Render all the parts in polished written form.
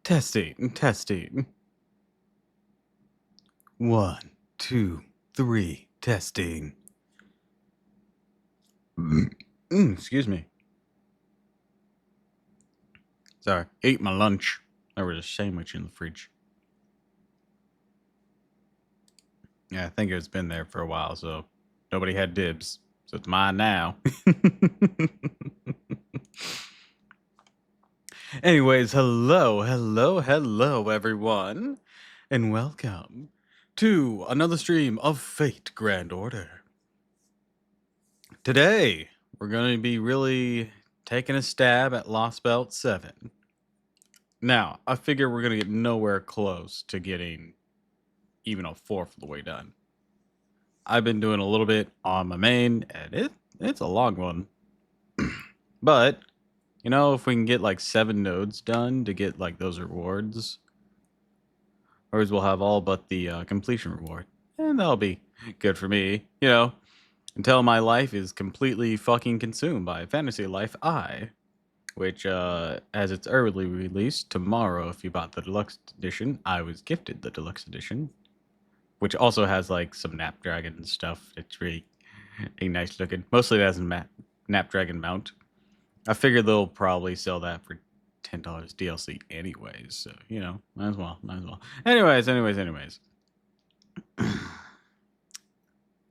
Testing, testing. 1, 2, 3, testing. Excuse me. Sorry, ate my lunch. There was a sandwich in the fridge. Yeah, I think it's been there for a while, so nobody had dibs. So it's mine now. Anyways, hello, everyone. And welcome to another stream of Fate Grand Order. Today, we're going to be really taking a stab at Lost Belt 7. Now, I figure we're going to get nowhere close to getting even a fourth of the way done. I've been doing a little bit on my main, and it's a long one. But, you know, if we can get like 7 nodes done to get like those rewards, or we'll have all but the completion reward. And that'll be good for me, you know, until my life is completely fucking consumed by Fantasy Life I, which has its early release tomorrow. If you bought the deluxe edition, I was gifted the deluxe edition, which also has like some Snapdragon stuff. It's really nice looking. Mostly it has a Snapdragon mount. I figure they'll probably sell that for $10 DLC anyways. So, you know, might as well. Anyways.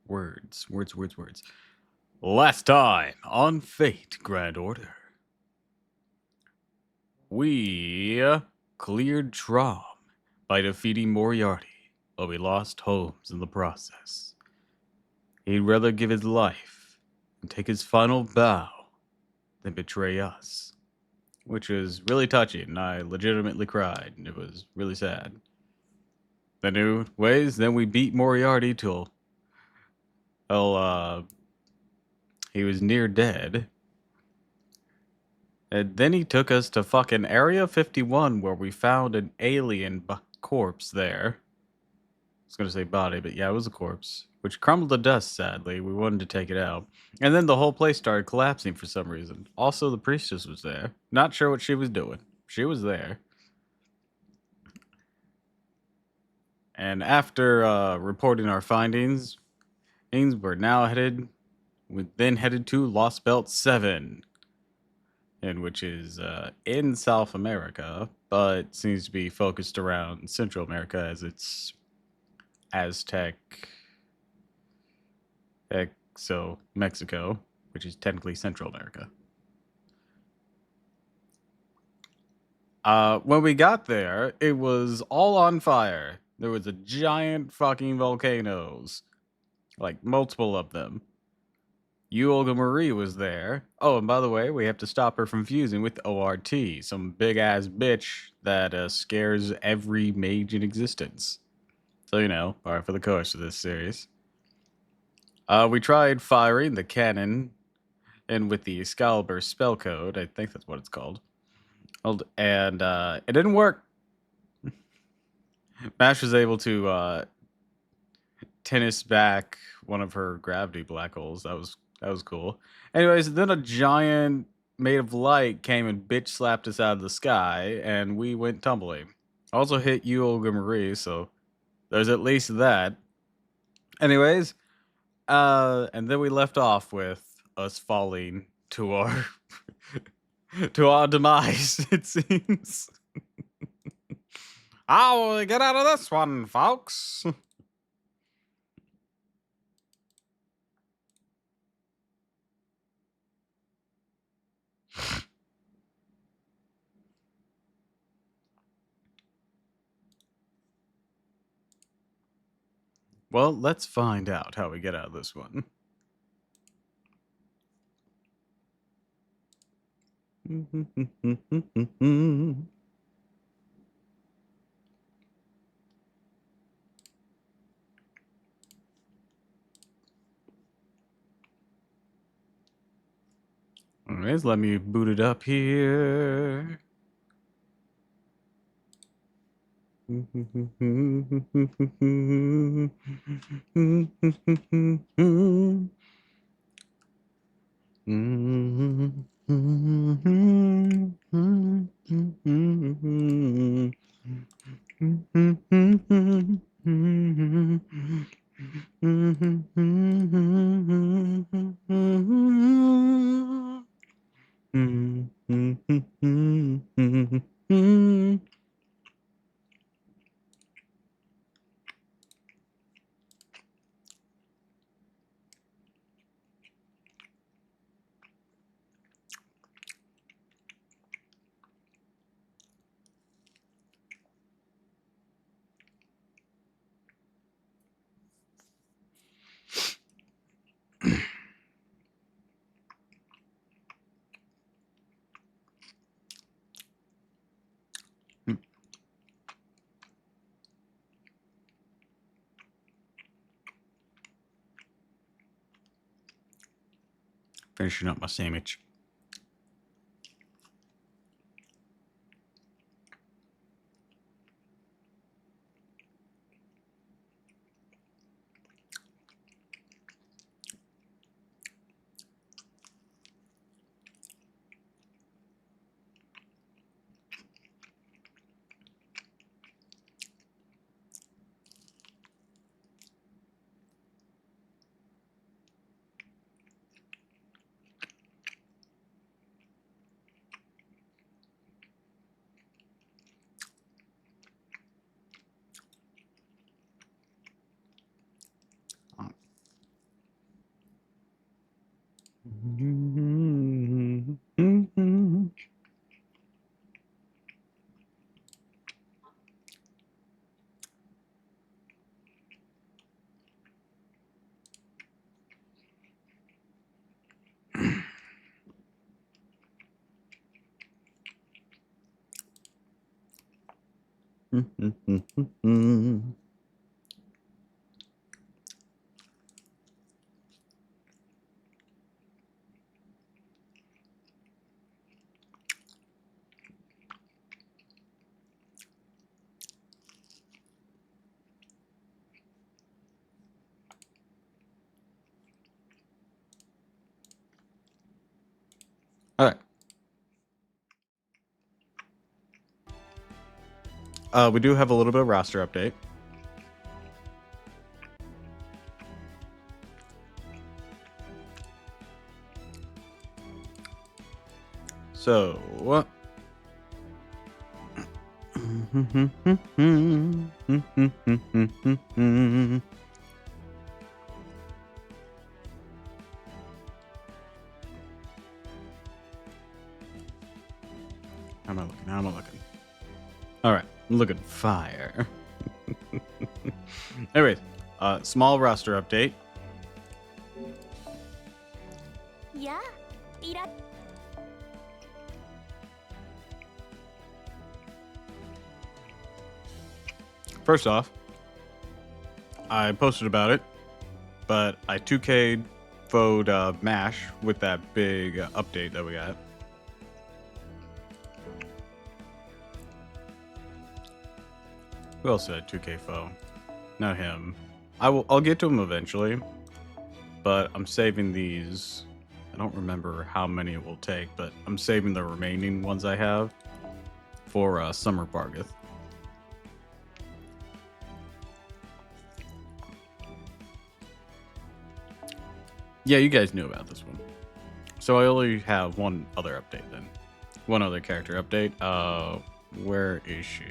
Words. Last time on Fate Grand Order, we cleared Trom by defeating Moriarty, but we lost Holmes in the process. He'd rather give his life and take his final bow than betray us, which was really touching, and I legitimately cried, and it was really sad. Anyways, then we beat Moriarty till he was near dead. And then he took us to fucking Area 51 where we found an alien corpse there. I was gonna say body, but yeah, it was a corpse, which crumbled to dust, sadly. We wanted to take it out. And then the whole place started collapsing for some reason. Also, the priestess was there. Not sure what she was doing. She was there. And after reporting our findings, we're now we then headed to Lost Belt 7. And which is in South America, but seems to be focused around Central America as it's Aztec, so Mexico, which is technically Central America. When we got there, it was all on fire. There was a giant fucking volcanoes, like multiple of them. Olga Marie was there. Oh, and by the way, we have to stop her from fusing with ORT, some big ass bitch that scares every mage in existence. So, you know, par for the course of this series. We tried firing the cannon and with the Excalibur spell code. I think that's what it's called. And it didn't work. Mash was able to tennis back one of her gravity black holes. That was cool. Anyways, then a giant made of light came and bitch slapped us out of the sky, and we went tumbling. Also hit Olga Marie, so there's at least that. Anyways, and then we left off with us falling to our to our demise, it seems. How will we get out of this one, folks? Well, let's find out how we get out of this one. Anyways, let me boot it up here. Finishing up my sandwich. All right. We do have a little bit of roster update. So, what? How am I looking? How am I looking? All right, I'm looking fire. Anyways, small roster update. Yeah. First off, I posted about it, but I 2K'd Fode MASH with that big update that we got. Who else said 2K Foe? Not him. I'll get to him eventually, but I'm saving these. I don't remember how many it will take, but I'm saving the remaining ones I have for Summer Bargath. Yeah, you guys knew about this one. So I only have one other update then. One other character update. Where is she?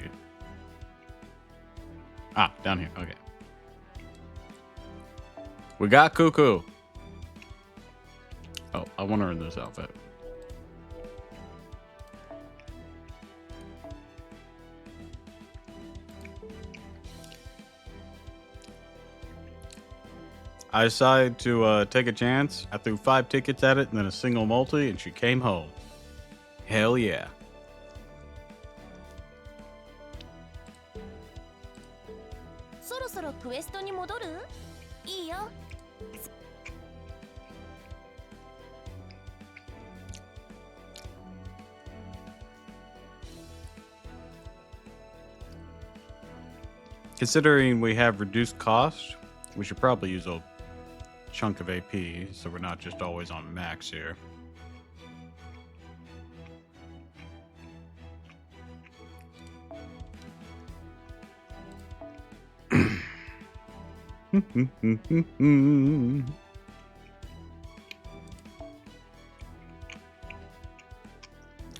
Ah, down here. Okay. We got Cuckoo. Oh, I want her in this outfit. I decided to take a chance. I threw 5 tickets at it and then a single multi, and she came home. Hell yeah. Considering we have reduced cost, we should probably use a chunk of AP so we're not just always on max here.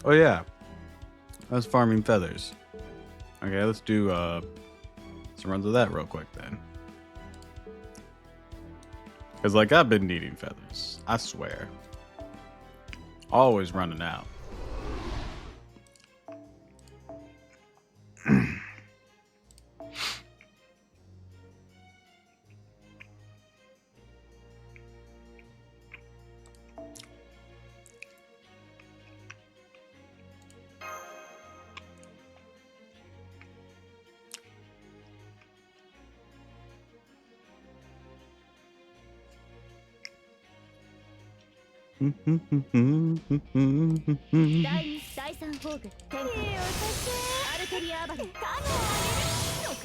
Oh yeah, I was farming feathers. Okay, let's do some runs of that real quick then. Cause like I've been needing feathers, I swear. Always running out.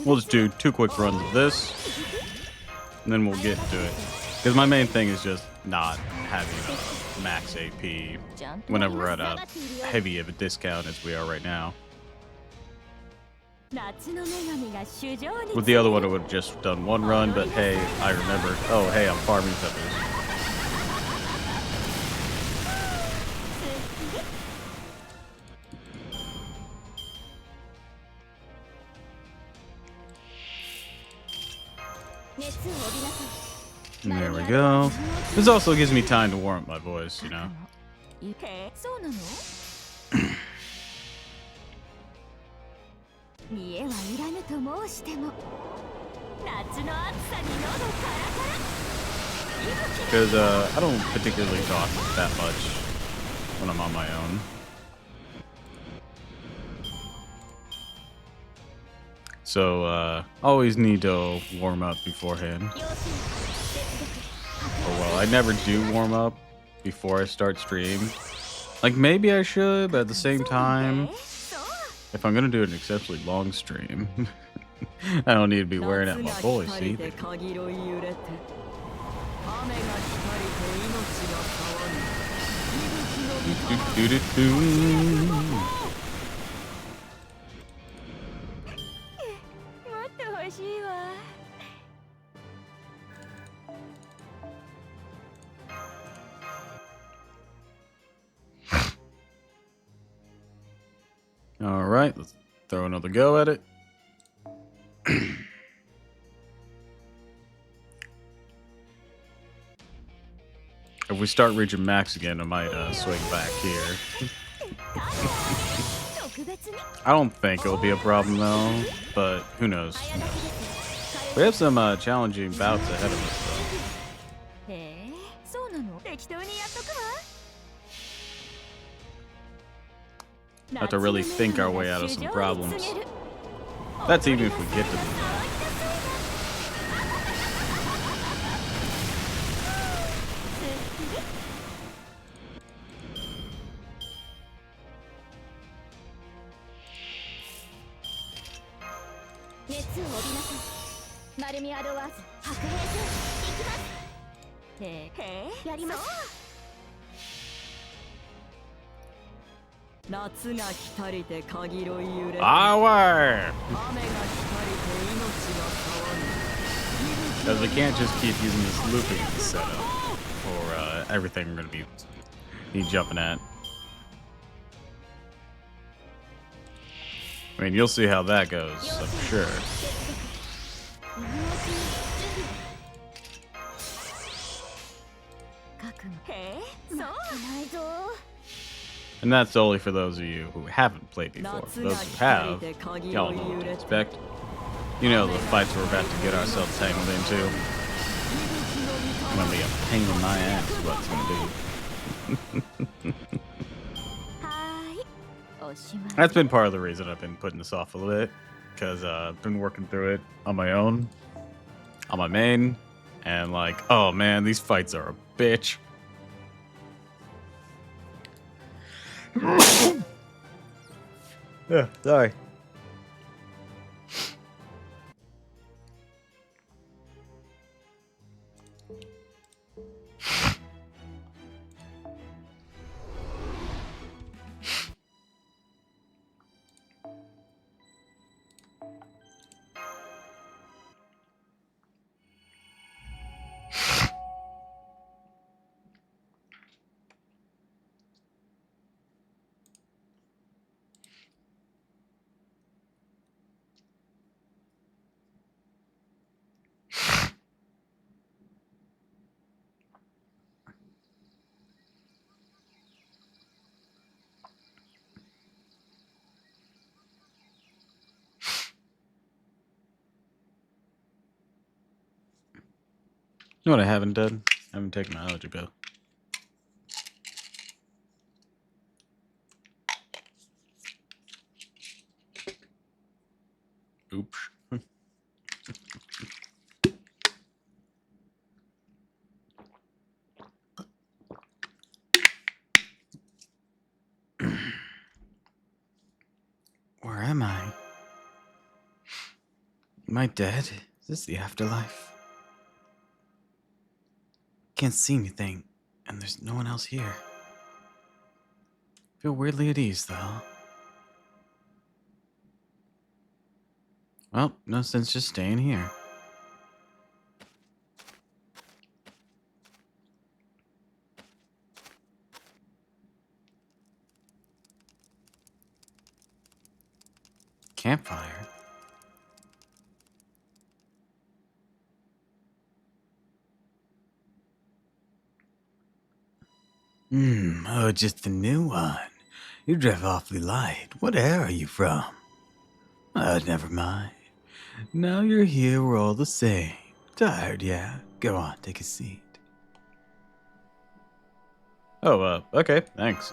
We'll just do 2 quick runs of this, and then we'll get into it. Because my main thing is just not having a max AP whenever we're at a heavy of a discount as we are right now. With the other one, I would have just done 1 run, but hey, I remembered. Oh, hey, I'm farming feathers. There we go. This also gives me time to warm up my voice, you know. Because I don't particularly talk that much when I'm on my own. So always need to warm up beforehand. Oh well, I never do warm up before I start stream. Like maybe I should, but at the same time, if I'm gonna do an exceptionally long stream, I don't need to be wearing out my voice either. All right, let's throw another go at it. If we start reaching max again, I might swing back here. I don't think it'll be a problem though, but who knows? Who knows? We have some challenging bouts ahead of us though. Have to really think our way out of some problems. That's even if we get to them. Power! Because we can't just keep using this looping setup for everything we're going to be jumping at. I mean, you'll see how that goes, I'm sure. And that's only for those of you who haven't played before. For those who have, y'all know what to expect. You know the fights we're about to get ourselves tangled into. It's gonna be a pain in my ass is what it's gonna be. That's been part of the reason I've been putting this off a little bit. Because I've been working through it on my own. On my main. And like, oh man, these fights are a bitch. Yeah, sorry. know what I haven't done? I haven't taken my allergy pill. Oops. Where am I? Am I dead? Is this the afterlife? Can't see anything, and there's no one else here. Feel weirdly at ease, though. Well, no sense just staying here. Campfire? Oh, just the new one. You drive awfully light. What air are you from? Never mind. Now you're here, we're all the same. Tired, yeah? Go on, take a seat. Oh, okay, thanks.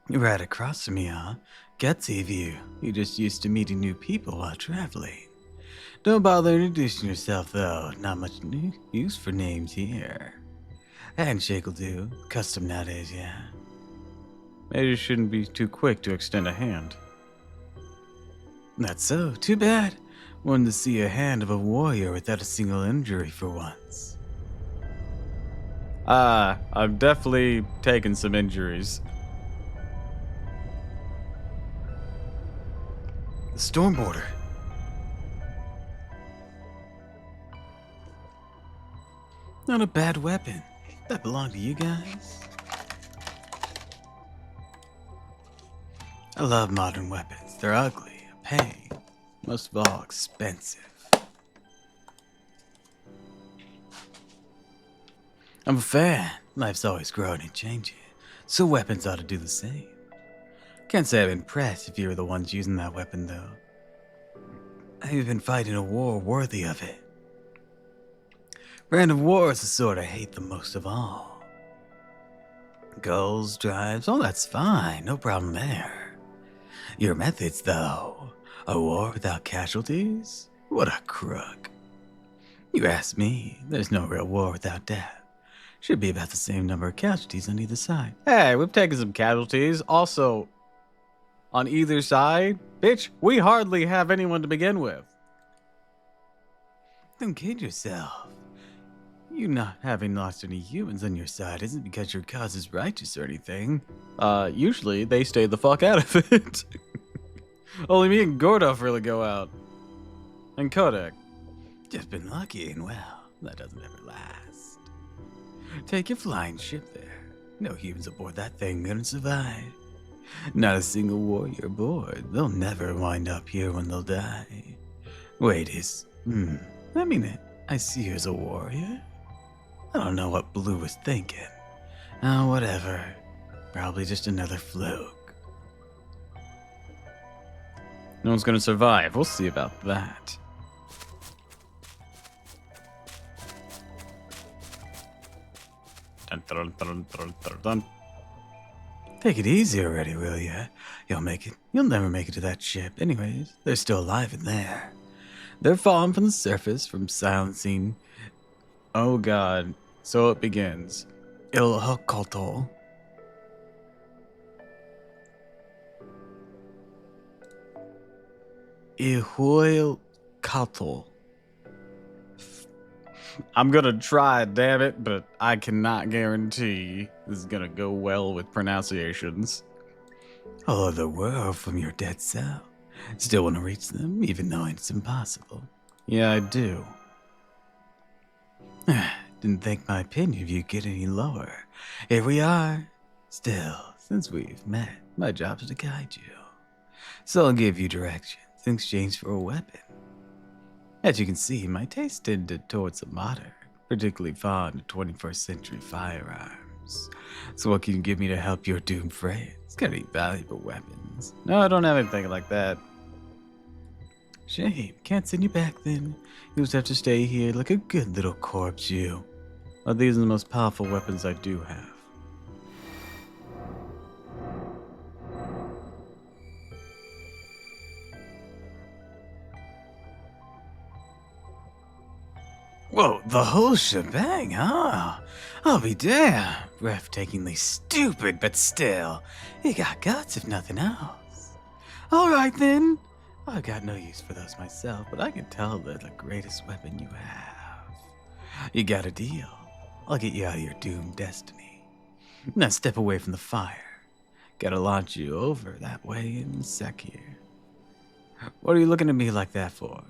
You're right across from me, huh? Gutsy of you. You're just used to meeting new people while traveling. Don't bother introducing yourself, though. Not much use for names here. Handshake will do. Custom nowadays, yeah. Maybe you shouldn't be too quick to extend a hand. That's so. Too bad. Wanted to see a hand of a warrior without a single injury for once. I've definitely taken some injuries. The Stormboarder. Not a bad weapon. That belonged to you guys? I love modern weapons. They're ugly, a pain. Most of all, expensive. I'm a fan. Life's always growing and changing, so weapons ought to do the same. Can't say I'm impressed if you were the ones using that weapon, though. I've been fighting a war worthy of it. Brand of war is the sort I hate the most of all. Goals, drives, all that's fine, no problem there. Your methods, though. A war without casualties? What a crook. You ask me, there's no real war without death. Should be about the same number of casualties on either side. Hey, we've taken some casualties. Also, on either side, bitch, we hardly have anyone to begin with. Don't kid yourself. You not having lost any humans on your side isn't because your cause is righteous or anything. Usually they stay the fuck out of it. Only me and Gordov really go out. And Kodak. Just been lucky, and well, that doesn't ever last. Take your flying ship there. No humans aboard that thing gonna survive. Not a single warrior aboard. They'll never wind up here when they'll die. Wait, I mean it. I see you as a warrior. I don't know what Blue was thinking. Oh, whatever. Probably just another fluke. No one's gonna survive. We'll see about that. Dun, dun, dun, dun, dun, dun. Take it easy already, will ya? You'll make it. You'll never make it to that ship. Anyways, they're still alive in there. They're falling from the surface from silencing. Oh god. So it begins. Il Hokoto. Ihuil Kato. I'm gonna try, damn it, but I cannot guarantee this is gonna go well with pronunciations. All over the world from your dead cell. Still want to reach them, even though it's impossible. Yeah, I do. Didn't think my opinion of you get any lower. Here we are. Still, since we've met, my job is to guide you. So I'll give you directions in exchange for a weapon. As you can see, my taste tended towards the modern, particularly fond of 21st century firearms. So what can you give me to help your doomed friends? Got any valuable weapons? No, I don't have anything like that. Shame. Can't send you back then. You'll just have to stay here like a good little corpse, you. Well, these are the most powerful weapons I do have. Whoa, the whole shebang, huh? I'll be damned. Breathtakingly stupid, but still, you got guts if nothing else. Alright then. I got no use for those myself, but I can tell they're the greatest weapon you have. You got a deal. I'll get you out of your doomed destiny. Now step away from the fire. Gotta launch you over that way in a sec here. What are you looking at me like that for?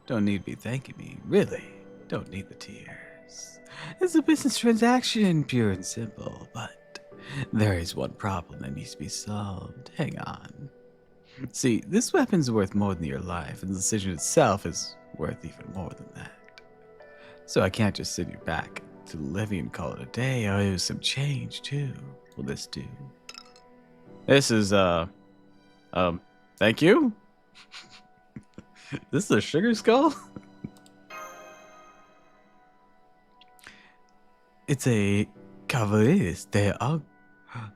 Don't need to be thanking me, really. Don't need the tears. It's a business transaction, pure and simple, but there is one problem that needs to be solved. Hang on. See, this weapon's worth more than your life, and the decision itself is worth even more than that. So I can't just send you back to Livy and call it a day. I owe some change, too. Will this do? This is, thank you? This is a sugar skull? It's a Cavaliers de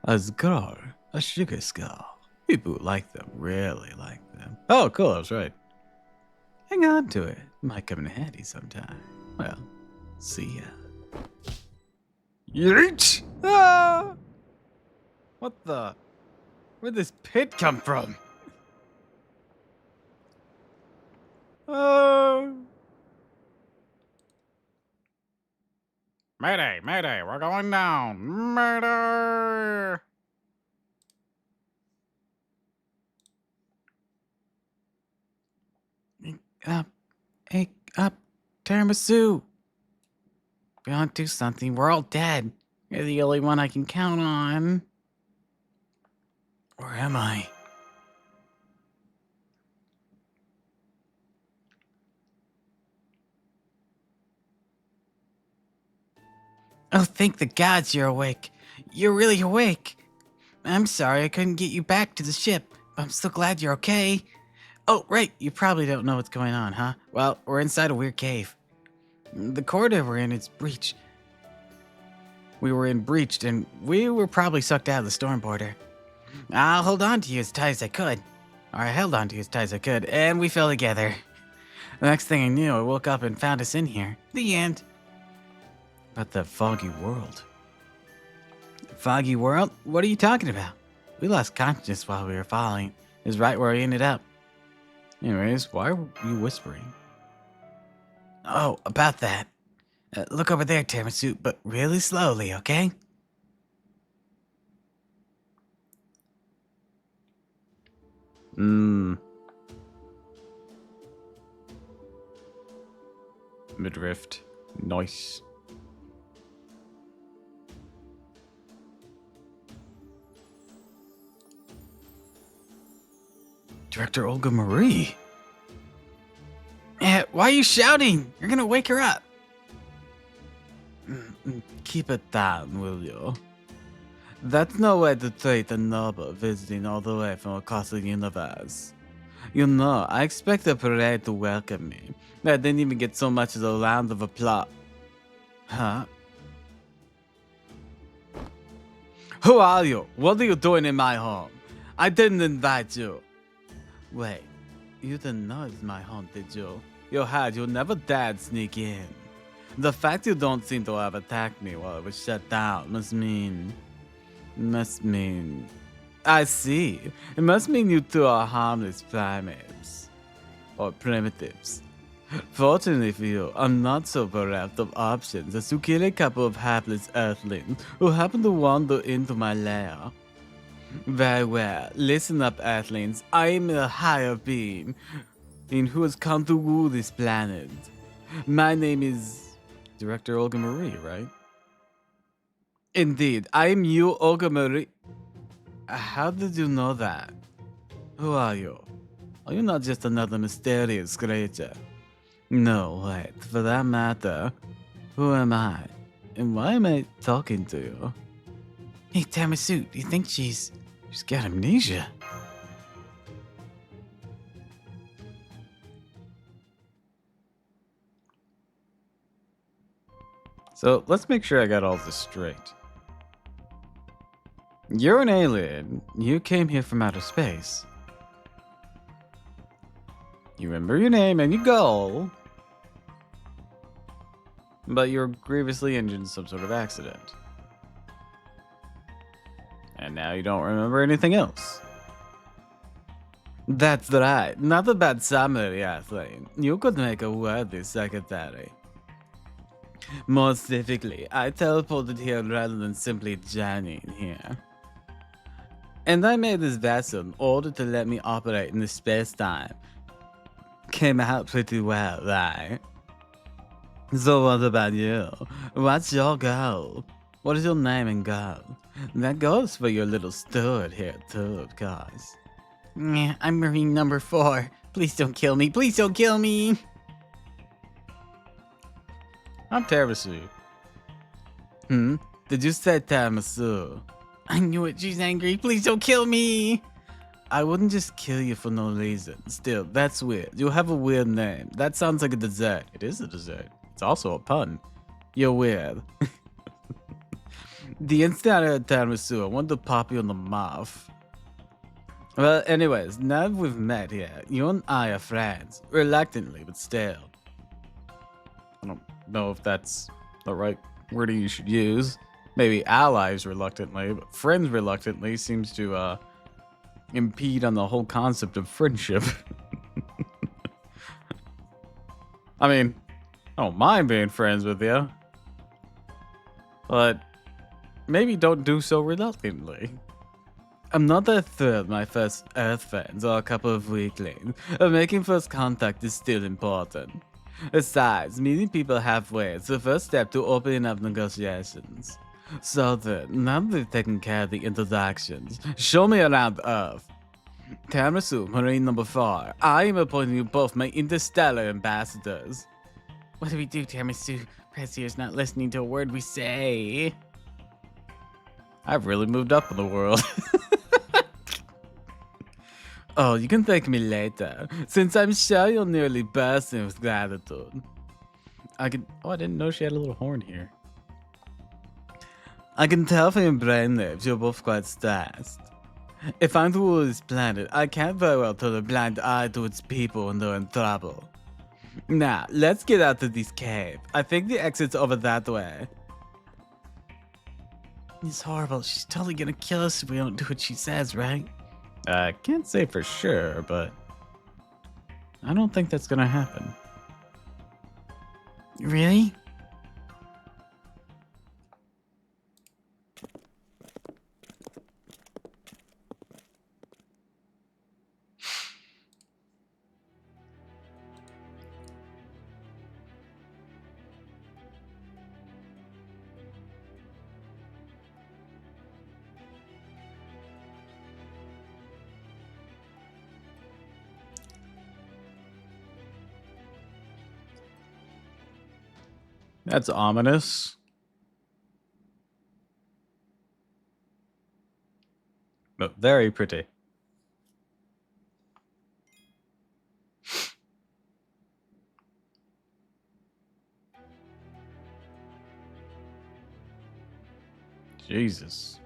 Asgard, a sugar skull. People who like them really like them. Oh, cool, I was right. Hang on to it. Might come in handy sometime. Well, see ya. Yeet! Ah! What the? Where'd this pit come from? Oh. Mayday, mayday, we're going down. Mayday! Hey, up, tiramisu. We don't do something, we're all dead. You're the only one I can count on. Where am I? Oh, thank the gods you're awake. You're really awake. I'm sorry I couldn't get you back to the ship. I'm so glad you're okay. Oh, right, you probably don't know what's going on, huh? Well, we're inside a weird cave. The corridor we're in is breached. We were in breached, and we were probably sucked out of the storm border. I'll hold on to you as tight as I could. Or I held on to you as tight as I could, and we fell together. The next thing I knew, I woke up and found us in here. The end. About the foggy world. Foggy world? What are you talking about? We lost consciousness while we were falling. It was right where we ended up. Anyways, why were you whispering? Oh, about that. Look over there, Tiramisu, but really slowly, okay? Midrift. Nice. Director Olga Marie. Why are you shouting? You're gonna wake her up. Keep it down, will you? That's no way to treat a noble visiting all the way from across the universe. You know, I expect the parade to welcome me. I didn't even get so much as a round of applause. Huh? Who are you? What are you doing in my home? I didn't invite you. Wait, you didn't know it's my home, did you? You had, you never dared sneak in. The fact you don't seem to have attacked me while it was shut down must mean... I see. It must mean you two are harmless primates. Or primitives. Fortunately for you, I'm not so bereft of options as to kill a couple of hapless earthlings who happen to wander into my lair. Very well. Listen up, Earthlings. I am a higher being who has come to rule this planet. My name is Director Olga Marie, right? Indeed, I am you, Olga Marie. How did you know that? Who are you? Are you not just another mysterious creature? No, wait. For that matter, who am I? And why am I talking to you? Hey, Tiramisu, do you think she's got amnesia? So let's make sure I got all this straight. You're an alien. You came here from outer space. You remember your name and your goal. But you were grievously injured in some sort of accident. And now you don't remember anything else. That's right. Not a bad summary, Athleen. You could make a worthy secretary. More specifically, I teleported here rather than simply journeying here. And I made this vessel in order to let me operate in the space-time. Came out pretty well, right? So what about you? What's your goal? What is your name and goal? That goes for your little steward here too, of course. Yeah, I'm Marine number 4. Please don't kill me. Please don't kill me. I'm Tiramisu. Did you say Tiramisu? I knew it. She's angry. Please don't kill me. I wouldn't just kill you for no reason. Still, that's weird. You have a weird name. That sounds like a dessert. It is a dessert. It's also a pun. You're weird. The instant I heard tiramisu, I wanted to pop you on the mouth. Well, anyways, now that we've met here, you and I are friends. Reluctantly, but still. I don't know if that's the right wording you should use. Maybe allies reluctantly, but friends reluctantly seems to, impede on the whole concept of friendship. I mean, I don't mind being friends with you, but maybe don't do so reluctantly. I'm not that thrilled my first Earth friends are a couple of weaklings, but making first contact is still important. Besides, meeting people halfway is the first step to opening up negotiations. So then, now that we've taken care of the introductions, show me around Earth. Tiramisu, Marine number 4, I am appointing you both my interstellar ambassadors. What do we do, Tiramisu? Prezier's not listening to a word we say. I've really moved up in the world. Oh, you can thank me later, since I'm sure you're nearly bursting with gratitude. Oh, I didn't know she had a little horn here. I can tell from your brain waves you're both quite stressed. If I'm to rule this planet, I can't very well turn a blind eye to its people when they're in trouble. Now, let's get out of this cave. I think the exit's over that way. It's horrible. She's totally gonna kill us if we don't do what she says, right? I can't say for sure, but I don't think that's gonna happen. Really? That's ominous. But very pretty. Jesus.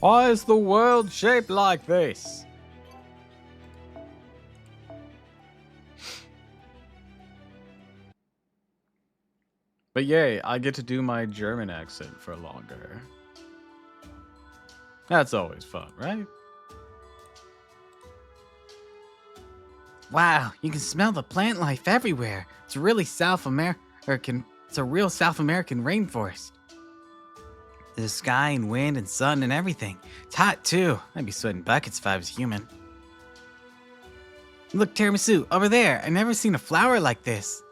Why is the world shaped like this? But yay, I get to do my German accent for longer. That's always fun, right? Wow, you can smell the plant life everywhere. It's really South American. It's a real South American rainforest. The sky and wind and sun and everything. It's hot too. I'd be sweating buckets if I was human. Look, tiramisu, over there. I've never seen a flower like this.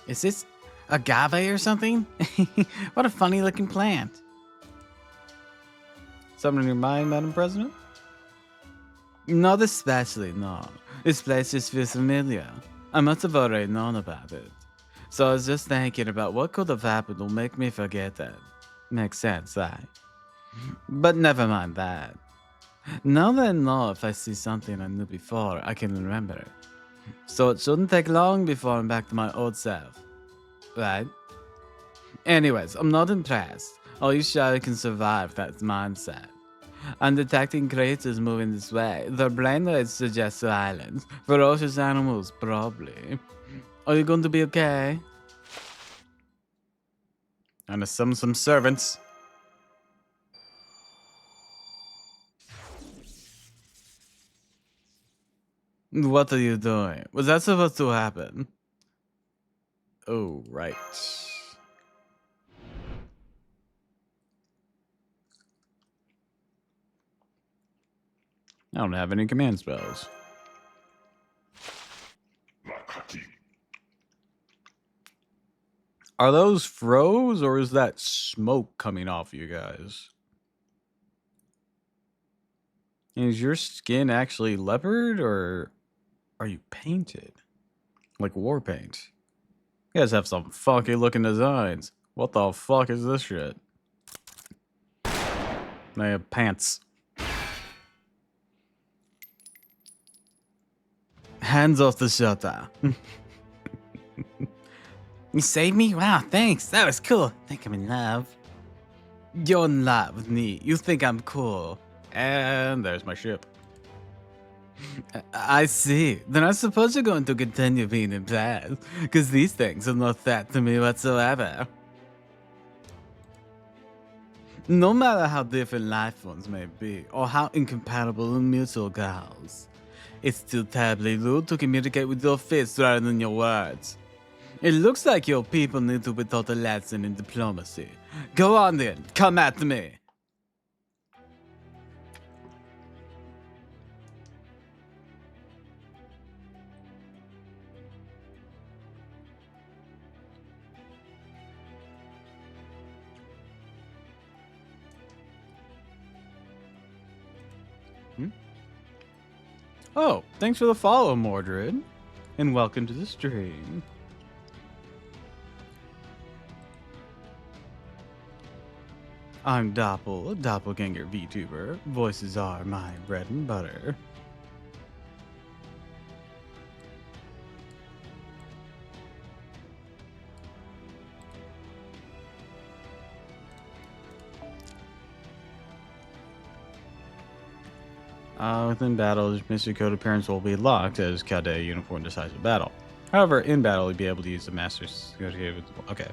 Is this agave or something? What a funny looking plant. Something in your mind, Madam President? Not especially, no. This place just feels familiar. I must have already known about it. So I was just thinking about what could have happened to make me forget that. Makes sense, right? But never mind that. Now that I know if I see something I knew before, I can remember it. So it shouldn't take long before I'm back to my old self. right? Anyways, I'm not impressed. All you shadow can survive that mindset. I'm detecting creatures moving this way. Their brainwaves suggest violence. Ferocious animals, probably. Are you going to be okay? And to summon some servants. What are you doing? Was that supposed to happen? Oh, right. I don't have any command spells. Are those froze, or is that smoke coming off you guys? Is your skin actually leopard, or are you painted? Like war paint? You guys have some funky looking designs. What the fuck is this shit? They have pants. Hands off the shutter. You saved me? Wow, thanks. That was cool. Think I'm in love. You're in love with me. You think I'm cool. And there's my ship. I see. Then I suppose you're going to continue being impressed, because these things are not that to me whatsoever. No matter how different life forms may be, or how incompatible and mutual goals, it's still terribly rude to communicate with your fists rather than your words. It looks like your people need to be taught a lesson in diplomacy. Go on then, come at me. Oh, thanks for the follow, Mordred. And welcome to the stream. I'm Doppel, a doppelganger VTuber. Voices are my bread and butter. Within battle, mystery code appearance will be locked as Cadet uniform decisive battle. However, in battle, you'll be able to use the master's. Okay.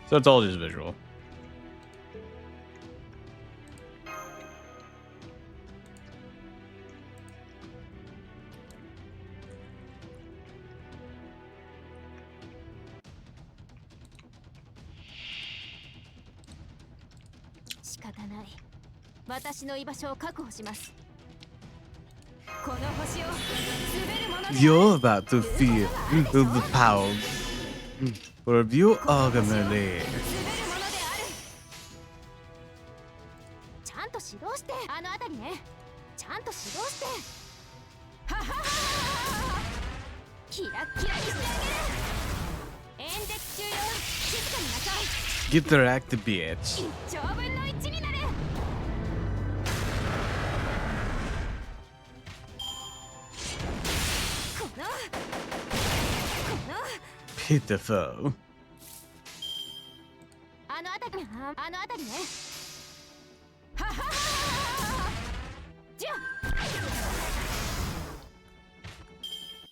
So it's all just visual. You're about to feel the power of you ultimately. Get wrecked, bitch. Pitiful.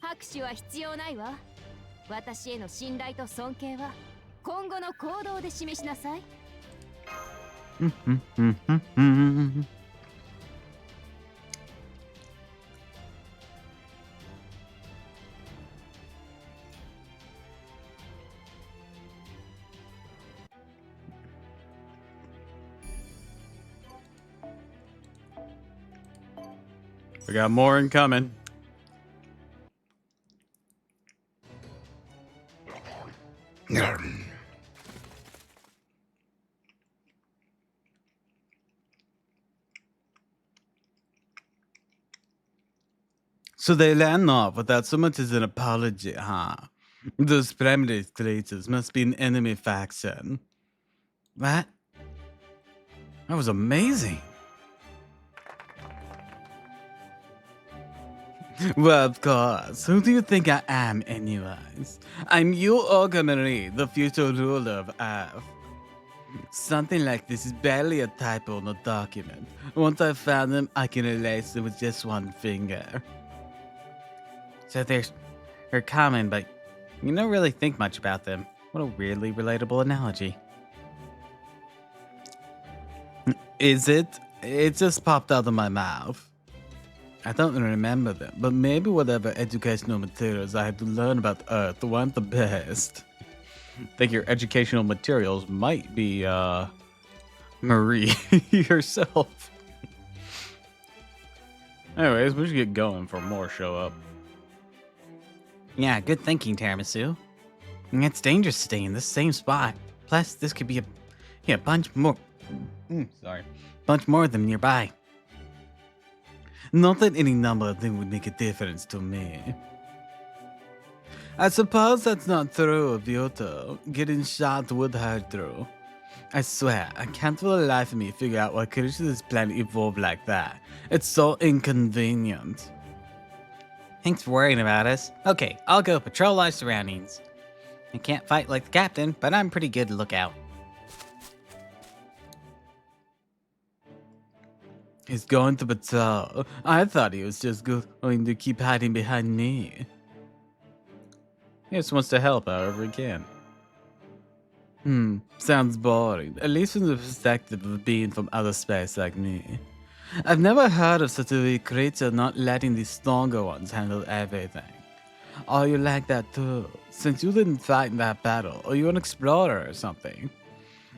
拍手は必要ないわ。私への信頼と尊敬は今後の行動で示しなさい。We got more incoming. So they land off without so much as an apology, huh? Those primitive creatures must be an enemy faction. What? That was amazing. Well, of course. Who do you think I am, anyways? I'm you, Olga Marie, the future ruler of Earth. Something like this is barely a typo in a document. Once I've found them, I can erase them with just one finger. So they're common, but you don't really think much about them. What a weirdly relatable analogy. Is it? It just popped out of my mouth. I don't remember them, but maybe whatever educational materials I had to learn about Earth weren't the best. I think your educational materials might be, Marie yourself. Anyways, we should get going before more show up. Yeah, good thinking, Tiramisu. It's dangerous staying in the same spot. Plus, this could be a bunch more. Bunch more of them nearby. Not that any number of them would make a difference to me. I suppose that's not true of Yoto. Getting shot would hurt through. I swear, I can't for the life of me figure out why creatures of this planet evolve like that. It's so inconvenient. Thanks for worrying about us. Okay, I'll go patrol our surroundings. I can't fight like the captain, but I'm pretty good to look out. He's going to patrol. I thought he was just going to keep hiding behind me. He just wants to help however he can. Sounds boring, at least from the perspective of a being from outer space like me. I've never heard of such a weak creature not letting the stronger ones handle everything. Are you like that too? Since you didn't fight in that battle, are you an explorer or something?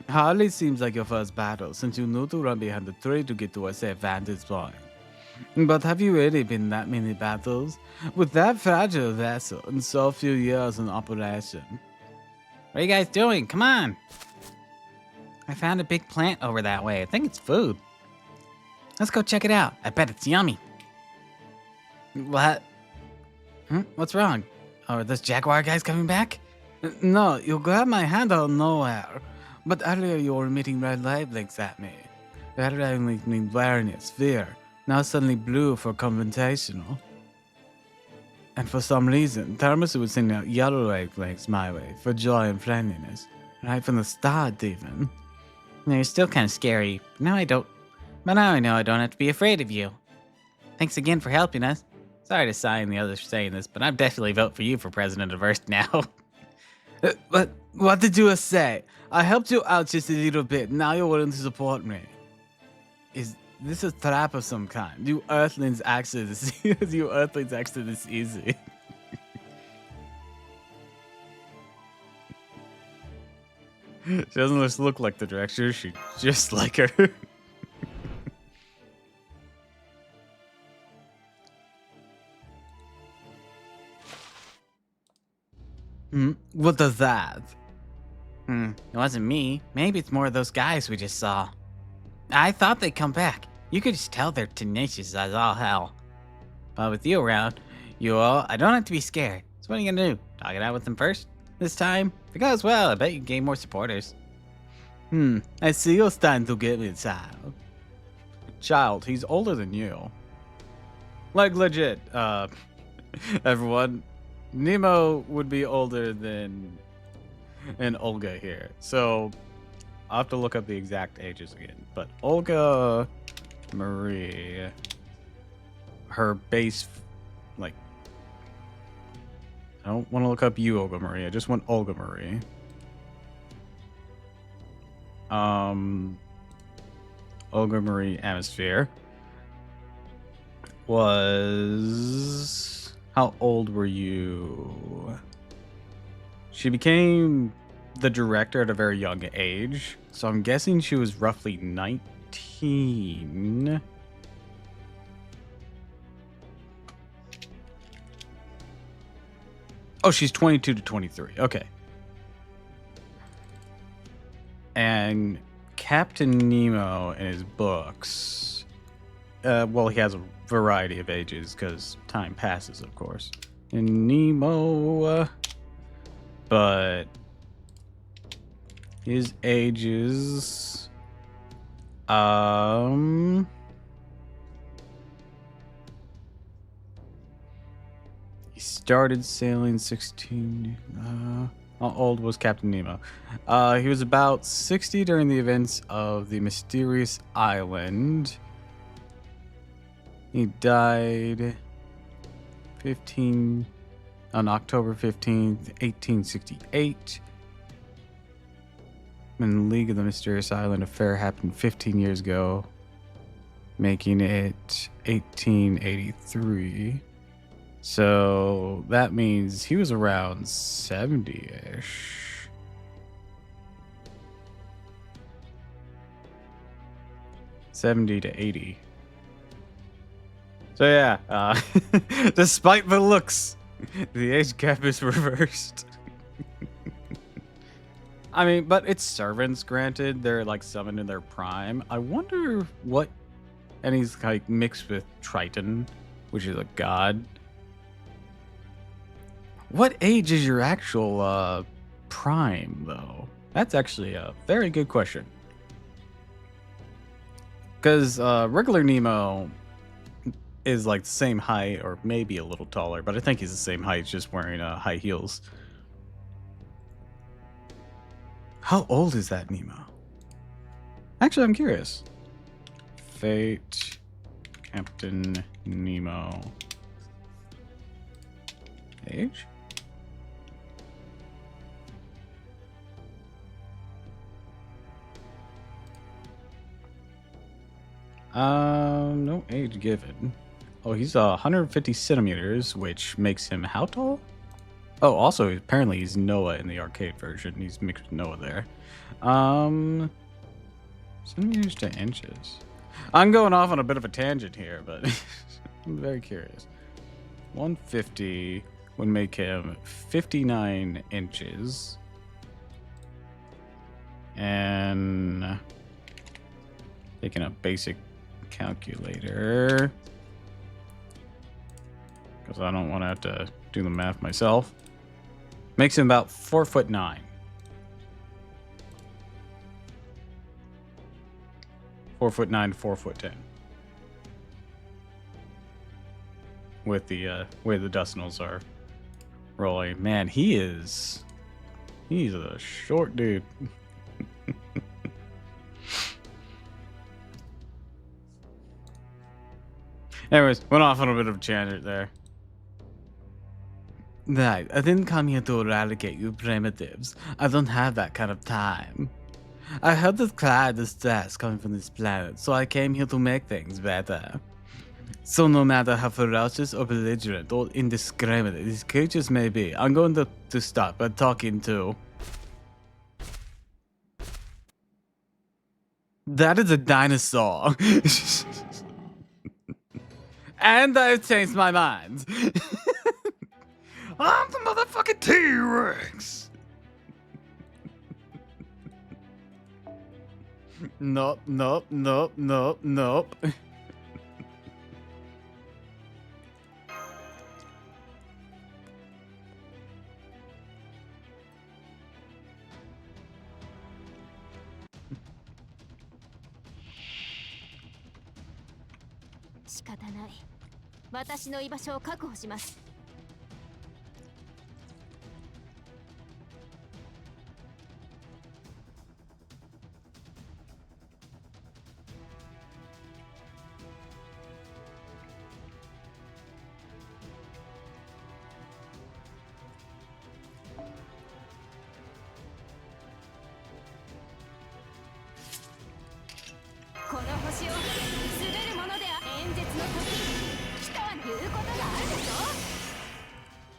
Hardly seems like your first battle, since you knew to run behind the tree to get to a safe vantage point. But have you really been in that many battles? With that fragile vessel and so few years in operation? What are you guys doing? Come on! I found a big plant over that way. I think it's food. Let's go check it out. I bet it's yummy. What? What's wrong? Are those jaguar guys coming back? No, you grabbed my hand out of nowhere. But earlier you were emitting red light blinks at me. That only means awareness, fear. Now suddenly blue for confrontational. And for some reason, Tiramisu was sending out yellow light blinks my way for joy and friendliness. Right from the start, even. Now, you're still kind of scary. But now I know I don't have to be afraid of you. Thanks again for helping us. Sorry to sigh and the others for saying this, but I'd definitely vote for you for president of Earth now. But what did you say? I helped you out just a little bit. Now you're willing to support me. Is this a trap of some kind? You Earthlings actually this easy. She doesn't just look like the director. She just like her. What does that? It wasn't me. Maybe it's more of those guys we just saw. I thought they'd come back. You could just tell they're tenacious as all hell. But with you around, I don't have to be scared. So what are you gonna do? Talk it out with them first? This time? If it goes well, I bet you can gain more supporters. I see you're starting to get me, child. Child, he's older than you. Like, legit, everyone, Nemo would be older than Olga here. So, I'll have to look up the exact ages again. But Olga Marie, her base, like, I don't want to look up you, Olga Marie. I just want Olga Marie. Olga Marie Atmosphere was... How old were you? She became the director at a very young age, so I'm guessing she was roughly 19. Oh, she's 22 to 23. Okay. And Captain Nemo in his books, well, he has a variety of ages because time passes, of course. And Nemo, but his ages, He started sailing 16. How old was Captain Nemo? He was about 60 during the events of the mysterious island. He died on October 15th, 1868. When the League of the Mysterious Island affair happened 15 years ago, making it 1883. So that means he was around 70-ish. $70 to $80. So yeah, despite the looks, the age gap is reversed. I mean, but it's servants, granted. They're like summoned in their prime. I wonder what... And he's like mixed with Triton, which is a god. What age is your actual prime, though? That's actually a very good question. Because regular Nemo is like the same height, or maybe a little taller, but I think he's the same height, just wearing high heels. How old is that Nemo? Actually, I'm curious. Fate, Captain Nemo. Age? No age given. Oh, he's 150 centimeters, which makes him how tall? Oh, also, apparently he's Noah in the arcade version. He's mixed with Noah there. Centimeters to inches. I'm going off on a bit of a tangent here, but I'm very curious. 150 would make him 59 inches. And taking a basic calculator, because I don't want to have to do the math myself. Makes him about 4'9". 4'9", 4'10". With the way the decimals are rolling. Man, he's a short dude. Anyways, went off on a bit of a tangent there. Right, I didn't come here to eradicate you primitives. I don't have that kind of time. I heard the cry of distress coming from this planet, so I came here to make things better. So no matter how ferocious or belligerent or indiscriminate these creatures may be, I'm going to start by talking to... That is a dinosaur. And I've changed my mind. I'm the motherfucking T-Rex. Nope, nope, nope, nope, nope. Shikatanai. 私の居場所を確保します。この星を滑るもので演説の時人は言うことがあるでしょ。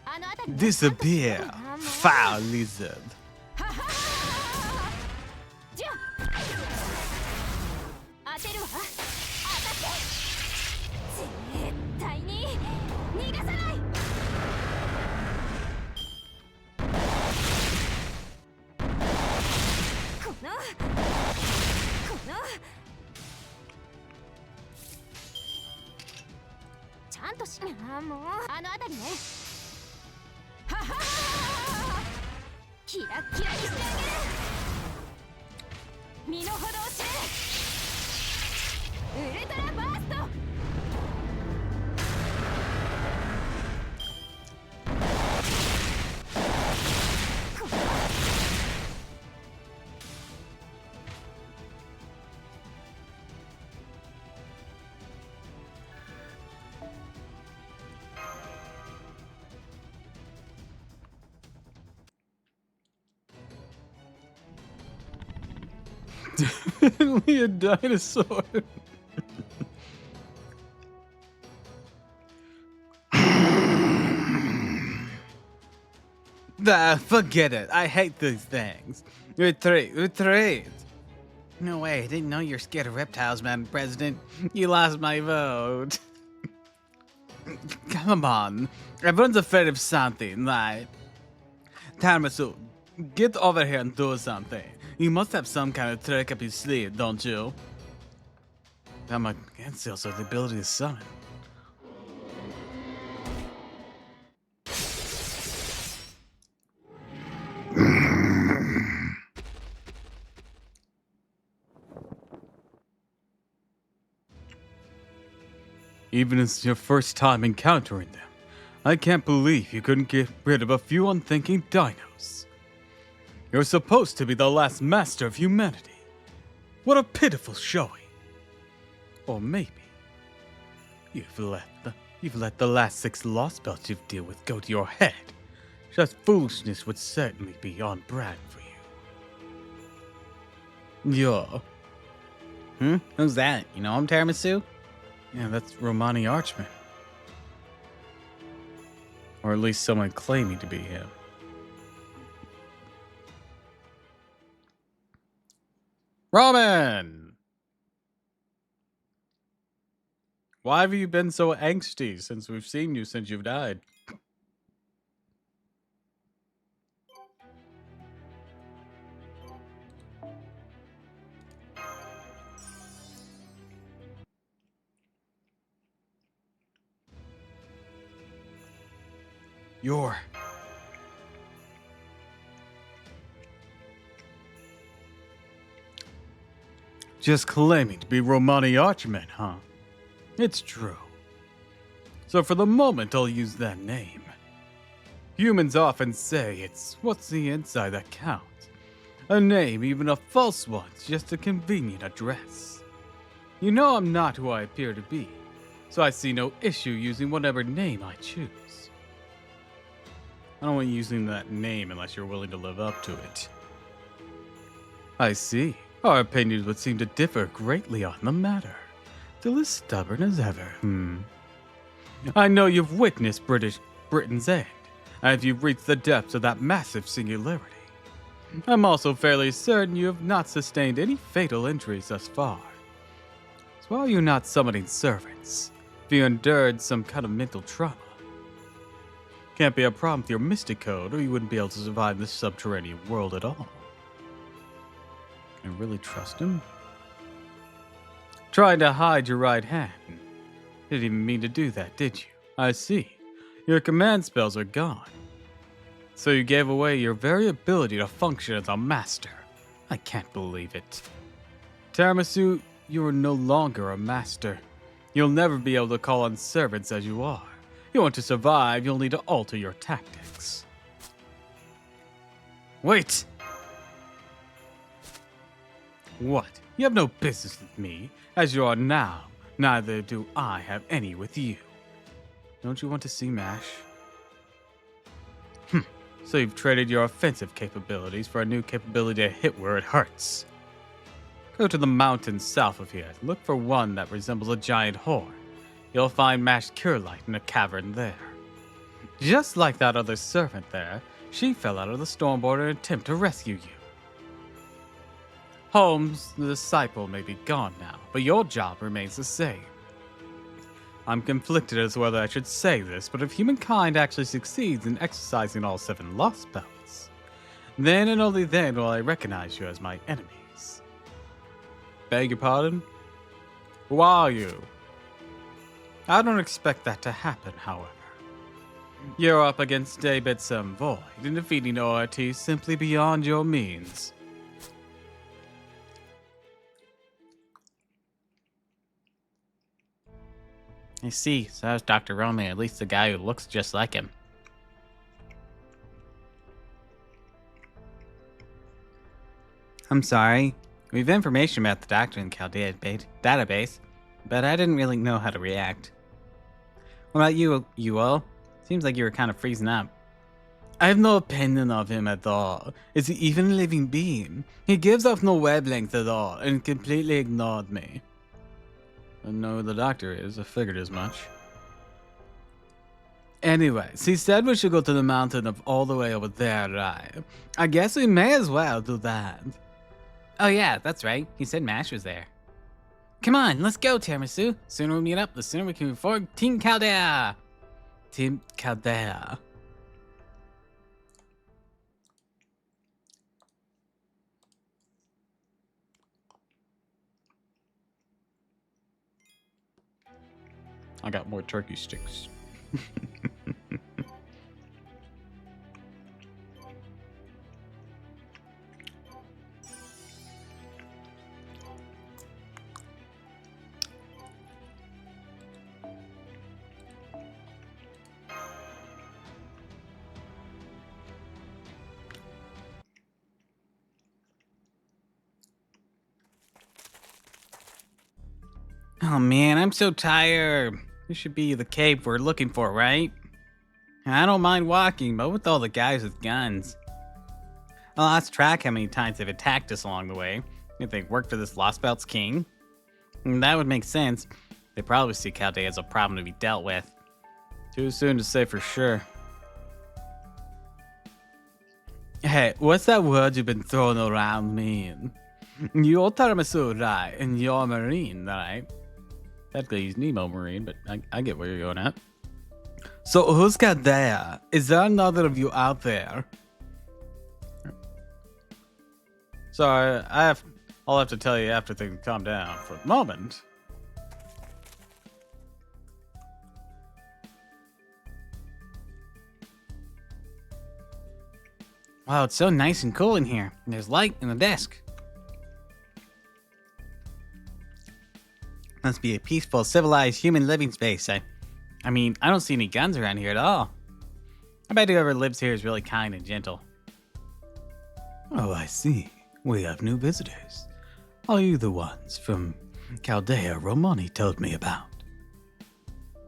あの辺り Disappear, foul lizard. じゃあ当てるわ。当たって絶対に逃がさない。このちゃんとしな。もうあの辺りね。ははーキラッキラにしてあげる。身の程を知れ。ウルトラバースト。Definitely a dinosaur. Forget it. I hate these things. Retreat, retreat. No way. I didn't know you're scared of reptiles, Madam President. You lost my vote. Come on. Everyone's afraid of something, right? Tiramisu, get over here and do something. You must have some kind of trick up your sleeve, don't you? I'm against also the ability to summon. Even as your first time encountering them, I can't believe you couldn't get rid of a few unthinking dinos. You're supposed to be the last master of humanity. What a pitiful showing. Or maybe you've let the last 6 lost belts you've dealt with go to your head. Such foolishness would certainly be on brand for you. Yo. Who's that? You know him, Tiramisu? Yeah, that's Romani Archman. Or at least someone claiming to be him. Roman! Why have you been so angsty since we've seen you since you've died? You're... just claiming to be Romani Archman, huh? It's true. So for the moment, I'll use that name. Humans often say it's what's the inside that counts. A name, even a false one, is just a convenient address. You know I'm not who I appear to be, so I see no issue using whatever name I choose. I don't want you using that name unless you're willing to live up to it. I see. Our opinions would seem to differ greatly on the matter. Still as stubborn as ever, I know you've witnessed Britain's end, and you've reached the depths of that massive singularity. I'm also fairly certain you have not sustained any fatal injuries thus far. So why are you not summoning servants? Have you endured some kind of mental trauma? Can't be a problem with your mystic code, or you wouldn't be able to survive this subterranean world at all. Can I really trust him? Trying to hide your right hand. Didn't even mean to do that, did you? I see. Your command spells are gone. So you gave away your very ability to function as a master. I can't believe it. Tiramisu, you are no longer a master. You'll never be able to call on servants as you are. You want to survive, you'll need to alter your tactics. Wait! What? You have no business with me. As you are now, neither do I have any with you. Don't you want to see MASH? So you've traded your offensive capabilities for a new capability to hit where it hurts. Go to the mountains south of here. Look for one that resembles a giant horn. You'll find MASH Cure Light in a cavern there. Just like that other servant there, she fell out of the stormboard in an attempt to rescue you. Holmes, the disciple, may be gone now, but your job remains the same. I'm conflicted as to whether I should say this, but if humankind actually succeeds in exercising all 7 lost belts, then and only then will I recognize you as my enemies. Beg your pardon? Who are you? I don't expect that to happen, however. You're up against David some void, and defeating ORT is simply beyond your means. I see, so is Dr. Romney, at least the guy who looks just like him. I'm sorry. We have information about the doctor in Chaldea database, but I didn't really know how to react. What about you, Uo? Seems like you were kind of freezing up. I have no opinion of him at all. Is he even a living being? He gives off no wavelength at all and completely ignored me. I know who the doctor is. I figured as much. Anyways, he said we should go to the mountain of all the way over there, right? I guess we may as well do that. Oh yeah, that's right. He said Mash was there. Come on, let's go, Tiramisu. Sooner we meet up, the sooner we can move forward. Team Caldea! Team Caldea. I got more turkey sticks. Oh man, I'm so tired. This should be the cave we're looking for, right? I don't mind walking, but with all the guys with guns. I lost track how many times they've attacked us along the way. If they work for this Lost Belts king, that would make sense. They probably see Caldea as a problem to be dealt with. Too soon to say for sure. Hey, what's that word you've been throwing around mean? You're Tiramisu, right? And you're Marine, right? Technically, he's Nemo Marine, but I get where you're going at. So who's Caldea? Is there another of you out there? Sorry, I'll have to tell you after things calm down. For the moment, Wow, it's so nice and cool in here. And there's light in the desk. Must be a peaceful, civilized human living space. I mean, I don't see any guns around here at all. I bet whoever lives here is really kind and gentle. Oh, I see. We have new visitors. Are you the ones from Caldea Romani told me about?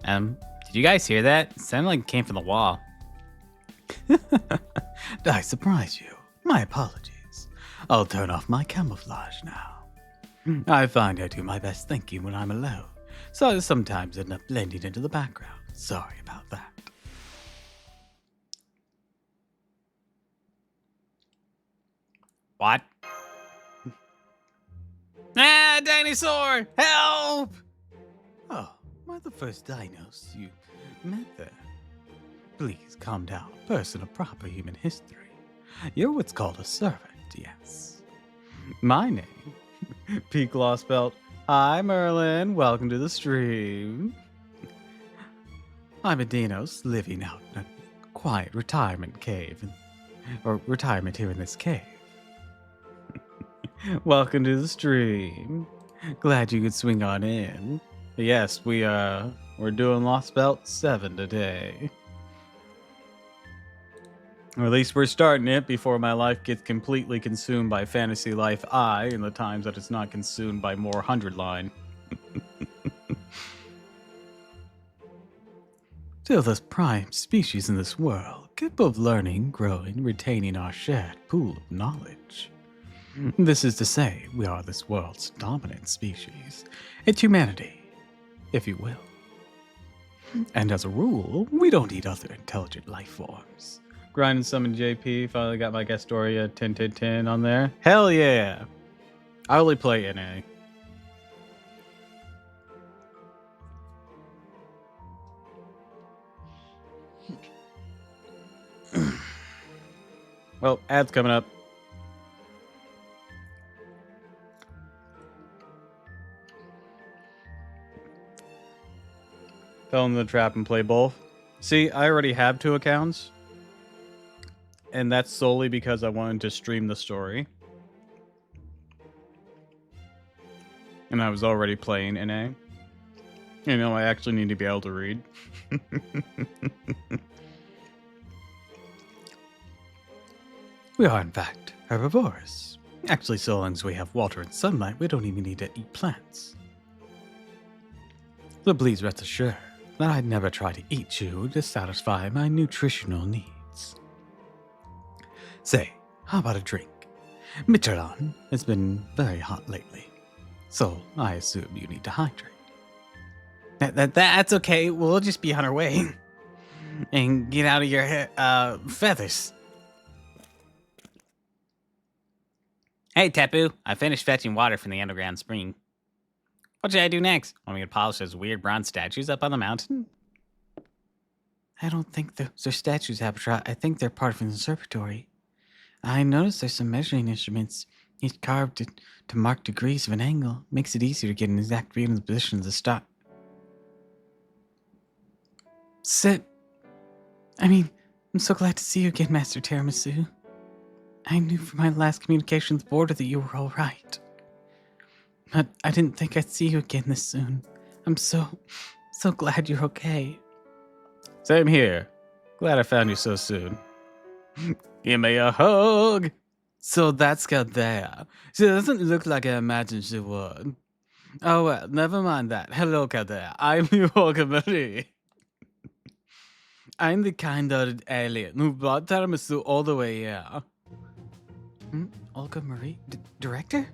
Did you guys hear that? It sounded like it came from the wall. Did I surprise you? My apologies. I'll turn off my camouflage now. I find I do my best thinking when I'm alone, so I sometimes end up blending into the background. Sorry about that. What? Ah, dinosaur! Help! Oh, am I the first dinos you met there? Please calm down, person of proper human history. You're what's called a servant, yes. My name, Peak Lost Belt. Hi, Merlin. Welcome to the stream. I'm a Dinos living out in a quiet retirement cave, or retirement here in this cave. Welcome to the stream. Glad you could swing on in. Yes, we're doing Lost Belt 7 today. Or at least we're starting it before my life gets completely consumed by Fantasy Life I in the times that it's not consumed by more 100 line. Still this prime species in this world, capable of learning, growing, retaining our shared pool of knowledge. This is to say, we are this world's dominant species. It's humanity, if you will. And as a rule, we don't eat other intelligent life forms. Grind and Summon JP, finally got my Gastoria 10 on there. Hell yeah! I only play NA. Well, ads coming up. Fell into the trap and play both. See, I already have 2 accounts. And that's solely because I wanted to stream the story. And I was already playing NA. You know, I actually need to be able to read. We are, in fact, herbivorous. Actually, so long as we have water and sunlight, we don't even need to eat plants. So please rest assured that I'd never try to eat you to satisfy my nutritional needs. Say, how about a drink? Michelin has been very hot lately, so I assume you need to hydrate. That's okay. We'll just be on our way. And get out of your feathers. Hey, Tapu. I finished fetching water from the underground spring. What should I do next? Want me to polish those weird bronze statues up on the mountain? I don't think those are statues, Abatrot. I think they're part of an observatory. I noticed there's some measuring instruments, each carved to mark degrees of an angle. Makes it easier to get an exact read on the position of the star. Sit. I'm so glad to see you again, Master Tiramisu. I knew from my last communication with the border that you were all right. But I didn't think I'd see you again this soon. I'm so glad you're okay. Same here. Glad I found you so soon. Give me a hug. So that's Caldea. She doesn't look like I imagined she would. Oh well, never mind that. Hello, Caldea. I'm Olga Marie. I'm the kind-hearted alien who brought Tiramisu all the way here. Olga Marie? Director?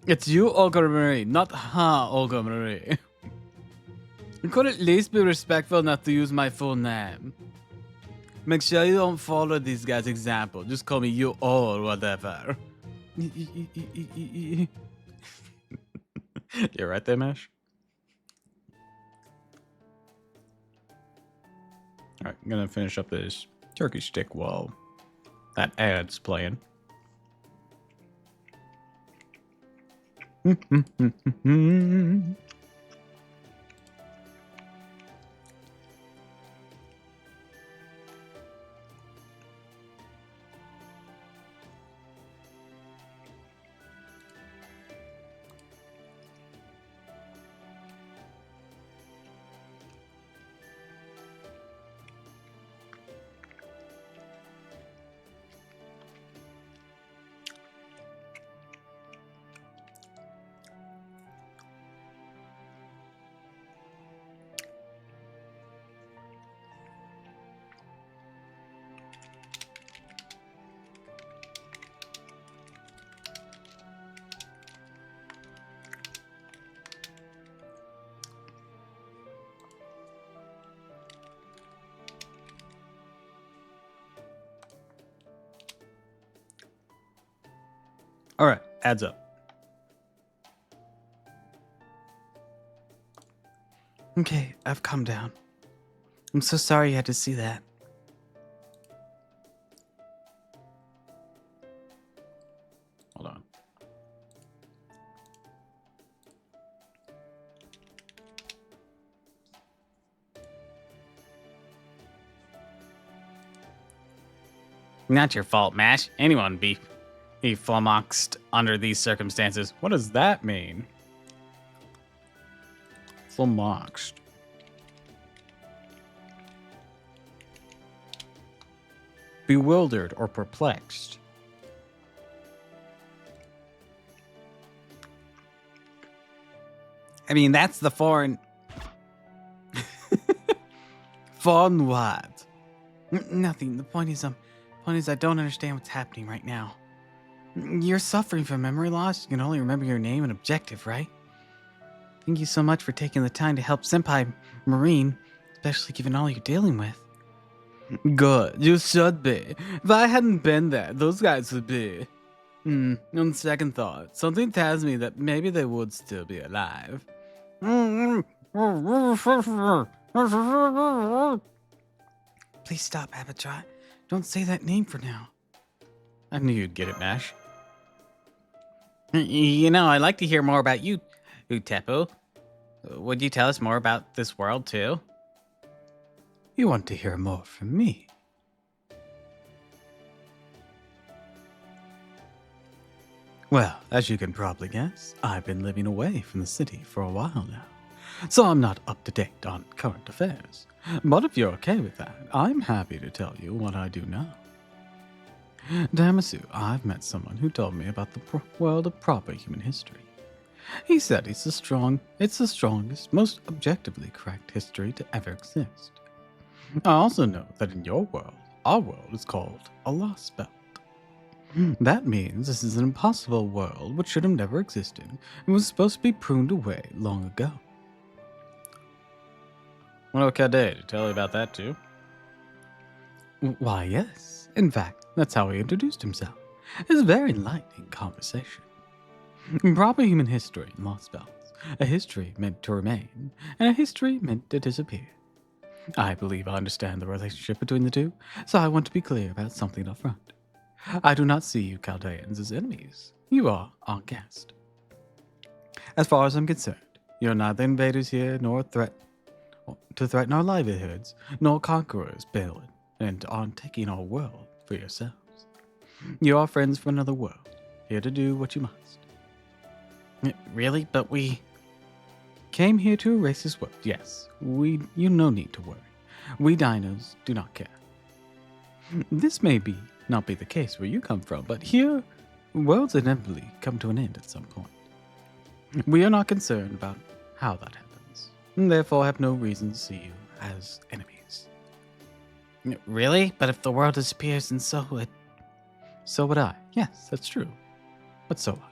It's you, Olga Marie, not her, Olga Marie. You could at least be respectful enough to use my full name. Make sure you don't follow these guys' example. Just call me you or whatever. You're right there, Mesh. Alright, I'm gonna finish up this turkey stick while that ad's playing. Alright, adds up. Okay, I've calmed down. I'm so sorry you had to see that. Hold on. Not your fault, Mash. Anyone would be flummoxed under these circumstances. What does that mean? Flummoxed. Bewildered or perplexed. I mean, that's the foreign. Fun what? Nothing. The point is I don't understand what's happening right now. You're suffering from memory loss. You can only remember your name and objective, right? Thank you so much for taking the time to help Senpai Marine, especially given all you're dealing with. Good. You should be. If I hadn't been there, those guys would be. On second thought, something tells me that maybe they would still be alive. Please stop, Abatrot. Don't say that name for now. I knew you'd get it, Mash. You know, I'd like to hear more about you, Utepu. Would you tell us more about this world, too? You want to hear more from me? Well, as you can probably guess, I've been living away from the city for a while now, so I'm not up to date on current affairs. But if you're okay with that, I'm happy to tell you what I do know. Damasu, I've met someone who told me about the world of proper human history. He said it's the strongest, most objectively correct history to ever exist. I also know that in your world, Our world is called a lost belt. That means this is an impossible world which should have never existed and was supposed to be pruned away long ago. Well, okay, did you tell you about that too? Why, yes. In fact, that's how he introduced himself. It's a very enlightening conversation. In proper human history in lost belts, a history meant to remain, and a history meant to disappear. I believe I understand the relationship between the two, so I want to be clear about something up front. I do not see you Chaldeans as enemies. You are our guest. As far as I'm concerned, you're neither invaders here nor to threaten our livelihoods, nor conquerors bent on taking our world for yourselves. You are friends from another world, here to do what you must. Really? But we... Came here to erase this world, yes. You no need to worry. We dinos do not care. This may not be the case where you come from, but here, worlds inevitably come to an end at some point. We are not concerned about how that happens, and therefore have no reason to see you as enemies. Really? But if the world disappears, and so would... So would I. Yes, that's true. But so what?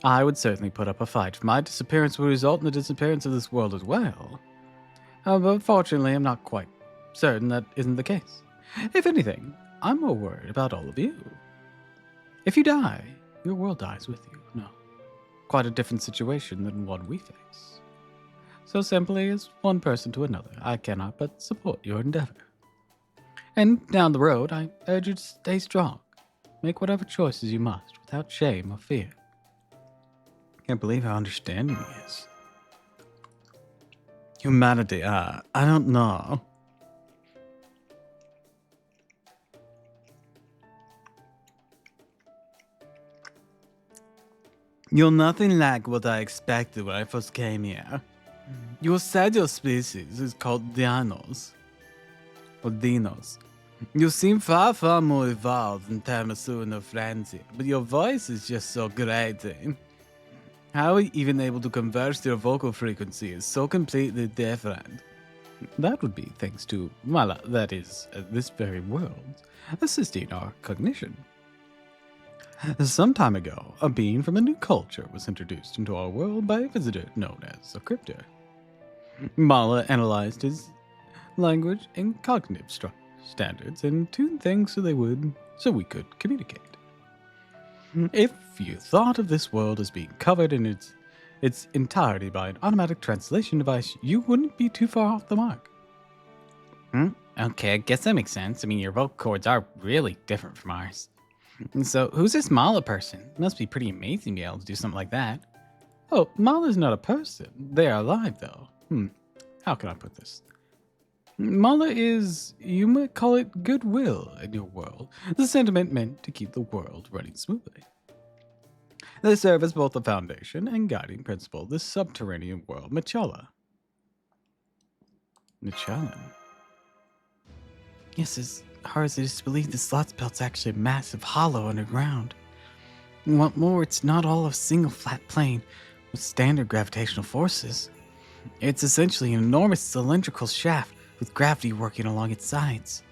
I would certainly put up a fight if my disappearance would result in the disappearance of this world as well. But fortunately, I'm not quite certain that isn't the case. If anything, I'm more worried about all of you. If you die, your world dies with you. No. Quite a different situation than one we face. So simply as one person to another, I cannot but support your endeavor. And down the road, I urge you to stay strong. Make whatever choices you must, without shame or fear. Can't believe how understanding he is. Humanity, I don't know. You're nothing like what I expected when I first came here. You said your species is called Dinos. Or Dinos. You seem far, far more evolved than Tamasu and her friends here, but your voice is just so grating. How are you even able to converse your vocal frequency is so completely different? That would be thanks to, well, that is, this very world, assisting our cognition. Some time ago, a being from a new culture was introduced into our world by a visitor known as a crypter. Mala analyzed his language and cognitive standards and tuned things so we could communicate. If you thought of this world as being covered in its entirety by an automatic translation device, you wouldn't be too far off the mark. Okay, I guess that makes sense. I mean, your vocal cords are really different from ours. So, who's this Mala person? Must be pretty amazing to be able to do something like that. Oh, Mala's not a person. They are alive, though. How can I put this? Mala is, you might call it goodwill in your world, the sentiment meant to keep the world running smoothly. They serve as both the foundation and guiding principle of this subterranean world, Machala. Machalan? Yes, as hard as it is to believe, this lost belt's actually a massive hollow underground. And what more, it's not all a single flat plane with standard gravitational forces. It's essentially an enormous cylindrical shaft with gravity working along its sides.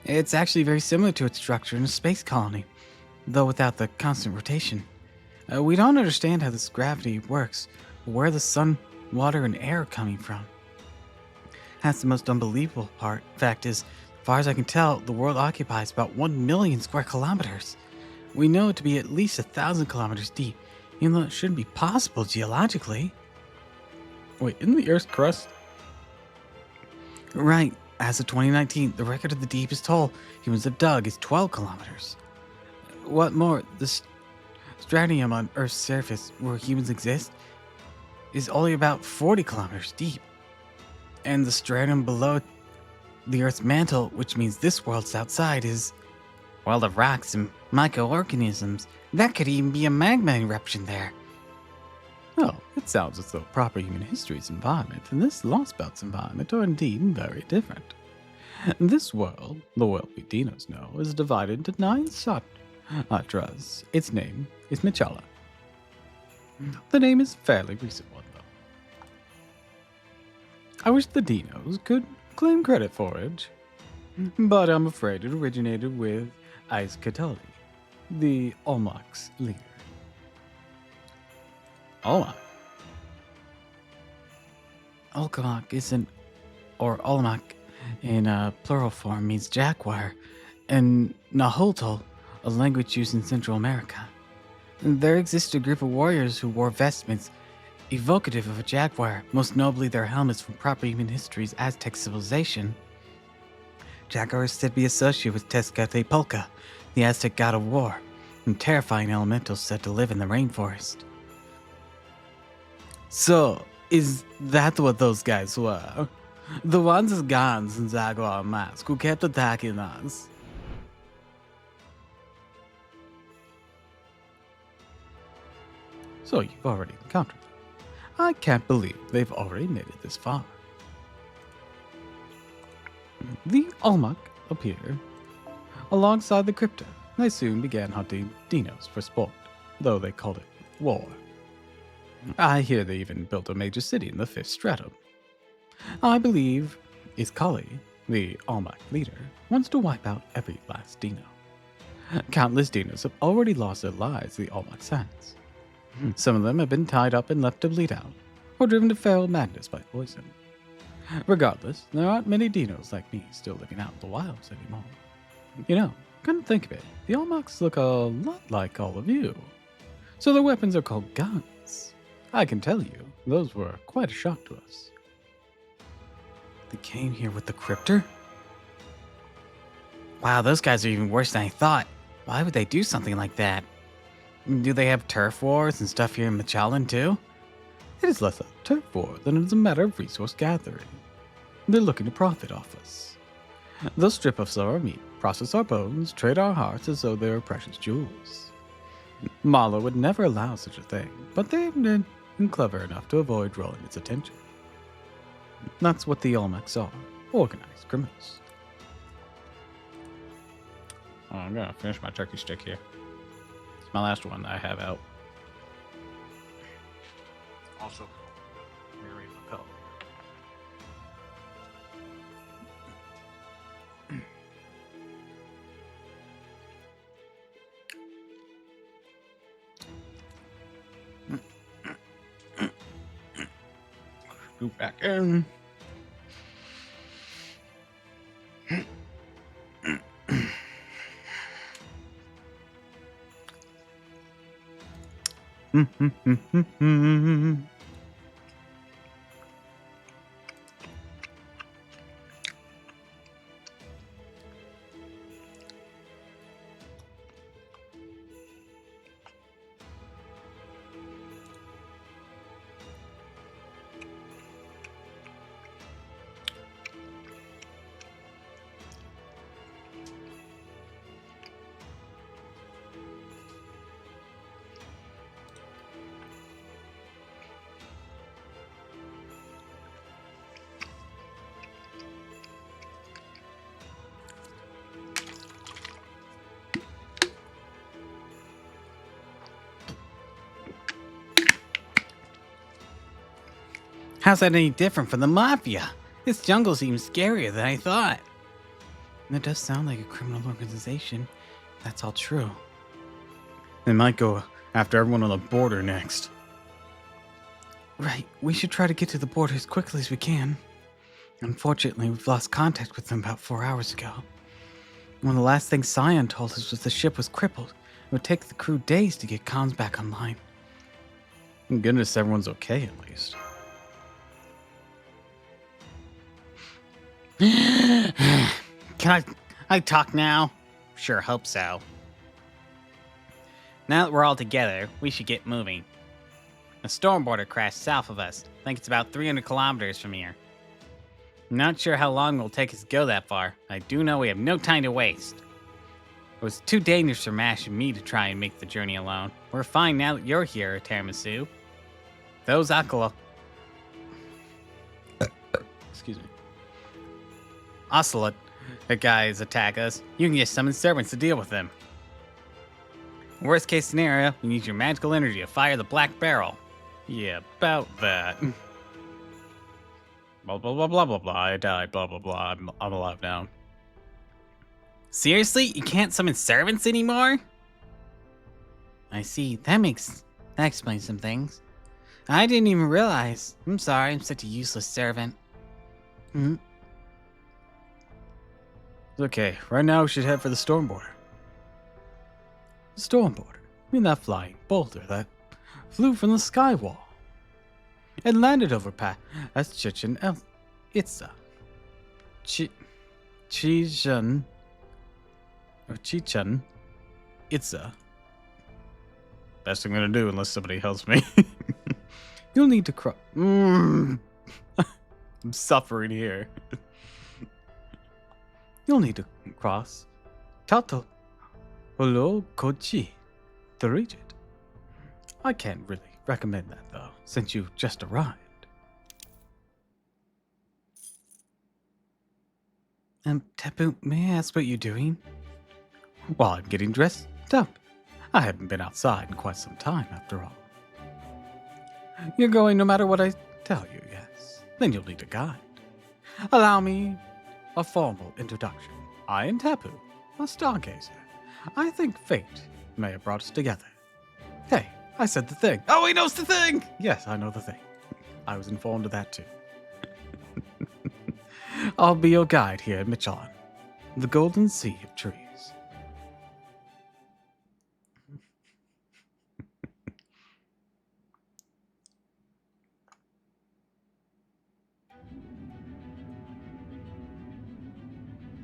It's actually very similar to its structure in a space colony, though without the constant rotation. We don't understand how this gravity works, or where the sun, water, and air are coming from. That's the most unbelievable part. Fact is, as far as I can tell, the world occupies about 1 million square kilometers. We know it to be at least 1,000 kilometers deep, even though it shouldn't be possible geologically. Wait, isn't the Earth's crust? Right. As of 2019, the record of the deepest hole humans have dug is 12 kilometers. What more, the stratium on Earth's surface where humans exist is only about 40 kilometers deep. And the stratum below the Earth's mantle, which means this world's outside, is, well, the rocks and microorganisms. That could even be a magma eruption there. Oh, it sounds as though proper human history's environment and this Lost Belt's environment are indeed very different. This world, the world we Dinos know, is divided into 9 satras. Its name is Machala. The name is a fairly recent one, though. I wish the Dinos could claim credit for it. but I'm afraid it originated with Ice Katali, the Olmoc's leader. Olmec. Olmec isn't, or Olmec in plural form means jaguar, and Nahuatl, a language used in Central America. There exists a group of warriors who wore vestments evocative of a jaguar, most notably their helmets from proper human history's Aztec civilization. Jaguar is said to be associated with Tezcatlipoca, the Aztec god of war, and terrifying elementals said to live in the rainforest. So, is that what those guys were? The ones with guns and jaguar masks who kept attacking us? So you've already encountered them. I can't believe they've already made it this far. The Olmec appeared alongside the crypto. They soon began hunting dinos for sport, though they called it war. I hear they even built a major city in the fifth stratum. I believe Iskali, the Olmec leader, wants to wipe out every last dino. Countless dinos have already lost their lives to the Olmec's hands. Some of them have been tied up and left to bleed out, or driven to feral madness by poison. Regardless, there aren't many dinos like me still living out in the wilds anymore. You know, come to think of it, the Olmecs look a lot like all of you. So their weapons are called guns. I can tell you, those were quite a shock to us. They came here with the cryptor? Wow, those guys are even worse than I thought. Why would they do something like that? Do they have turf wars and stuff here in Machalan too? It is less a turf war than it is a matter of resource gathering. They're looking to profit off us. They'll strip us of our meat, process our bones, trade our hearts as though they were precious jewels. Marlowe would never allow such a thing, but they've been clever enough to avoid drawing its attention. That's what the Olmecs are, organized criminals. Oh, I'm gonna finish my turkey stick here. It's my last one that I have out. Also, Mary McCullough. Scoop back in. How's that any different from the Mafia? This jungle seems scarier than I thought. And it does sound like a criminal organization. That's all true. They might go after everyone on the border next. Right, we should try to get to the border as quickly as we can. Unfortunately, we've lost contact with them about 4 hours ago. One of the last things Scion told us was the ship was crippled. It would take the crew days to get comms back online. Thank goodness everyone's okay, at least. Can I talk now? Sure, hope so. Now that we're all together, we should get moving. A stormboarder crashed south of us. I think it's about 300 kilometers from here. I'm not sure how long it will take us to go that far. I do know we have no time to waste. It was too dangerous for Mash and me to try and make the journey alone. We're fine now that you're here, Tiramisu. Those Akala. Excuse me. Ocelot, the guys attack us. You can just summon servants to deal with them. Worst case scenario, you use your magical energy to fire the black barrel. Yeah, about that. Blah, blah, blah, blah, blah, blah. I died, blah, blah, blah. I'm alive now. Seriously? You can't summon servants anymore? I see. That explains some things. I didn't even realize. I'm sorry, I'm such a useless servant. It's okay. Right now we should head for the storm border. The storm border? I mean that flying boulder that flew from the sky wall and landed over past Chichen Itza. Chichen Itza. Best I'm gonna do unless somebody helps me. You'll need to cross. I'm suffering here. You'll need to cross Tato Holo Kochi to reach it. I can't really recommend that though, since you just arrived. Tapu, may I ask what you're doing? While I'm getting dressed up. I haven't been outside in quite some time, after all. You're going no matter what I tell you, yes. Then you'll need a guide. Allow me a formal introduction. I am Tapu, a stargazer. I think fate may have brought us together. Hey, I said the thing. Oh, he knows the thing! Yes, I know the thing. I was informed of that too. I'll be your guide here at Michelin, the golden sea of trees.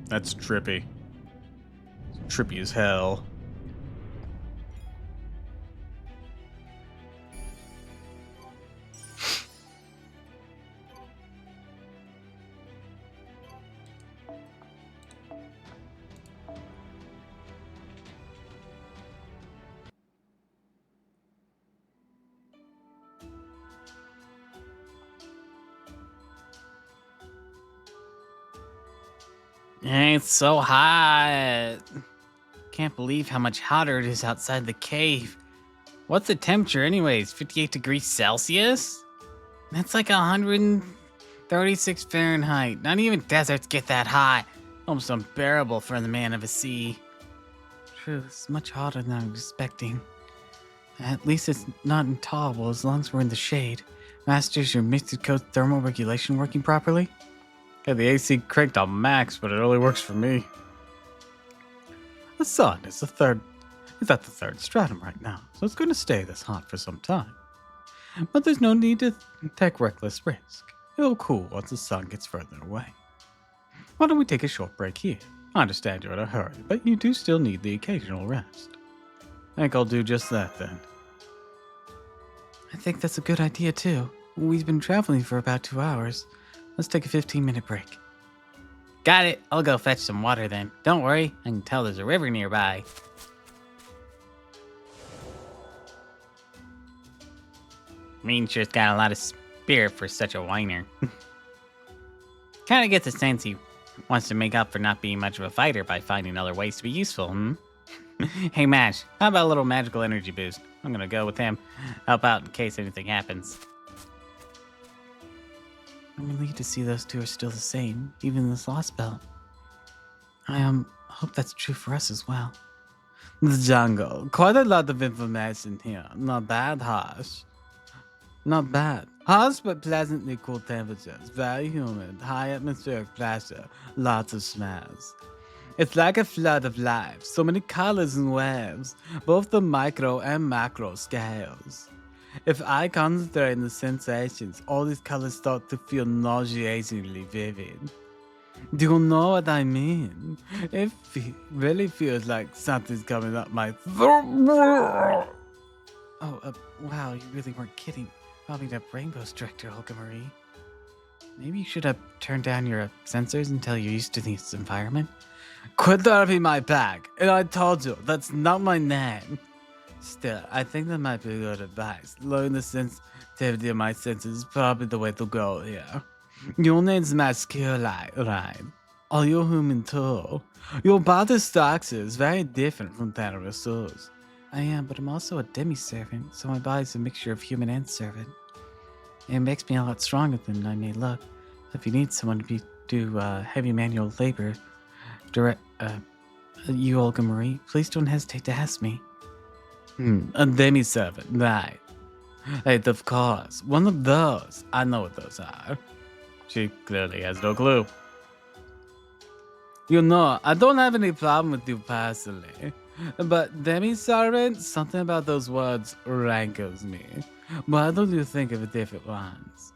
That's trippy. Trippy as hell. It's so hot. Can't believe how much hotter it is outside the cave. What's the temperature anyways? 58 degrees Celsius? That's like 136 Fahrenheit. Not even deserts get that hot. Almost unbearable for the man of a sea. True, it's much hotter than I was expecting. At least it's not intolerable as long as we're in the shade. Master, is your Mystic Code's thermal regulation working properly? Got the AC cranked on max, but it only works for me. The sun is at the third stratum right now, so it's going to stay this hot for some time. But there's no need to take reckless risk. It'll cool once the sun gets further away. Why don't we take a short break here? I understand you're in a hurry, but you do still need the occasional rest. I think I'll do just that then. I think that's a good idea too. We've been traveling for about 2 hours. Let's take a 15-minute break. Got it. I'll go fetch some water then. Don't worry, I can tell there's a river nearby. Mean sure's got a lot of spirit for such a whiner. Kinda get the sense he wants to make up for not being much of a fighter by finding other ways to be useful, Hey Madge, how about a little magical energy boost? I'm gonna go with him. Help out in case anything happens. I'm relieved to see those two are still the same, even in this lost belt. I hope that's true for us as well. The jungle. Quite a lot of information here. Not bad, harsh. Not bad. Harsh but pleasantly cool temperatures. Very humid. High atmospheric pressure. Lots of smells. It's like a flood of life. So many colors and waves. Both the micro and macro scales. If I concentrate on the sensations, all these colors start to feel nauseatingly vivid. Do you know what I mean? It really feels like something's coming up my throat. Oh, wow, you really weren't kidding. Probably that rainbow's director, Olga Marie. Maybe you should have turned down your sensors until you're used to this environment. Quit therapy my back, and I told you, that's not my name. Still, I think that might be good advice. Lowering the sensitivity of my senses is probably the way to go here. Your name's Masculite, right? Are you human too? Your body structure is very different from that of yours. I am, but I'm also a demi-servant, so my body's a mixture of human and servant. It makes me a lot stronger than I may look. If you need someone to do heavy manual labor, You, Olga Marie, please don't hesitate to ask me. A demi-servant, right. Hey, of course. One of those. I know what those are. She clearly has no clue. You know, I don't have any problem with you personally. But demi-servant, something about those words rankles me. Why don't you think of different ones?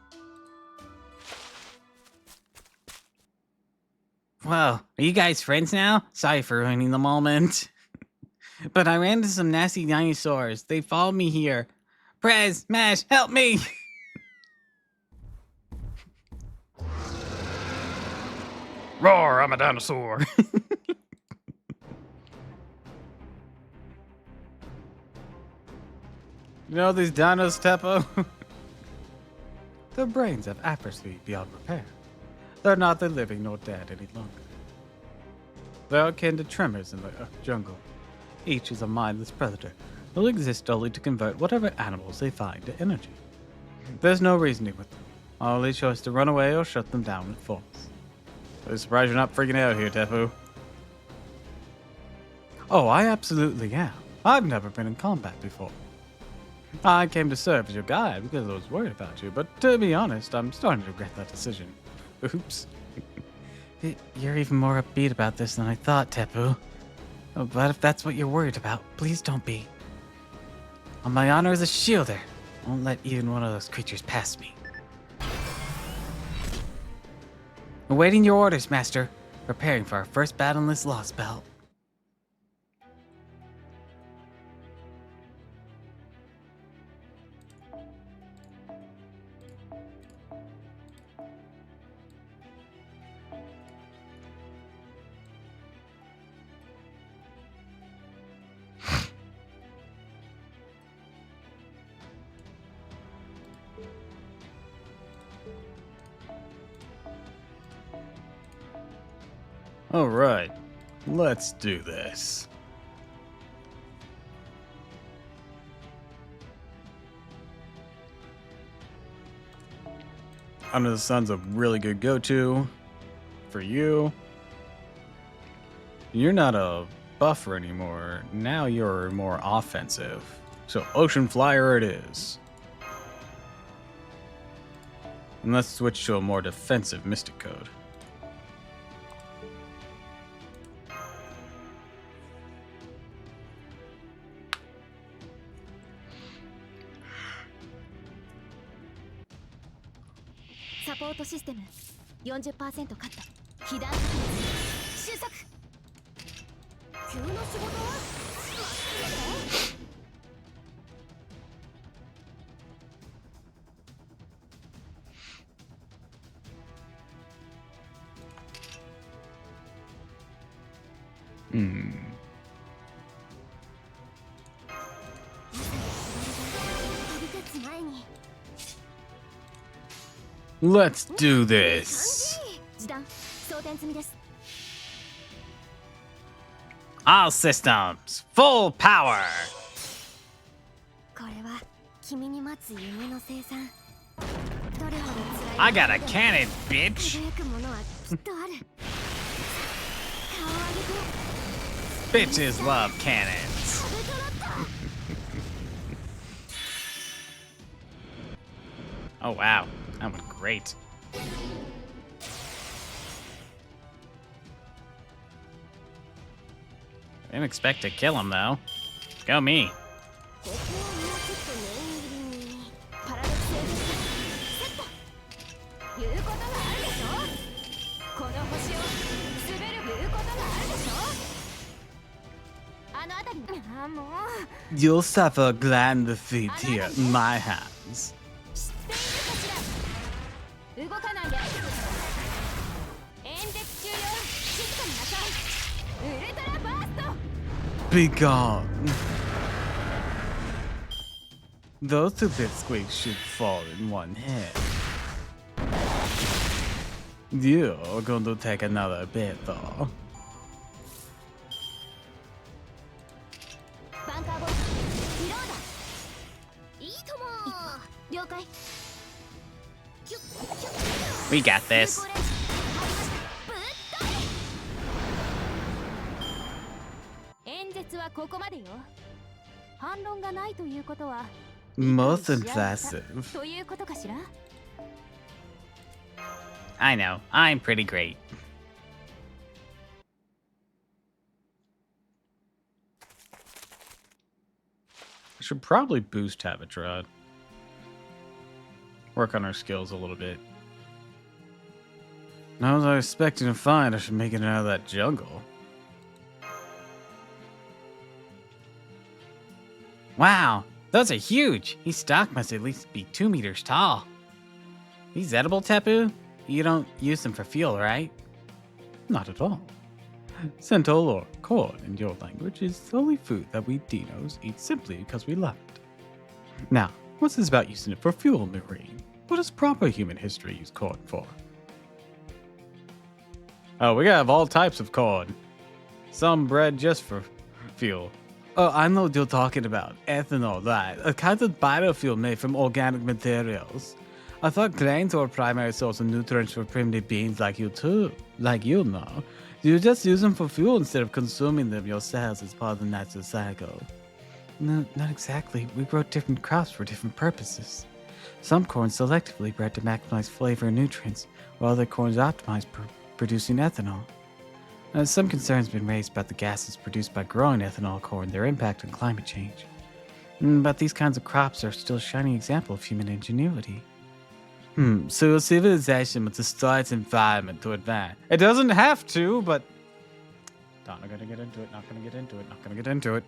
Well, are you guys friends now? Sorry for ruining the moment. But I ran into some nasty dinosaurs. They followed me here. Prez, Mash, help me! Roar, I'm a dinosaur. You know these dinos, Teppo? Their brains have atrophy beyond repair. They're neither living nor dead any longer. They're akin to tremors in the jungle. Each is a mindless predator who'll exist only to convert whatever animals they find to energy. There's no reasoning with them. Our only choice to run away or shut them down with force. I'm surprised you're not freaking out here, Teppo. Oh, I absolutely am. I've never been in combat before. I came to serve as your guide because I was worried about you, but to be honest, I'm starting to regret that decision. Oops. You're even more upbeat about this than I thought, Teppo. Oh, but if that's what you're worried about, please don't be. On my honor as a shielder, I won't let even one of those creatures pass me. Awaiting your orders, Master. Preparing for our first battle in this lost belt. All right, let's do this. Under the Sun's a really good go-to for you. You're not a buffer anymore. Now you're more offensive. So Ocean Flyer it is. And let's switch to a more defensive Mystic Code. Support system 40% カット。被弾確率収束。急な仕事は？Let's do this. 時短装填済みです。 All systems, full power! これは君に待つ夢の生産。どれほど辛い I got a cannon, bitch! 輝くものはきっとある。顔を上げて。 Bitches love cannons. 壁となった。 Oh wow, that went great. Didn't expect to kill him though. Go me. ここはもうちょっと念入りにパラドクセルセット。言うことがあるでしょ。この星を滑る言うことがあるでしょ。あの辺りあもう You'll suffer a grand defeat here in my hands. 知っているかしら。動かないで。演説中よ。静かになさい。ウルトラバースト。 Be gone. Those two bitsqueaks should fall in one hit. You're going to take another bit though. バンカーボイスリロード。いいとも。了解。 We got this. までよ。反論がないということは Most 理解し合えた impressive. ということかしら。 I know, I'm pretty great. We should probably boost Habitrod. Work on our skills a little bit. Now, as I was expecting to find, I should make it out of that jungle. Wow, those are huge. His stalk must at least be 2 meters tall. These edible, Tepu? You don't use them for fuel, right? Not at all. Centaur or corn in your language is the only food that we dinos eat simply because we love it. Now, what's this about using it for fuel, Marine? What does proper human history use corn for? Oh, we have all types of corn. Some bred just for fuel. Oh, I know what you're talking about. Ethanol, right? A kind of biofuel made from organic materials. I thought grains were a primary source of nutrients for primitive beings like you too. Like you know. You just use them for fuel instead of consuming them yourselves as part of the natural cycle. No, not exactly. We grow different crops for different purposes. Some corn selectively bred to maximize flavor and nutrients, while other corns optimized for producing ethanol. Some concerns have been raised about the gases produced by growing ethanol corn, their impact on climate change. But these kinds of crops are still a shining example of human ingenuity. So your civilization must destroy its environment to advance. It doesn't have to, but... Not gonna get into it, not gonna get into it, not gonna get into it.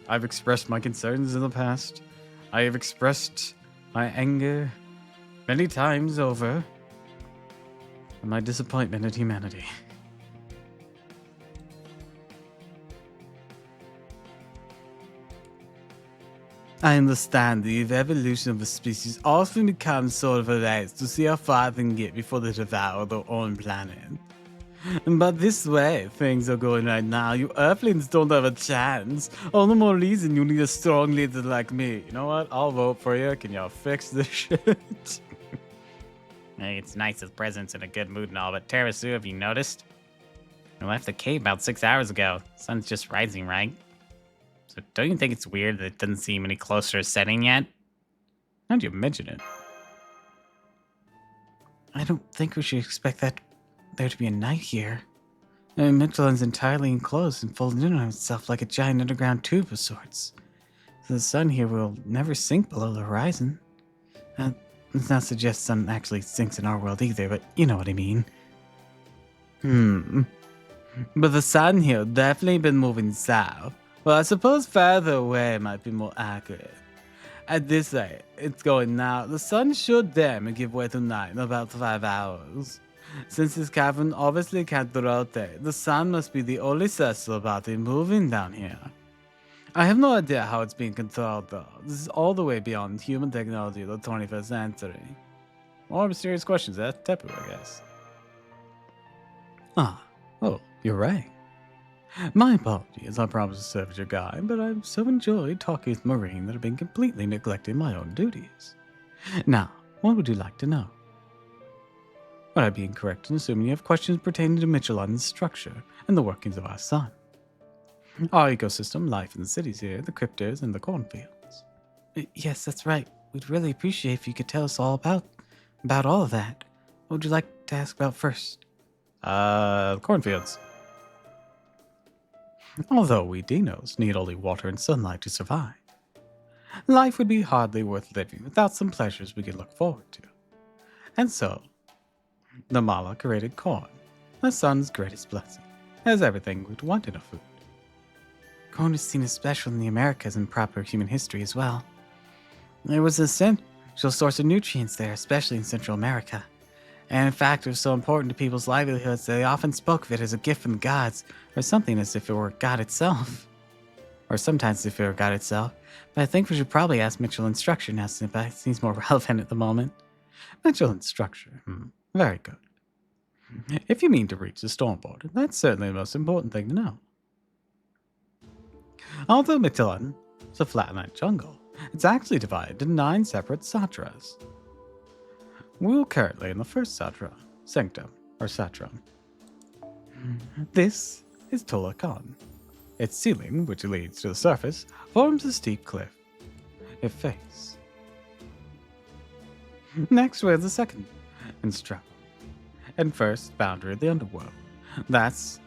I've expressed my concerns in the past. I have expressed my anger many times over. And my disappointment at humanity. I understand the evolution of a species often becomes sort of a race to see how far they can get before they devour their own planet. But this way things are going right now, you Earthlings don't have a chance. All the more reason you need a strong leader like me. You know what? I'll vote for you. Can y'all fix this shit? Hey, it's nice as presents in a good mood and all, but Terasu, have you noticed? I left the cave about 6 hours ago. Sun's just rising, right? So don't you think it's weird that it doesn't seem any closer to setting yet? How'd you mention it? I don't think we should expect there to be a night here. Michelin's entirely enclosed and folded in on itself like a giant underground tube of sorts. The sun here will never sink below the horizon. Let's not suggest the sun actually sinks in our world either, but you know what I mean. But the sun here definitely been moving south. Well, I suppose farther away might be more accurate. At this rate, it's going now. The sun should dim and give way to night in about 5 hours. Since this cavern obviously can't rotate, the sun must be the only celestial body moving down here. I have no idea how it's being controlled though. This is all the way beyond human technology of the 21st century. More mysterious questions, that's Tepu, I guess. Oh, you're right. My apologies, I promised to serve as your guide, but I've so enjoyed talking with Marine that I've been completely neglecting my own duties. Now, what would you like to know? Would I be incorrect in assuming you have questions pertaining to Michelin's structure and the workings of our sun? Our ecosystem, life in the cities here, the cryptos, and the cornfields. Yes, that's right. We'd really appreciate if you could tell us all about all of that. What would you like to ask about first? Cornfields. Although we dinos need only water and sunlight to survive, life would be hardly worth living without some pleasures we could look forward to. And so, the Mala created corn, the sun's greatest blessing, as everything we'd want in a food. Corn is seen as special in the Americas and proper human history as well. There was an essential source of nutrients there, especially in Central America. And in fact, it was so important to people's livelihoods that they often spoke of it as a gift from the gods, or something as if it were God itself. Or sometimes as if it were God itself. But I think we should probably ask Michelin's structure now, since it seems more relevant at the moment. Michelin's structure. Very good. If you mean to reach the storm border, that's certainly the most important thing to know. Although Michelin is a flatland jungle, it's actually divided into 9 separate satras. We're currently in the first satra, sanctum, or satram. This is Tolakan. Its ceiling, which leads to the surface, forms a steep cliff. It face. Next, we have the second stratum and first boundary of the underworld. That's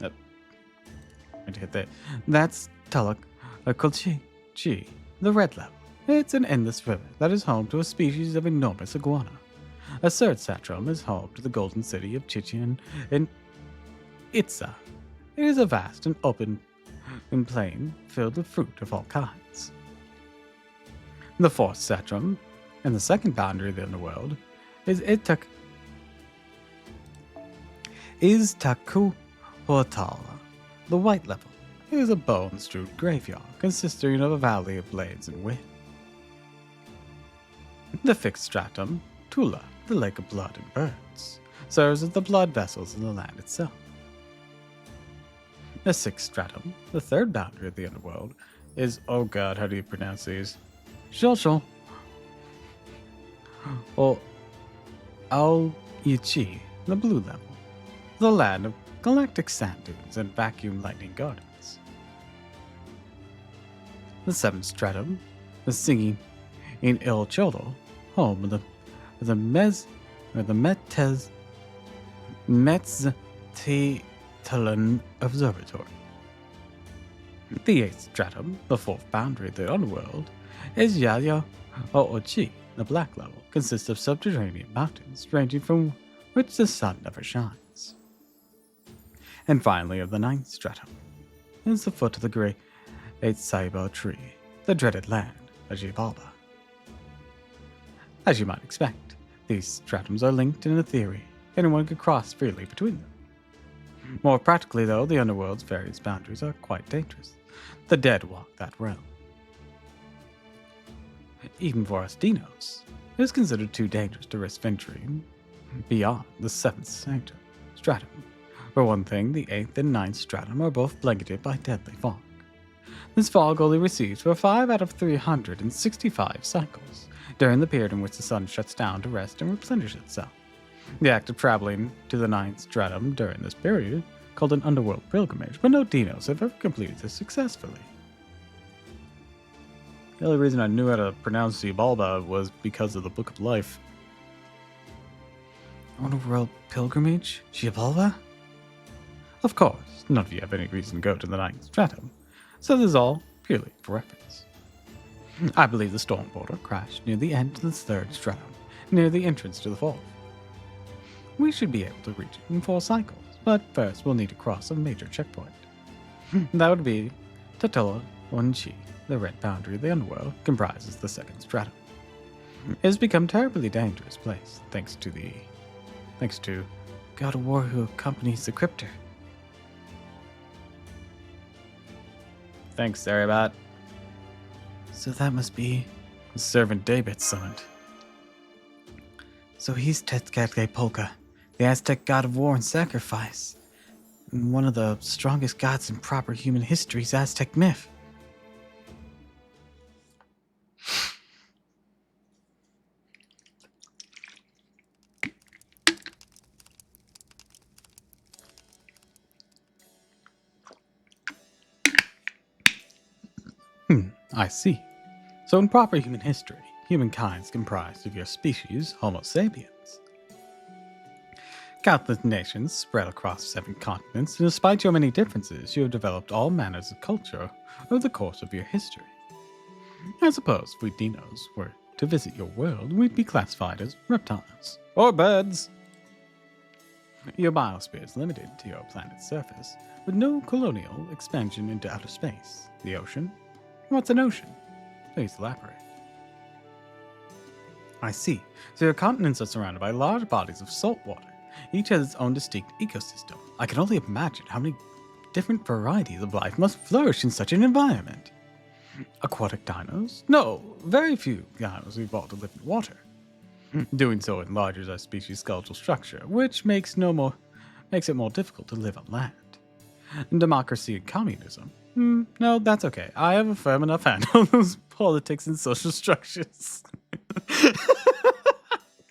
I hit that. That's Tulak Kolchi, the red level. It's an endless river that is home to a species of enormous iguana. A third stratum is home to the golden city of Chichen and Itza. It is a vast and open plain filled with fruit of all kinds. The fourth stratum and the second boundary of the underworld is Takuhotala. The white level is a bone-strewed graveyard consisting of a valley of blades and wind. The fifth stratum, Tula, the lake of blood and birds, serves as the blood vessels in the land itself. The sixth stratum, the third boundary of the underworld, is, oh god, how do you pronounce these? Shosho. Or Ao-Ichi, the blue level, the land of galactic sand dunes and vacuum lightning gardens. The seventh stratum, the singing in Il Cholo, home of the Metztitan Observatory. The eighth stratum, the fourth boundary of the underworld, is Yayo Oochi. The black level consists of subterranean mountains ranging from which the sun never shines. And finally, of the ninth stratum, is the foot of the great Saibo tree, the dreaded land of Jibalba. As you might expect, these stratums are linked in a theory. Anyone could cross freely between them. More practically, though, the underworld's various boundaries are quite dangerous. The dead walk that realm. Even for us Dinos, it is considered too dangerous to risk venturing beyond the seventh stratum. For one thing, the eighth and ninth stratum are both blanketed by deadly fog. This fog only recedes for 5 out of 365 cycles, during the period in which the sun shuts down to rest and replenish itself. The act of traveling to the ninth stratum during this period, called an underworld pilgrimage, but no Dinos have ever completed this successfully. The only reason I knew how to pronounce Xibalba was because of the Book of Life. Underworld pilgrimage? Xibalba? Of course, none of you have any reason to go to the ninth stratum, so this is all purely for reference. I believe the storm portal crashed near the end of the third stratum, near the entrance to the fourth. We should be able to reach it in 4 cycles, but first we'll need to cross a major checkpoint. That would be Tatola Onchi. The red boundary of the underworld comprises the second stratum. It has become a terribly dangerous place, thanks to God of War who accompanies the Cryptor. Thanks, Sarabat. So that must be the servant David summoned. So he's Tezcatlipoca, the Aztec god of war and sacrifice, and one of the strongest gods in proper human history's Aztec myth. I see. So in proper human history, humankind is comprised of your species, Homo sapiens. Countless nations spread across 7 continents, and despite your many differences, you have developed all manners of culture over the course of your history. I suppose if we Dinos were to visit your world, we'd be classified as reptiles. Or birds. Your biosphere is limited to your planet's surface, with no colonial expansion into outer space. The ocean? What's an ocean? Please elaborate. I see. So your continents are surrounded by large bodies of salt water. Each has its own distinct ecosystem. I can only imagine how many different varieties of life must flourish in such an environment. Aquatic dinos? No, very few dinos evolved to live in water. Doing so enlarges our species' skeletal structure, which makes it more difficult to live on land. Democracy and communism? No, that's okay. I have a firm enough handle on those politics and social structures. I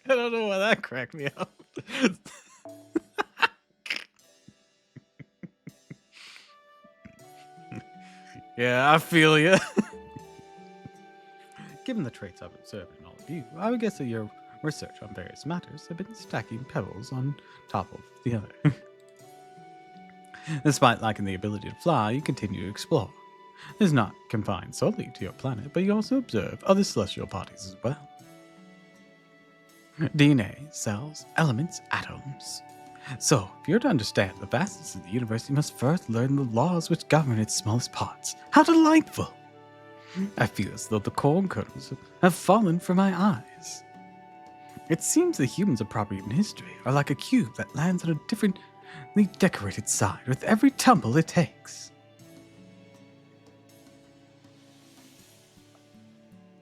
don't know why that cracked me up. Yeah, I feel you. Given the traits I've observed in all of you, I would guess that your research on various matters have been stacking pebbles on top of the other. Despite lacking the ability to fly, you continue to explore. It is not confined solely to your planet, but you also observe other celestial bodies as well. DNA, cells, elements, atoms. So, if you're to understand the vastness of the universe, you must first learn the laws which govern its smallest parts. How delightful! I feel as though the corn kernels have fallen from my eyes. It seems the humans of proper human history are like a cube that lands on a differently decorated side with every tumble it takes.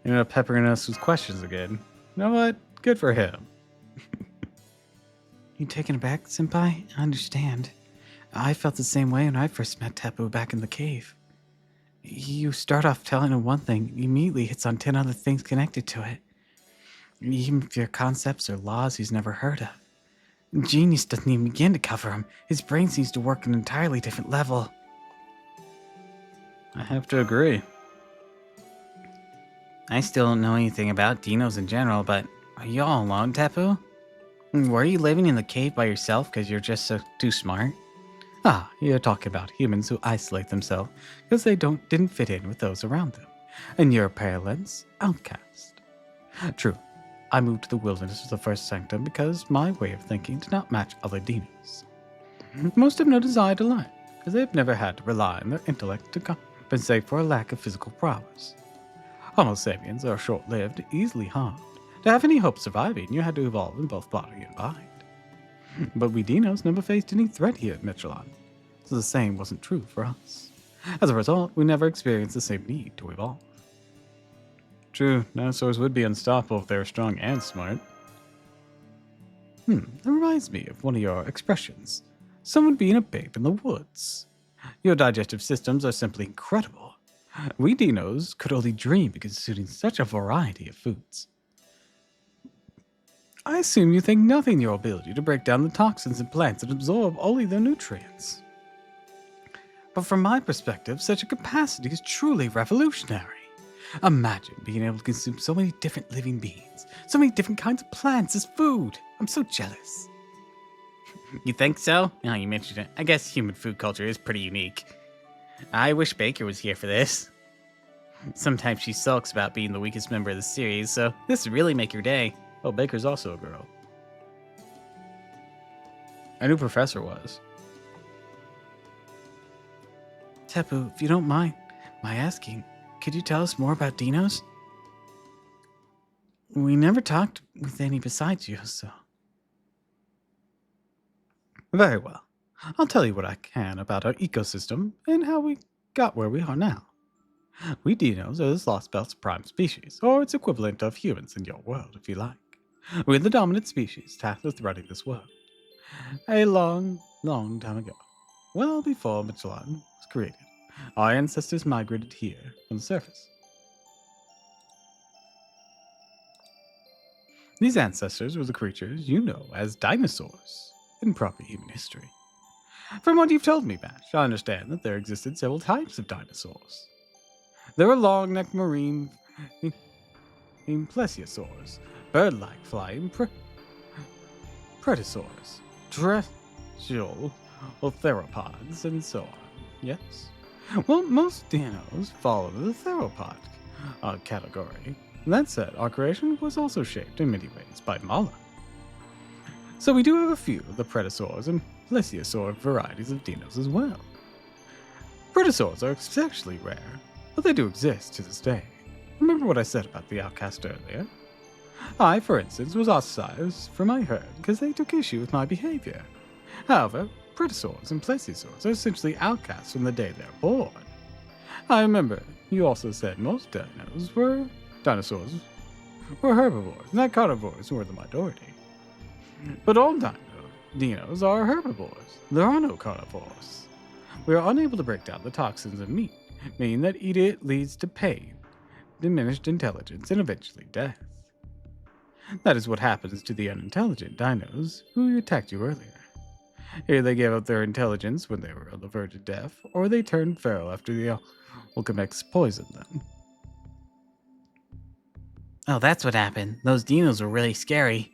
You know, peppering us with questions again. You know what? Good for him. You taken aback, Senpai? I understand. I felt the same way when I first met Tepu back in the cave. You start off telling him one thing, immediately hits on 10 other things connected to it. Even if your concepts or laws he's never heard of. Genius doesn't even begin to cover him. His brain seems to work on an entirely different level. I have to agree. I still don't know anything about dinos in general, but are you all alone, Tepu? Were you living in the cave by yourself because you're just too smart? Ah, you're talking about humans who isolate themselves because they didn't fit in with those around them. And you're a paralens outcast. True, I moved to the wilderness as the first sanctum because my way of thinking did not match other dinos. Most have no desire to learn, because they've never had to rely on their intellect to compensate for a lack of physical prowess. Homo sapiens are short-lived, easily harmed. To have any hope of surviving, you had to evolve in both body and mind. But we dinos never faced any threat here at Michelin, so the same wasn't true for us. As a result, we never experienced the same need to evolve. True, dinosaurs would be unstoppable if they were strong and smart. That reminds me of one of your expressions. Someone being a babe in the woods. Your digestive systems are simply incredible. We dinos could only dream of consuming such a variety of foods. I assume you think nothing of your ability to break down the toxins in plants and absorb only their nutrients. But from my perspective, such a capacity is truly revolutionary. Imagine being able to consume so many different living beings, so many different kinds of plants as food. I'm so jealous. You think so? Oh, you mentioned it. I guess human food culture is pretty unique. I wish Baker was here for this. Sometimes she sulks about being the weakest member of the series, so this would really make your day. Oh, Baker's also a girl. I knew Professor was. Tepu, if you don't mind my asking, could you tell us more about dinos? We never talked with any besides you, so... Very well. I'll tell you what I can about our ecosystem and how we got where we are now. We dinos are the Lost Belt's prime species, or its equivalent of humans in your world, if you like. We're the dominant species tasked with running this world. A long, long time ago, well before Michelin was created, our ancestors migrated here from the surface. These ancestors were the creatures you know as dinosaurs in proper human history. From what you've told me, Bash, I understand that there existed several types of dinosaurs. There were long-necked marine plesiosaurs, bird-like flying predators, terrestrial theropods, and so on. Yes? Well, most dinos fall into the theropod category. That said, our creation was also shaped in many ways by Mala. So we do have a few of the predators and plesiosaur varieties of dinos as well. Predators are especially rare, but they do exist to this day. Remember what I said about the outcast earlier? I, for instance, was ostracized from my herd because they took issue with my behavior. However, predators and plesiosaurs are essentially outcasts from the day they're born. I remember you also said most dinosaurs were herbivores, not carnivores, who were the minority. But all dinos are herbivores. There are no carnivores. We are unable to break down the toxins in meat, meaning that eating it leads to pain, diminished intelligence, and eventually death. That is what happens to the unintelligent dinos who attacked you earlier. Either they gave up their intelligence when they were on the verge of death, or they turned feral after the Alchemex poisoned them. Oh, that's what happened. Those dinos were really scary.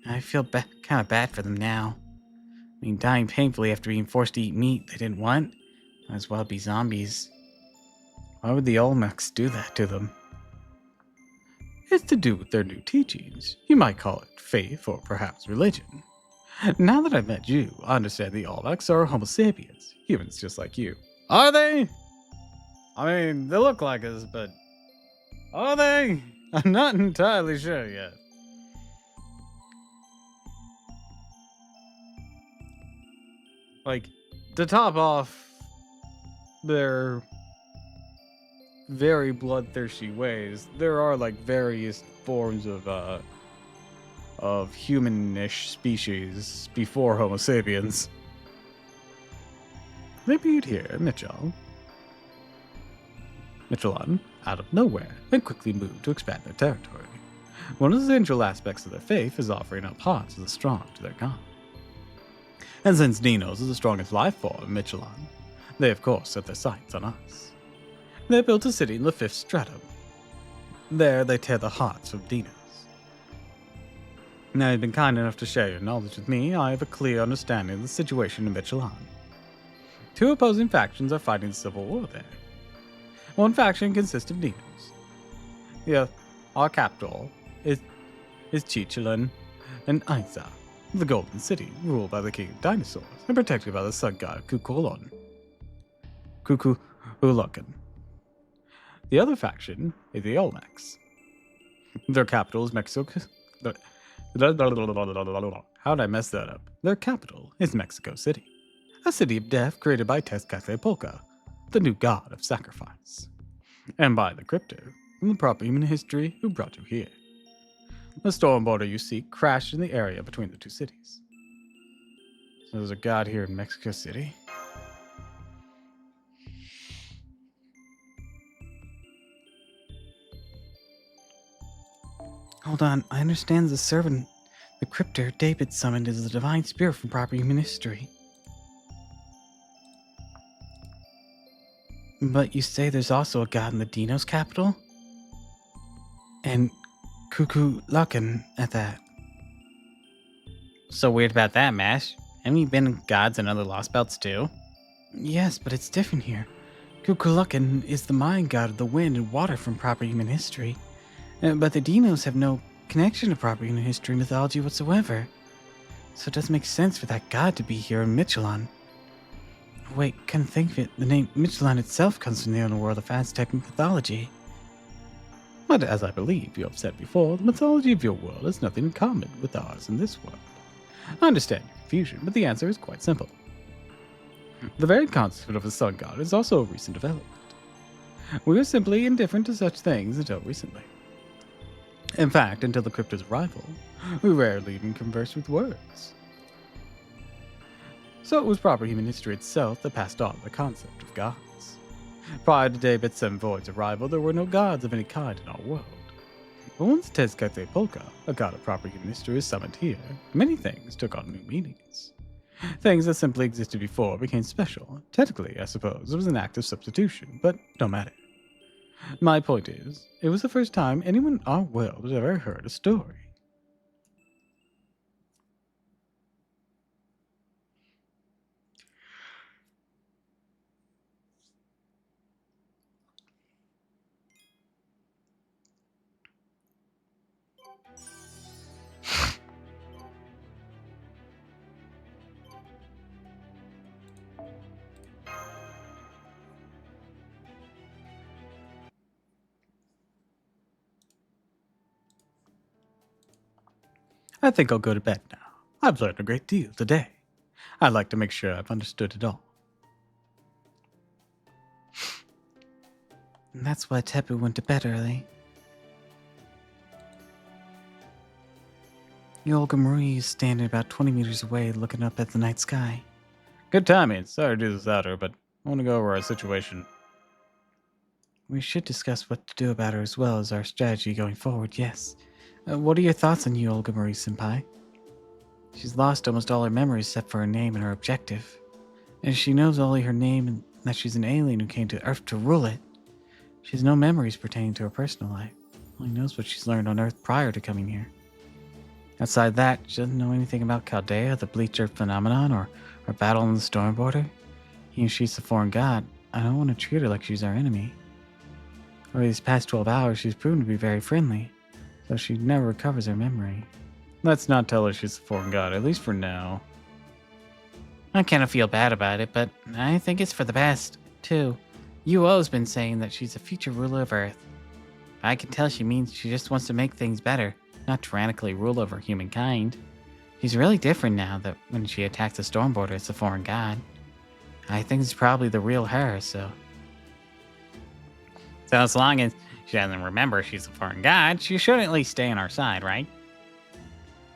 I feel kind of bad for them now. I mean, dying painfully after being forced to eat meat they didn't want. Might as well be zombies. Why would the Olmecs do that to them? It's to do with their new teachings. You might call it faith or perhaps religion. Now that I've met you, I understand the Olmecs are Homo sapiens, humans just like you. Are they? I mean, they look like us, but are they? I'm not entirely sure yet. Like, to top off their very bloodthirsty ways, there are like various forms of humanish species before Homo sapiens. They appeared here in Michelon, out of nowhere, and quickly moved to expand their territory. One of the essential aspects of their faith is offering up hearts of the strong to their god. And since Dinos is the strongest life form in Michelon, they of course set their sights on us. They built a city in the 5th stratum. There they tear the hearts from Dinos. Now you've been kind enough to share your knowledge with me, I have a clear understanding of the situation in Michelon. 2 opposing factions are fighting a civil war there. One faction consists of Dinos. Our capital is Chichelin and Aiza, the Golden City, ruled by the king of dinosaurs and protected by the sun god Kukulon. Kukululakan. The other faction is the Olmecs. Their capital is Mexico. How did I mess that up? Their capital is Mexico City, a city of death created by Tezcatlipoca, the new god of sacrifice, and by the crypto from the proper human history who brought you here. The storm border you seek crashed in the area between the 2 cities. So there's a god here in Mexico City. Hold on, I understand the servant, the cryptor David summoned is the divine spirit from proper human history. But you say there's also a god in the Dinos capital? And Kukulkan at that. So weird about that, Mash. Haven't you been gods in other Lost Belts too? Yes, but it's different here. Kukulkan is the Mayan god of the wind and water from proper human history. But the Dinos have no connection to proper human history mythology whatsoever. So it doesn't make sense for that god to be here in Michelon. Wait, come think of it, the name Michelon itself comes from the Underworld of Aztec mythology. But as I believe you have said before, the mythology of your world has nothing in common with ours in this world. I understand your confusion, but the answer is quite simple. The very concept of a sun god is also a recent development. We were simply indifferent to such things until recently. In fact, until the crypto's arrival, we rarely even conversed with words. So it was proper human history itself that passed on the concept of gods. Prior to David Sevenvoid's arrival, there were no gods of any kind in our world. But once Tezcatlipoca, a god of proper human history, was summoned here, many things took on new meanings. Things that simply existed before became special. Technically, I suppose, it was an act of substitution, but no matter. My point is, it was the first time anyone in our world had ever heard a story. I think I'll go to bed now. I've learned a great deal today. I'd like to make sure I've understood it all. And that's why Tepu went to bed early. Yolga Marie is standing about 20 meters away looking up at the night sky. Good timing. Sorry to do this out her, but I want to go over our situation. We should discuss what to do about her as well as our strategy going forward, yes. What are your thoughts on Yolga Marie, senpai? She's lost almost all her memories except for her name and her objective. And she knows only her name and that she's an alien who came to Earth to rule it. She has no memories pertaining to her personal life. Only knows what she's learned on Earth prior to coming here. Outside that, she doesn't know anything about Chaldea, the Bleach Earth phenomenon, or our battle on the storm border. Even if she's a foreign god, I don't want to treat her like she's our enemy. Over these past 12 hours, she's proven to be very friendly, though she never recovers her memory. Let's not tell her she's a foreign god, at least for now. I kind of feel bad about it, but I think it's for the best, too. UO's been saying that she's a future ruler of Earth. I can tell she means she just wants to make things better, not tyrannically rule over humankind. She's really different now that when she attacks the storm border as a foreign god. I think it's probably the real her, so as long as she doesn't remember she's a foreign god, she should at least stay on our side, right?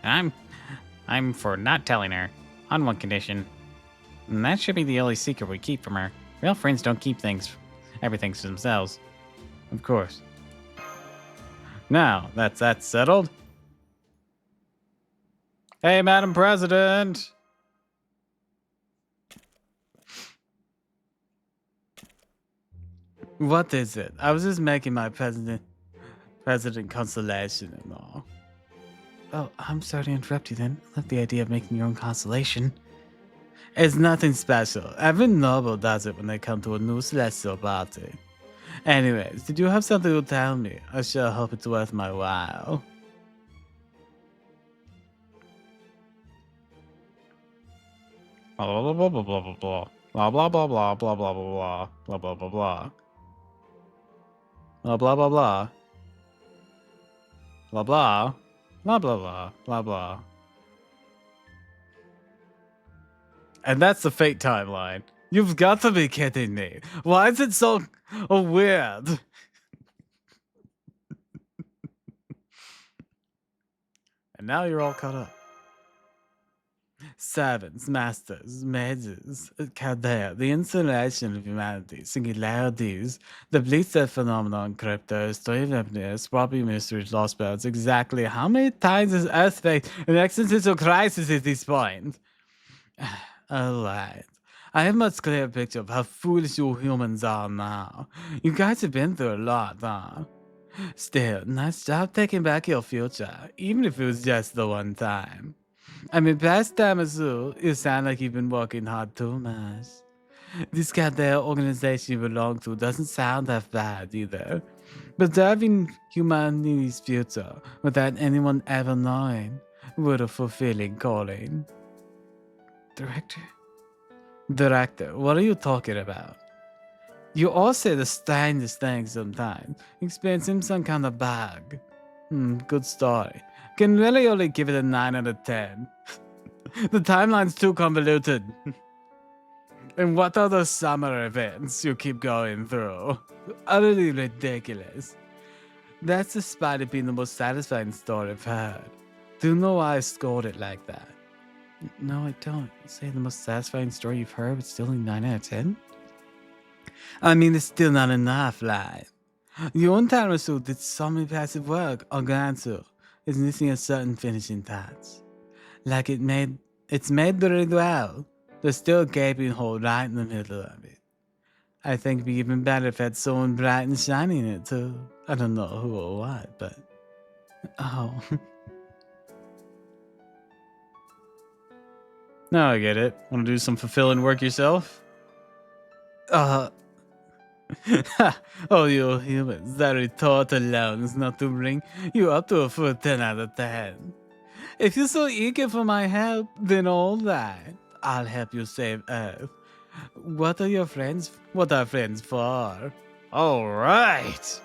I'm for not telling her, on one condition. And that should be the only secret we keep from her. Real friends don't keep everything to themselves. Of course. Now, that's that settled. Hey, Madam President! What is it? I was just making my president constellation and all. Oh, I'm sorry to interrupt you then. I love the idea of making your own constellation. It's nothing special. Every noble does it when they come to a new celestial party. Anyways, did you have something to tell me? I sure hope it's worth my while. Blah blah blah blah blah blah blah blah blah blah blah blah blah blah blah blah blah blah. Blah blah blah blah. Blah blah. Blah blah blah blah blah. And that's the fate timeline. You've got to be kidding me. Why is it so weird? And now you're all caught up. Servants, masters, mages, Chaldea, the insulation of humanity, singularities, the Bleach Earth phenomenon, crypto, story of emptiness, swapping mysteries, lost bells. Exactly how many times has Earth faced an existential crisis at this point? Alright. I have a much clearer picture of how foolish you humans are now. You guys have been through a lot, huh? Still, nice job taking back your future, even if it was just the one time. I mean, past Tamazu, you sound like you've been working hard too much. This goddamn organization you belong to doesn't sound that bad either. Preserving humanity's future without anyone ever knowing would a fulfilling calling. Director, what are you talking about? You all say the strangest things sometimes. Experience him some kind of bug. Good story. Can really only give it a 9 out of 10. The timeline's too convoluted. And what are those summer events you keep going through? Utterly ridiculous. That's despite it being the most satisfying story I've heard. Do you know why I scored it like that? No, I don't. You say the most satisfying story you've heard, but still only 9 out of 10? I mean, it's still not enough, like. Your own Tamasu did so many passive work on Gansu. It's missing a certain finishing touch. Like it's made really well. There's still a gaping hole right in the middle of it. I think it'd be even better if it had someone bright and shiny in it too. I don't know who or what, but... Oh. Now I get it. Want to do some fulfilling work yourself? Oh, you humans, that retort alone is not to bring you up to a full 10 out of 10. If you're so eager for my help, then all right. I'll help you save Earth. What are friends for? All right.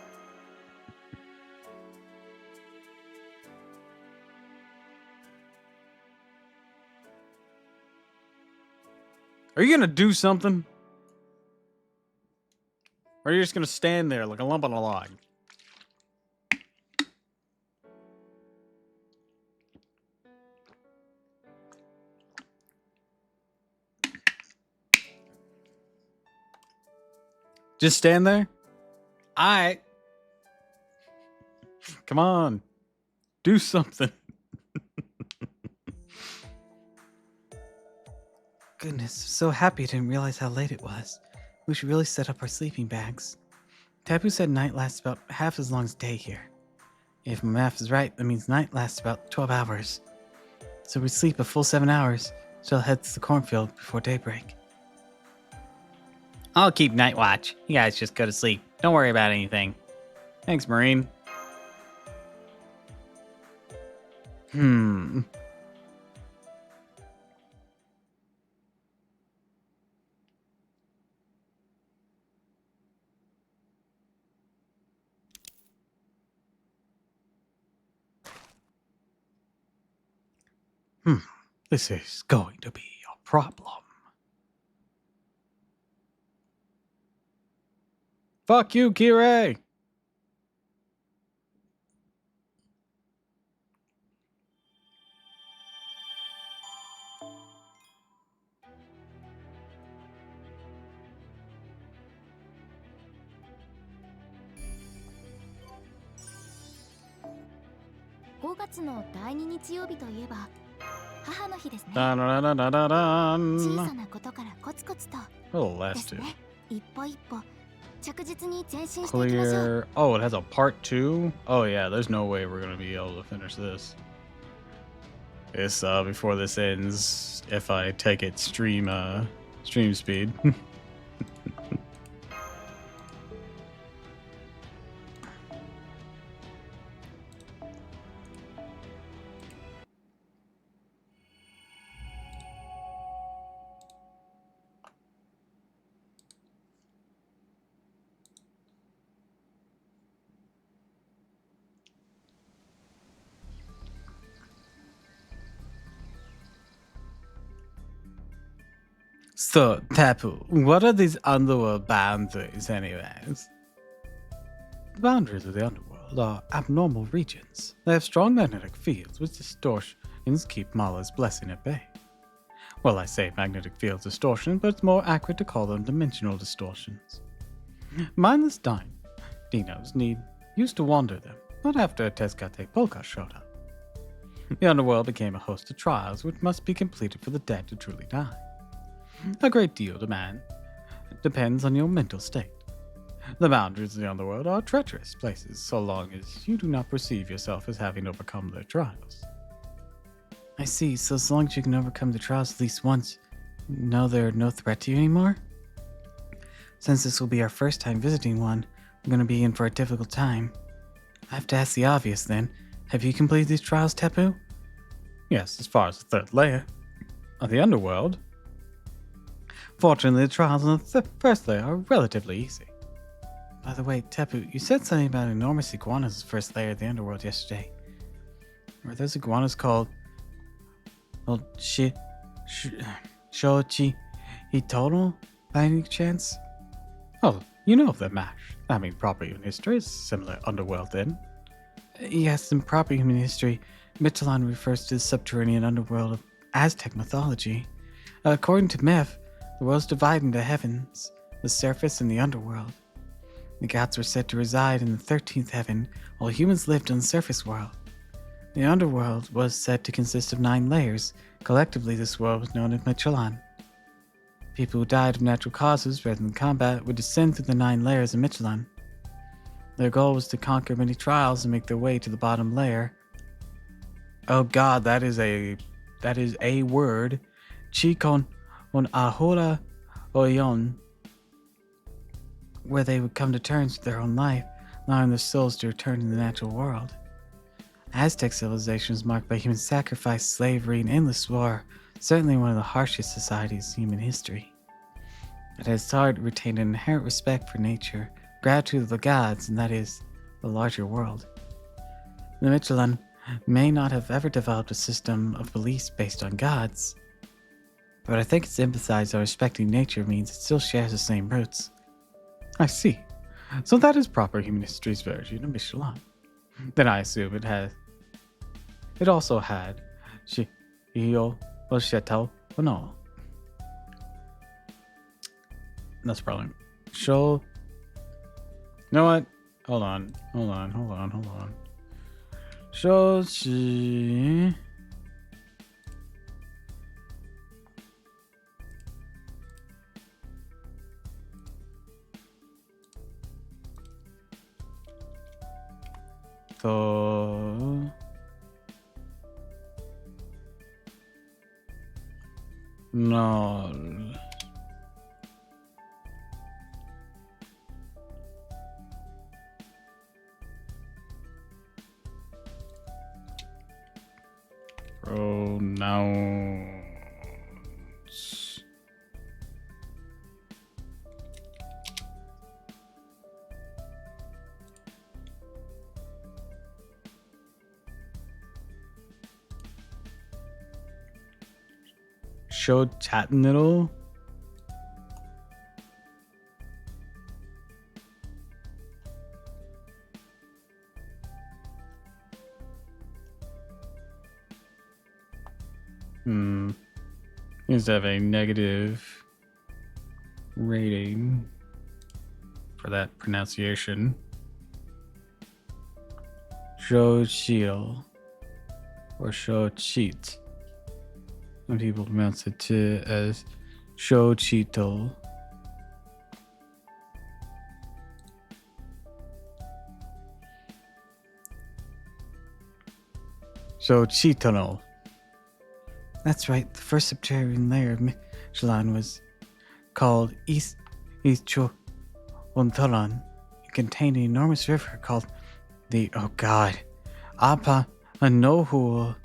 Are you gonna do something? Or are you just gonna stand there like a lump on a log? Just stand there? Alright. Come on. Do something. goodness, so happy I didn't realize how late it was. We should really set up our sleeping bags. Tapu said night lasts about half as long as day here. If my math is right, that means night lasts about 12 hours. So we sleep a full 7 hours, so I'll head to the cornfield before daybreak. I'll keep night watch. You guys just go to sleep. Don't worry about anything. Thanks, Marine. This is going to be a problem. Fuck you, Kirei!5月の第2日曜日といえば母の日ですね。 Da, da, da, da, da, da, 小 da. さなことからコツコツと Well, で last す two. ね。一歩一歩着実に前進していきましょう。 Clear. Oh, it has a part 2? Oh, yeah, there's no way we're gonna be able to finish this. This, before this ends, if I take it stream speed. So, Tapu, what are these underworld boundaries, anyways? The boundaries of the underworld are abnormal regions. They have strong magnetic fields, which distortions keep Mala's blessing at bay. Well, I say magnetic field distortion, but it's more accurate to call them dimensional distortions. Mindless Dinos used to wander them, not after Tezcate Polka showed up. The underworld became a host of trials which must be completed for the dead to truly die. A great deal depends on your mental state. The boundaries of the underworld are treacherous places so long as you do not perceive yourself as having overcome their trials. I see, so as long as you can overcome the trials at least once, you know they're no threat to you anymore? Since this will be our first time visiting one, we're going to be in for a difficult time. I have to ask the obvious then. Have you completed these trials, Tapu? Yes, as far as the third layer of the underworld. Fortunately, the trials on the first layer are relatively easy. By the way, Tapu, you said something about enormous iguanas as first layer of the underworld yesterday. Were those iguanas called... Shochi Hitono, by any chance? Oh, you know of them, Ash. I mean, proper human history is similar underworld then. Yes, in proper human history, Michelin refers to the subterranean underworld of Aztec mythology. According to myth, the world's divided into heavens, the surface, and the underworld. The gods were said to reside in the 13th heaven, while humans lived on the surface world. The underworld was said to consist of 9 layers. Collectively, this world was known as Michelin. People who died of natural causes rather than combat would descend through the 9 layers of Michelin. Their goal was to conquer many trials and make their way to the bottom layer. Oh god, that is a word. Chikon on Ahura Oyon, where they would come to terms with their own life, allowing their souls to return to the natural world. Aztec civilization was marked by human sacrifice, slavery, and endless war, certainly one of the harshest societies in human history. It has hard to retain an inherent respect for nature, gratitude of the gods, and that is, the larger world. The Michelin may not have ever developed a system of beliefs based on gods, but I think it's emphasized that respecting nature means it still shares the same roots. I see. So that is proper human history's version of Michelin. Then I assume it also had Shio or Chateau or no. That's probably show. You know what? Hold on. Shoshi to null. Pronouns. Show chatniddle. Seems to have a negative rating for that pronunciation. Show chill or show cheat. Some people pronounce it as show cheeto. So cheetonal. That's right. The first subterranean layer of Michelin was called Eastcho Ontolan. It contained an enormous river called the Apa Anohu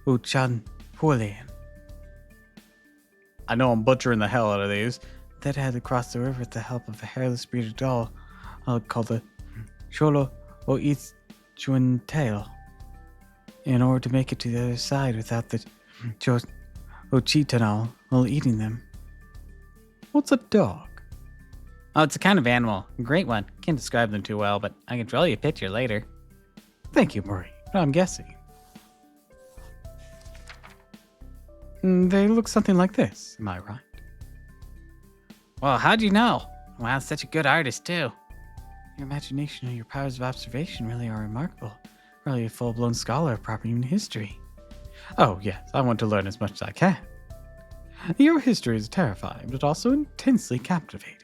Uchan Hulian. I know I'm butchering the hell out of these. That had to cross the river with the help of a hairless bearded doll called the Cholo Oichuanteo in order to make it to the other side without the Ochitanal while eating them. What's a dog? Oh, it's a kind of animal. A great one. Can't describe them too well, but I can draw you a picture later. Thank you, Marie. I'm guessing. They look something like this, am I right? Well, how'd you know? Wow, such a good artist, too. Your imagination and your powers of observation really are remarkable. Really a full-blown scholar of proper human history. Oh, yes, I want to learn as much as I can. Your history is terrifying, but also intensely captivating.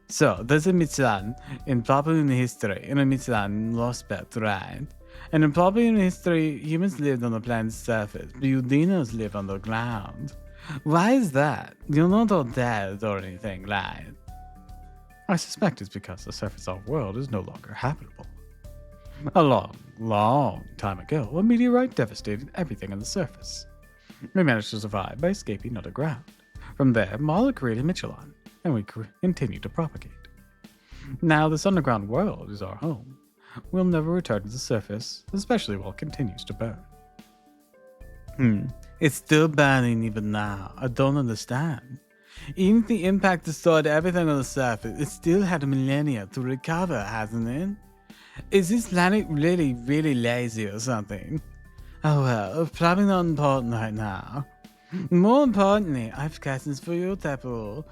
So, there's a Michelin in proper human history, and a Michelin in Lost Belt, right? And in proper human history, humans lived on the planet's surface, but you dinos live on the ground. Why is that? You're not all dead or anything, right? I suspect it's because the surface of our world is no longer habitable. A long, long time ago, a meteorite devastated everything on the surface. We managed to survive by escaping underground. From there, Mala created Michelin, and we continue to propagate. Now this underground world is our home. We'll never return to the surface, especially while it continues to burn. It's still burning even now. I don't understand. Even if the impact destroyed everything on the surface, it still had millennia to recover, hasn't it? Is this planet really, really lazy or something? Oh well, probably not important right now. More importantly, I have questions for you, Doppel.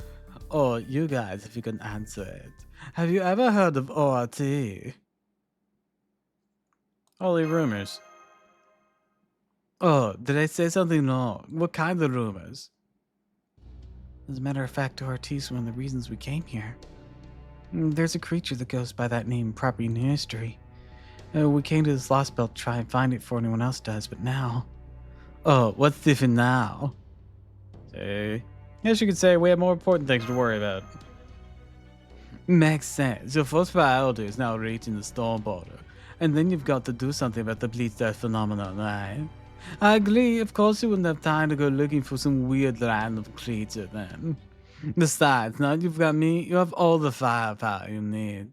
Or you guys, if you can answer it. Have you ever heard of ORT? Only rumors. Oh, did I say something wrong? What kind of rumors? As a matter of fact, ORT is one of the reasons we came here. There's a creature that goes by that name properly in history. We came to this Lost Belt to try and find it before anyone else does, but now... Oh, what's different now? Say, yes, you could say we have more important things to worry about. Makes sense. Your first priority is now reaching the storm border, and then you've got to do something about the bleach death phenomenon, right? I agree, of course you wouldn't have time to go looking for some weird random creature then. Besides, now you've got me, you have all the firepower you need.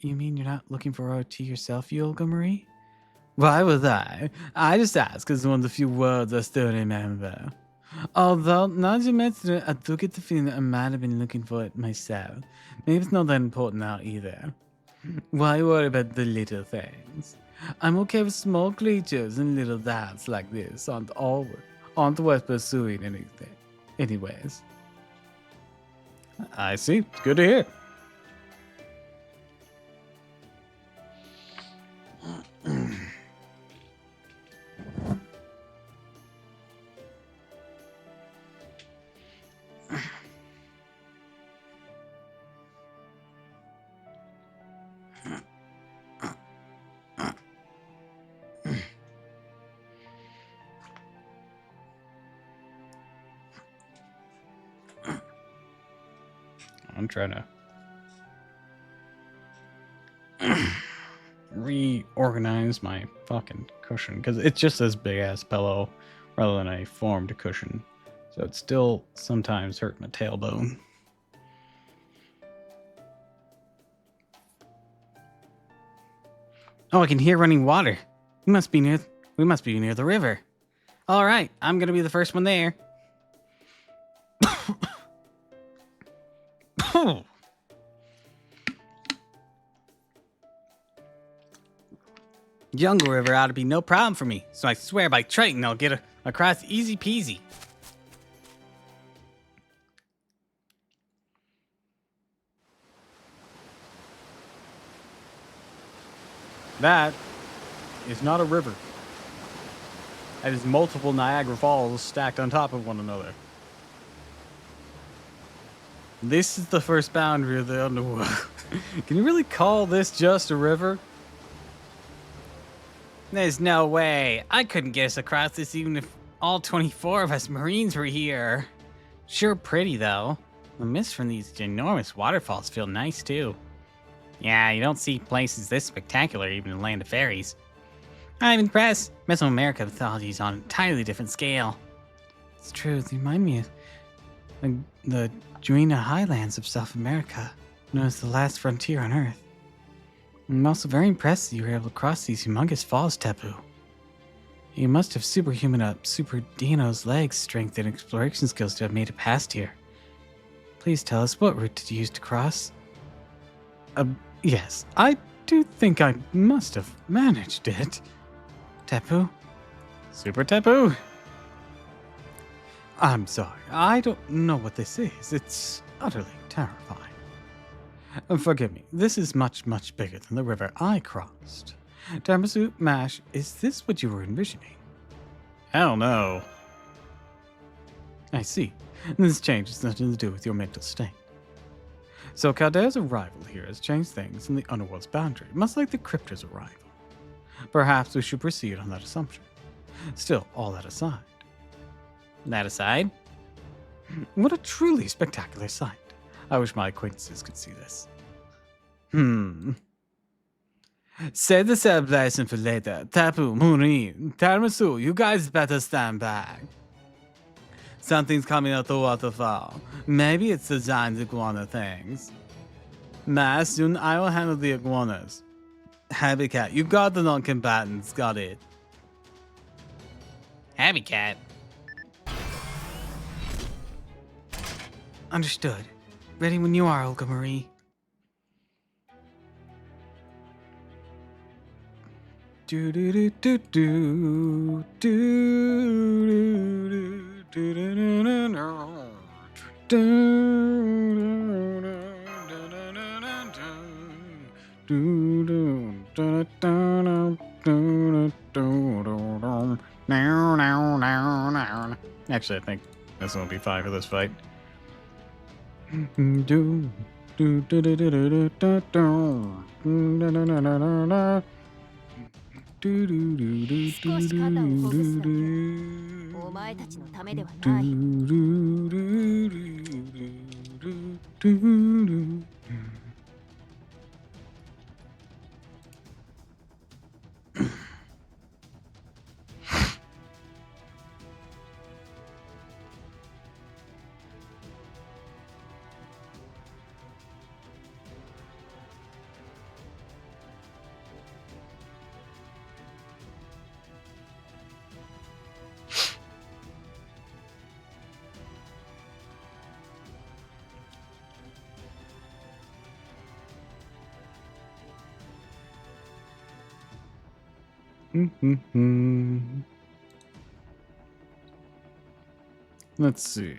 You mean you're not looking for OT yourself, Olga Marie? Why would I? I just ask because it's one of the few words I still remember. Although, now that you mention it, I do get the feeling that I might have been looking for it myself. Maybe it's not that important now either. Why worry about the little things? I'm okay with small creatures and little doubts like this aren't worth pursuing anything. Anyways. I see. It's good to hear. I'm trying to reorganize my fucking cushion because it's just this big ass pillow rather than a formed cushion. So it's still sometimes hurt my tailbone. Oh, I can hear running water. We must be near the river. All right, I'm gonna be the first one there. Jungle River ought to be no problem for me, so I swear by Triton I'll get across easy peasy. That is not a river. That is multiple Niagara Falls stacked on top of one another. This is the first boundary of the Underworld. Can you really call this just a river? There's no way. I couldn't get us across this even if all 24 of us Marines were here. Sure pretty, though. The mist from these ginormous waterfalls feel nice, too. Yeah, you don't see places this spectacular even in Land of Fairies. I'm impressed. Mesoamerica mythology is on an entirely different scale. It's true, they remind me of the Juina Highlands of South America, known as the last frontier on Earth. I'm also very impressed that you were able to cross these humongous falls, Tapu. You must have Super Dino's legs, strength, and exploration skills to have made it past here. Please tell us, what route did you use to cross? Yes, I do think I must have managed it. Tapu? Super Tapu? I'm sorry, I don't know what this is. It's utterly terrifying. Forgive me, this is much, much bigger than the river I crossed. Tiramisu, Mash, is this what you were envisioning? Hell no. I see. This change has nothing to do with your mental state. So Caldea's arrival here has changed things in the Underworld's boundary, much like the Cryptor's arrival. Perhaps we should proceed on that assumption. Still, all that aside. That aside? What a truly spectacular sight. I wish my acquaintances could see this. Save the celebration for later. Tapu, Murin, Tiramisu, you guys better stand back. Something's coming out the waterfall. Maybe it's the giant iguana things. Mass, soon I will handle the iguanas. Habitat, you got the non-combatants, got it. Habitat. Understood. Ready when you are, Olga Marie. Do do do do do do do Actually, I think this will be fine for this fight. Let's see.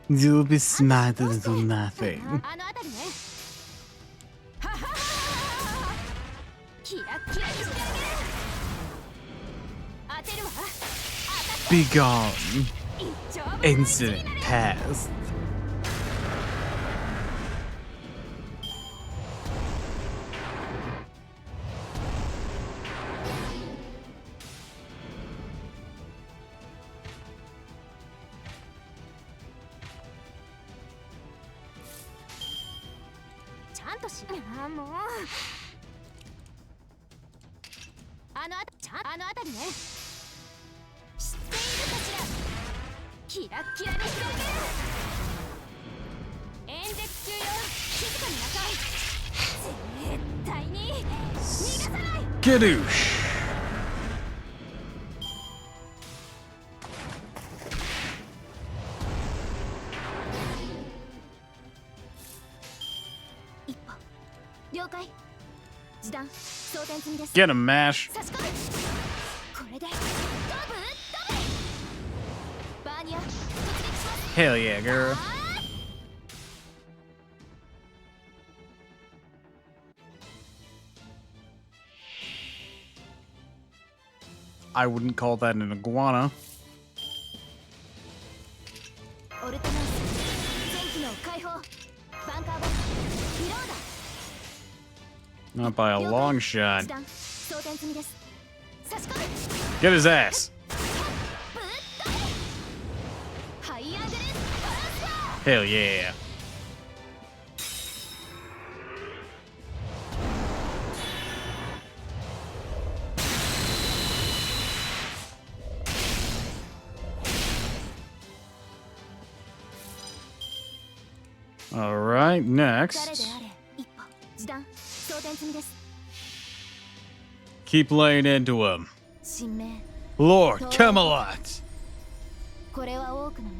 You'll be smart to do nothing. Be gone. Incident past. としあもうあの辺りね知っているかしらキラッキラにしてあげる演説中よ静かになさい絶対に逃がさない Gadoosh. 一歩了解時短装填済みです Get him, Mash. 差し込むこれでドブバーニア突撃します Hell yeah, girl. I wouldn't call that an iguana. オルトナンス全機能解放バンカーボンリロー Not by a ダー long 時 shot. 短装填済みです差し込む Get his ass. ぶっ飛べハイアングルトランスファ Hell yeah. All right, ー誰で next. あれ一歩時短装填済みです Keep laying into him. 神明 Lord Camelot. これは多くの道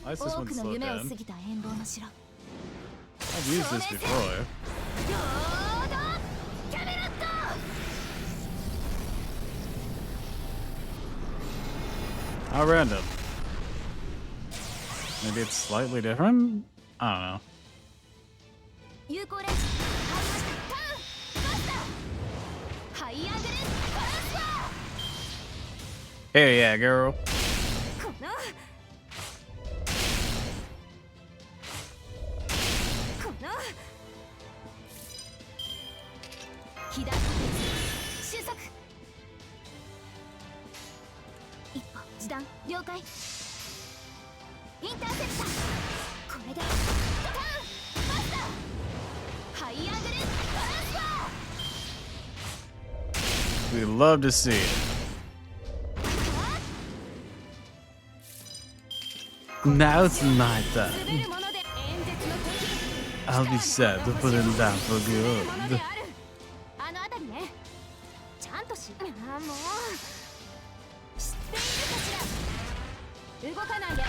Why is this 多 one くの slowed 夢を down? 過ぎた遠望の城 I've used this before. ロードキャメロット How random. Maybe it's slightly different? I don't know. 有効レンジ入りましたターンバスターハイアングルトランスファ Hey, yeah, girl. ーこの左収束一歩時短了解インターセプターこれでターンバスターハイアングルトランスファ We'd love to see it. Now's my turn. ー滑るもので演説の敵 I'll be sad to put him down for 滑るもの good. であるあの辺りねちゃんとしああもう知っているかしら動かないで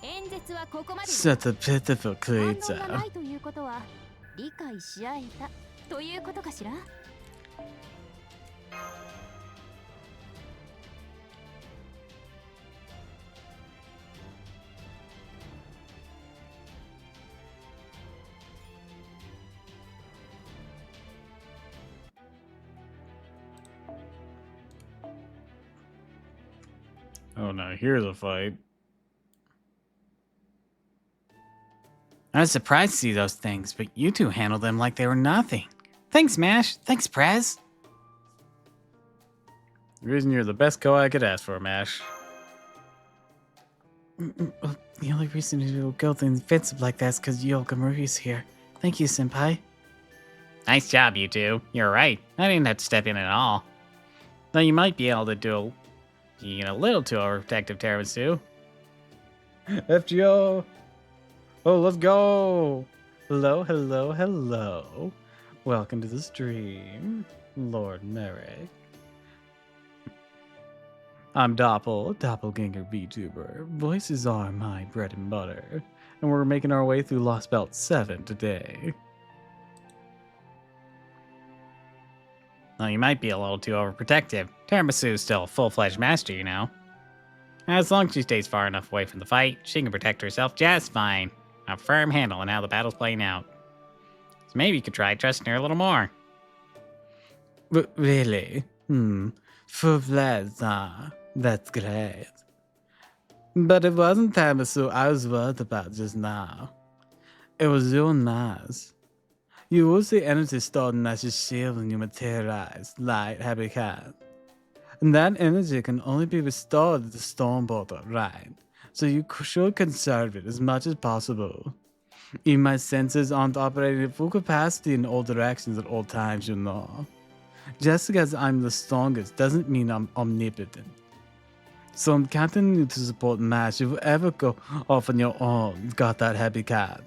演説はここまで Such a pitiful 反応が creature. ないということは理解し合えたということかしら Oh no, here's a fight. I was surprised to see those things, but you two handled them like they were nothing. Thanks, Mash. Thanks, Prez. The reason you're the best co I could ask for, Mash. Well, the only reason to go things fits like that's because Yoga Mari's here. Thank you, Senpai. Nice job, you two. You're right. I didn't have to step in at all. Though you might be able to do a little too overprotective, Tiramisu. FGO! Oh, let's go! Hello, hello, hello. Welcome to the stream, Lord Merrick. I'm Doppel, Doppelganger VTuber. Voices are my bread and butter, and we're making our way through Lost Belt 7 today. Well, you might be a little too overprotective. Tiramisu's still a full-fledged master, you know. As long as she stays far enough away from the fight, she can protect herself just fine. A firm handle on how the battle's playing out. So maybe you could try trusting her a little more. Really? Full-fledged, huh? That's great. But it wasn't Tamasu I was worried about just now. It was your Nas. You use the energy stored in as your shield when you materialize, light, happy cat. And that energy can only be restored at the storm portal, right? So you should conserve it as much as possible. Even my senses aren't operating at full capacity in all directions at all times, you know. Just because I'm the strongest doesn't mean I'm omnipotent. So I'm counting on you to support Mash if you ever go off on your own. Got that, happy cat?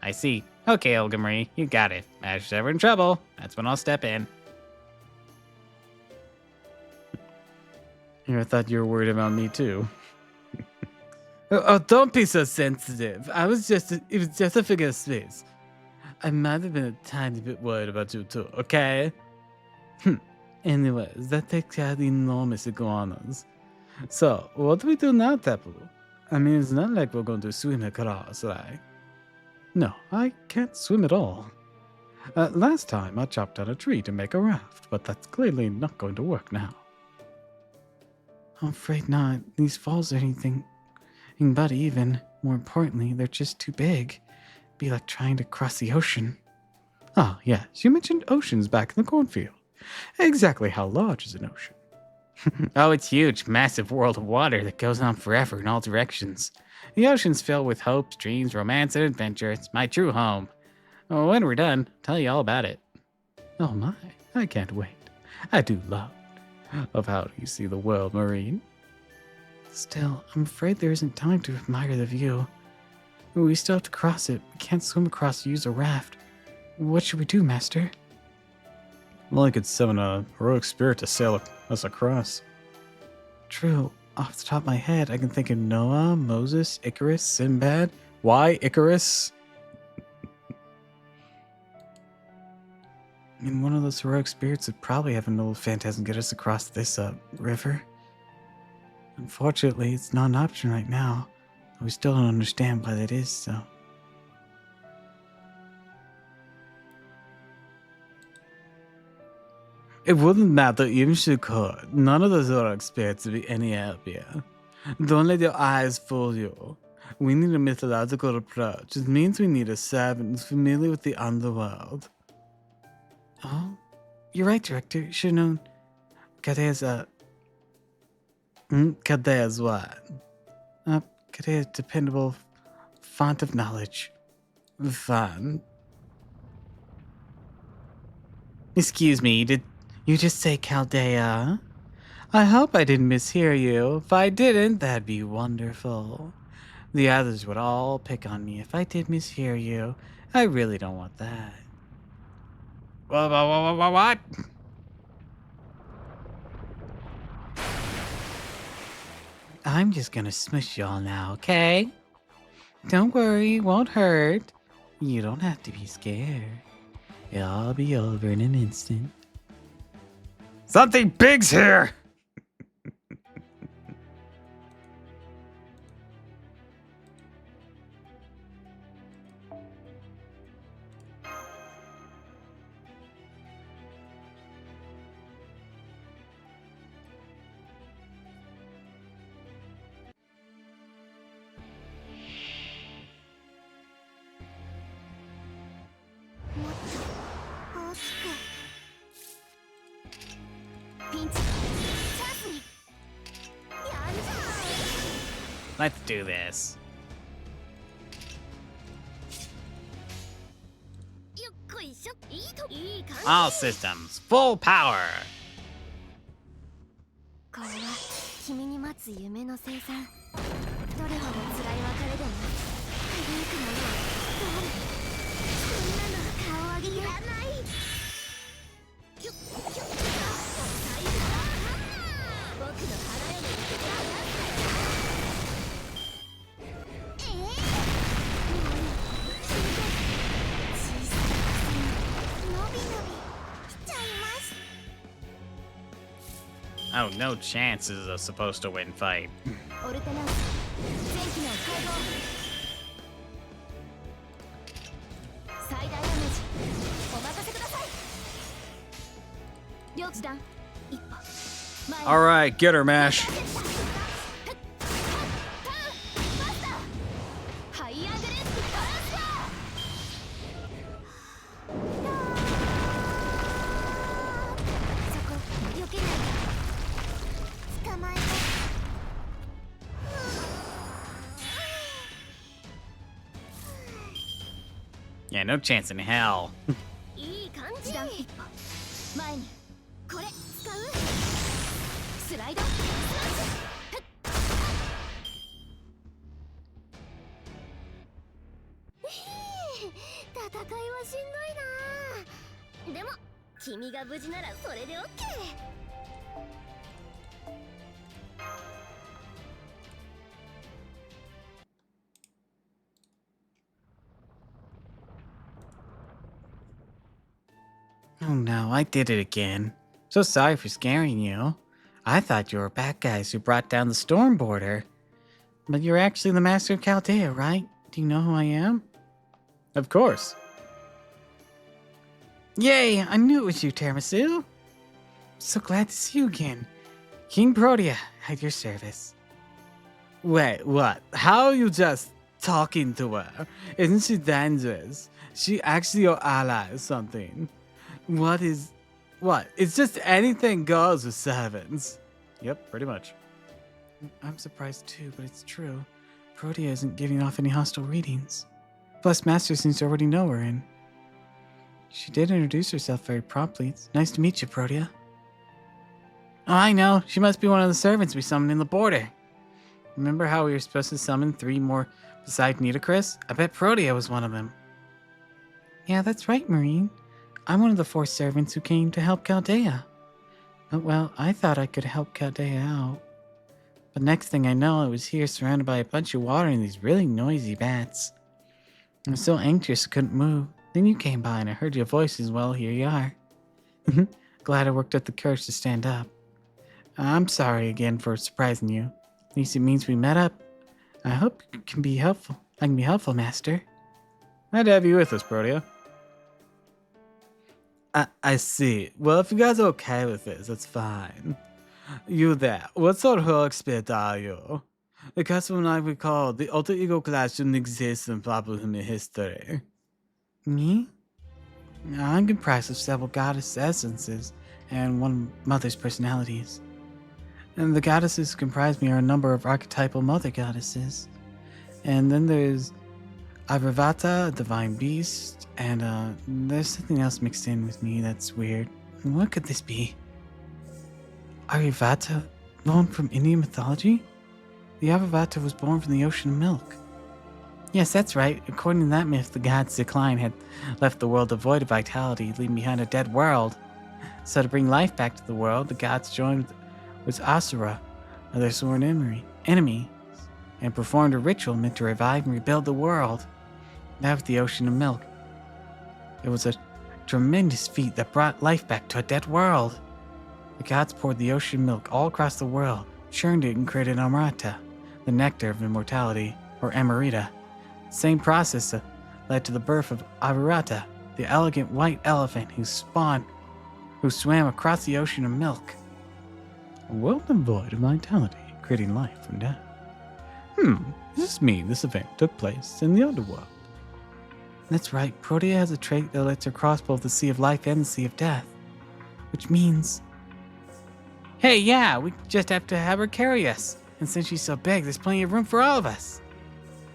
I see. Okay, Olga Marie, you got it. Mash is ever in trouble. That's when I'll step in. Here, I thought you were worried about me too. Oh, don't be so sensitive. It was just a figure of space. I might have been a tiny bit worried about you too, okay? Anyways, that takes care of the enormous iguanas. So, what do we do now, Tapu? I mean, it's not like we're going to swim across, right? No, I can't swim at all. Last time, I chopped down a tree to make a raft, but that's clearly not going to work now. I'm afraid not. These falls are anything but even. More importantly, they're just too big. Be like trying to cross the ocean. Ah, yes, you mentioned oceans back in the cornfield. Exactly how large is an ocean? Oh, it's huge. Massive world of water that goes on forever in all directions. The ocean's filled with hopes, dreams, romance, and adventure. It's my true home. Oh, when we're done, I'll tell you all about it. Oh my, I can't wait. I do love of how you see the world, Marine. Still, I'm afraid there isn't time to admire the view. We still have to cross it. We can't swim across to use a raft. What should we do, Master? Well, I could summon a heroic spirit to sail us across. True. Off the top of my head, I can think of Noah, Moses, Icarus, Sinbad. Why Icarus? And one of those heroic spirits would probably have an old phantasm get us across this river. Unfortunately, it's not an option right now. We still don't understand why that is, so. It wouldn't matter even if you could. None of those heroic spirits would be any help here. Don't let your eyes fool you. We need a mythological approach. It means we need a servant who's familiar with the underworld. Oh, you're right, Director. You should have known. Kadea's Kadea's what? Kadea's dependable font of knowledge. Fun. Excuse me, did you just say Chaldea? I hope I didn't mishear you. If I didn't, that'd be wonderful. The others would all pick on me if I did mishear you. I really don't want that. What? I'm just gonna smush y'all now, okay? Don't worry, it won't hurt. You don't have to be scared. It'll all be over in an instant. Something big's here! Let's do this. All systems, full power. これは君に待つ夢の生産。どれほど辛い別れでも響くものはきっとある。そんなの顔上げいらない。僕の花嫁にOh, no chance this is a supposed to win fight. オルテナンス全機能開放最大ダメージお任せください両手段一歩前に Alright, get her, Mash. ハイアグレッシブトランスファーそこ避けない捕まえた Yeah, no chance in hell. いい感じ。段一歩前にこれ使う。スライドスマッシュ。戦いはしんどいな。でも君が無事ならそれでオッケー。Oh no, I did it again. So sorry for scaring you. I thought you were bad guys who brought down the storm border. But you're actually the master of Chaldea, right? Do you know who I am? Of course. Yay, I knew it was you, Tiramisu. So glad to see you again. King Protea, at your service. Wait, what? How are you just talking to her? Isn't she dangerous? She actually your ally or something. What? It's just anything goes with servants. Yep, pretty much. I'm surprised too, but it's true. Protea isn't giving off any hostile readings. Plus, Master seems to already know her, and she did introduce herself very promptly. It's nice to meet you, Protea. Oh, I know. She must be one of the servants we summoned in the border. Remember how we were supposed to summon 3 more besides Nitocris? I bet Protea was one of them. Yeah, that's right, Marine. I'm one of the 4 servants who came to help Chaldea. But, well, I thought I could help Chaldea out. But next thing I know, I was here surrounded by a bunch of water and these really noisy bats. I was so anxious I couldn't move. Then you came by and I heard your voice as well. Here you are. Glad I worked up the courage to stand up. I'm sorry again for surprising you. At least it means we met up. I hope you can be helpful. I can be helpful, Master. Glad to have you with us, Protea. I see. Well, if you guys are okay with this, that's fine. You there. What sort of heroic spirit are you? Because from what I recall, the alter ego class shouldn't exist in proper human history. Me? I'm comprised of several goddess essences and one mother's personalities. And the goddesses who comprise me are a number of archetypal mother goddesses. And then there's Ayurvata, a divine beast, and there's something else mixed in with me that's weird. What could this be? Ayurvata, born from Indian mythology? The Ayurvata was born from the ocean of milk. Yes, that's right. According to that myth, the god's decline had left the world devoid of vitality, leaving behind a dead world. So to bring life back to the world, the gods joined with Asura, their sworn enemy, and performed a ritual meant to revive and rebuild the world. That was the ocean of milk. It was a tremendous feat that brought life back to a dead world. The gods poured the ocean milk all across the world, churned it and created Amrita, the nectar of immortality, or Amarita. The same process led to the birth of Avirata, the elegant white elephant who swam across the ocean of milk. A world devoid of vitality, creating life from death. Does this mean this event took place in the Underworld? That's right, Protea has a trait that lets her cross both the Sea of Life and the Sea of Death. Which means... Hey, yeah, we just have to have her carry us. And since she's so big, there's plenty of room for all of us.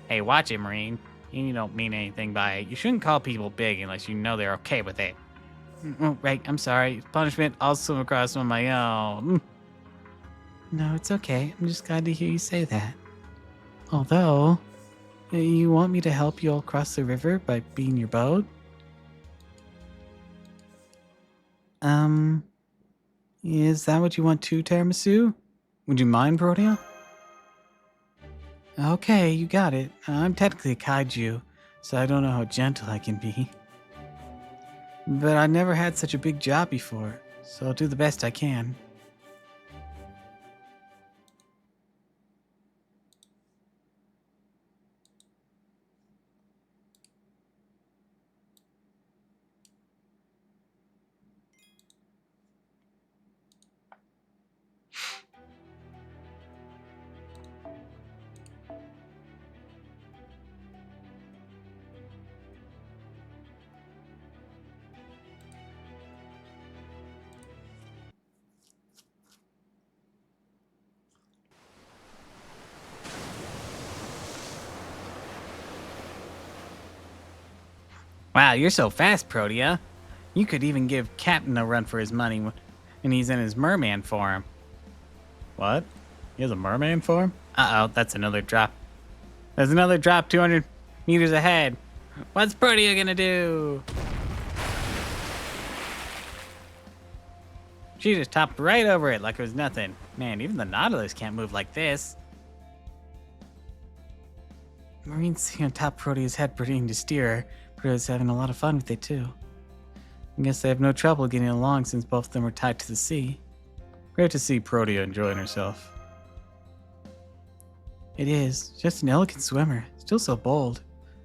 Hey, watch it, Marine. You don't mean anything by it. You shouldn't call people big unless you know they're okay with it. Oh, right, I'm sorry. Punishment, I'll swim across on my own. No, it's okay. I'm just glad to hear you say that. Although, you want me to help you all cross the river by being your boat? Is that what you want too, Tiramisu? Would you mind, Protea? Okay, you got it. I'm technically a kaiju, so I don't know how gentle I can be. But I never had such a big job before, so I'll do the best I can. Wow, you're so fast, Protea. You could even give Captain a run for his money when he's in his merman form. What? He has a merman form? Uh-oh, that's another drop. There's another drop 200 meters ahead. What's Protea gonna do? She just topped right over it like it was nothing. Man, even the Nautilus can't move like this. Marine's sitting on top of Protea's head, pretending to steer her. Protea's having a lot of fun with it, too. I guess they have no trouble getting along since both of them are tied to the sea. Great to see Protea enjoying herself. It is. Just an elegant swimmer. Still so bold.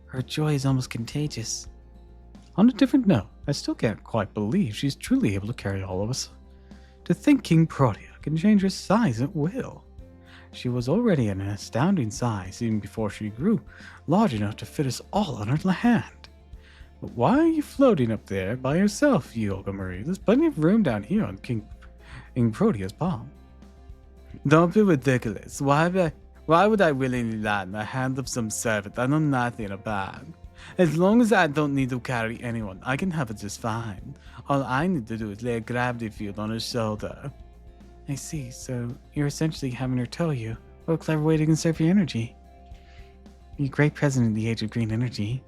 Her joy is almost contagious. On a different note, I still can't quite believe she's truly able to carry all of us. To think King Protea can change her size at will. She was already an astounding size even before she grew large enough to fit us all on her hand. But why are you floating up there by yourself, Yoga Marie? There's plenty of room down here on King Protea's palm. Don't be ridiculous. Why would I willingly lie in the hand of some servant I know nothing about? As long as I don't need to carry anyone, I can have it just fine. All I need to do is lay a gravity field on his shoulder. I see, so you're essentially having her tow you. What a clever way to conserve your energy. You're a great president of the age of green energy.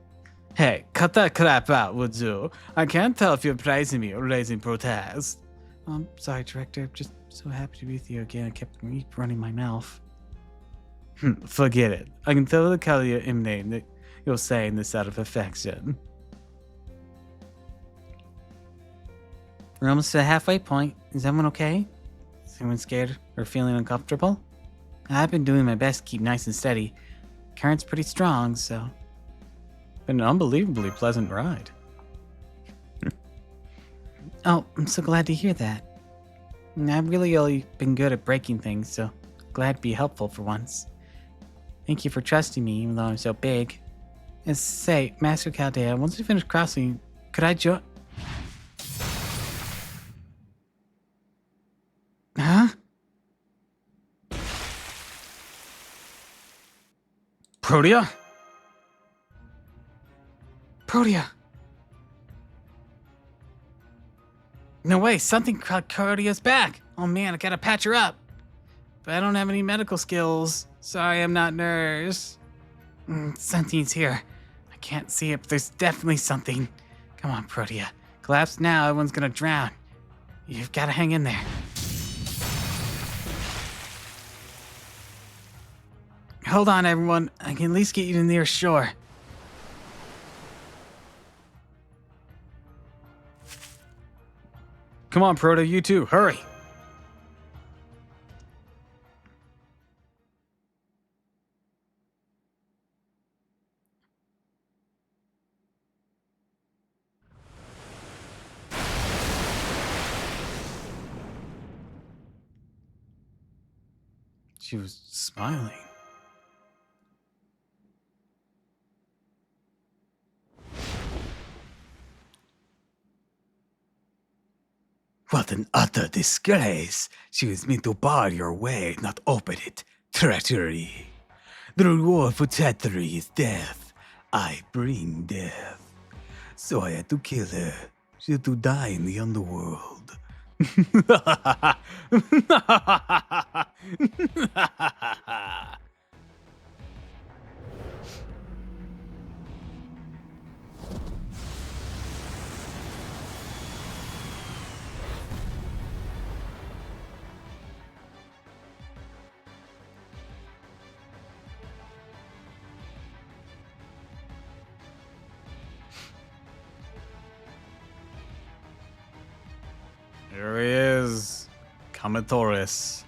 Hey, cut that crap out, would you? I can't tell if you're praising me or raising protest. I'm sorry, Director. I'm just so happy to be with you again. I kept running my mouth. Forget it. I can tell the color you're emanating that you're saying this out of affection. We're almost to the halfway point. Is everyone okay? Is anyone scared or feeling uncomfortable? I've been doing my best to keep nice and steady. Current's pretty strong, so... Been an unbelievably pleasant ride. Oh, I'm so glad to hear that. I've really only been good at breaking things, so glad to be helpful for once. Thank you for trusting me, even though I'm so big. And say, Master Chaldea, once we finish crossing, could I join? Huh? Protea? Protea! No way, something caught Protea's back! Oh man, I gotta patch her up! But I don't have any medical skills. Sorry, I'm not nurse. Something's here. I can't see it, but there's definitely something. Come on, Protea. Collapse now, everyone's gonna drown. You've gotta hang in there. Hold on, everyone. I can at least get you to the nearest shore. Come on, Protea, you too. Hurry. She was smiling. What an utter disgrace! She was meant to bar your way, not open it. Treachery. The reward for treachery is death. I bring death. So I had to kill her. She had to die in the underworld. Here he is. Kamatoris.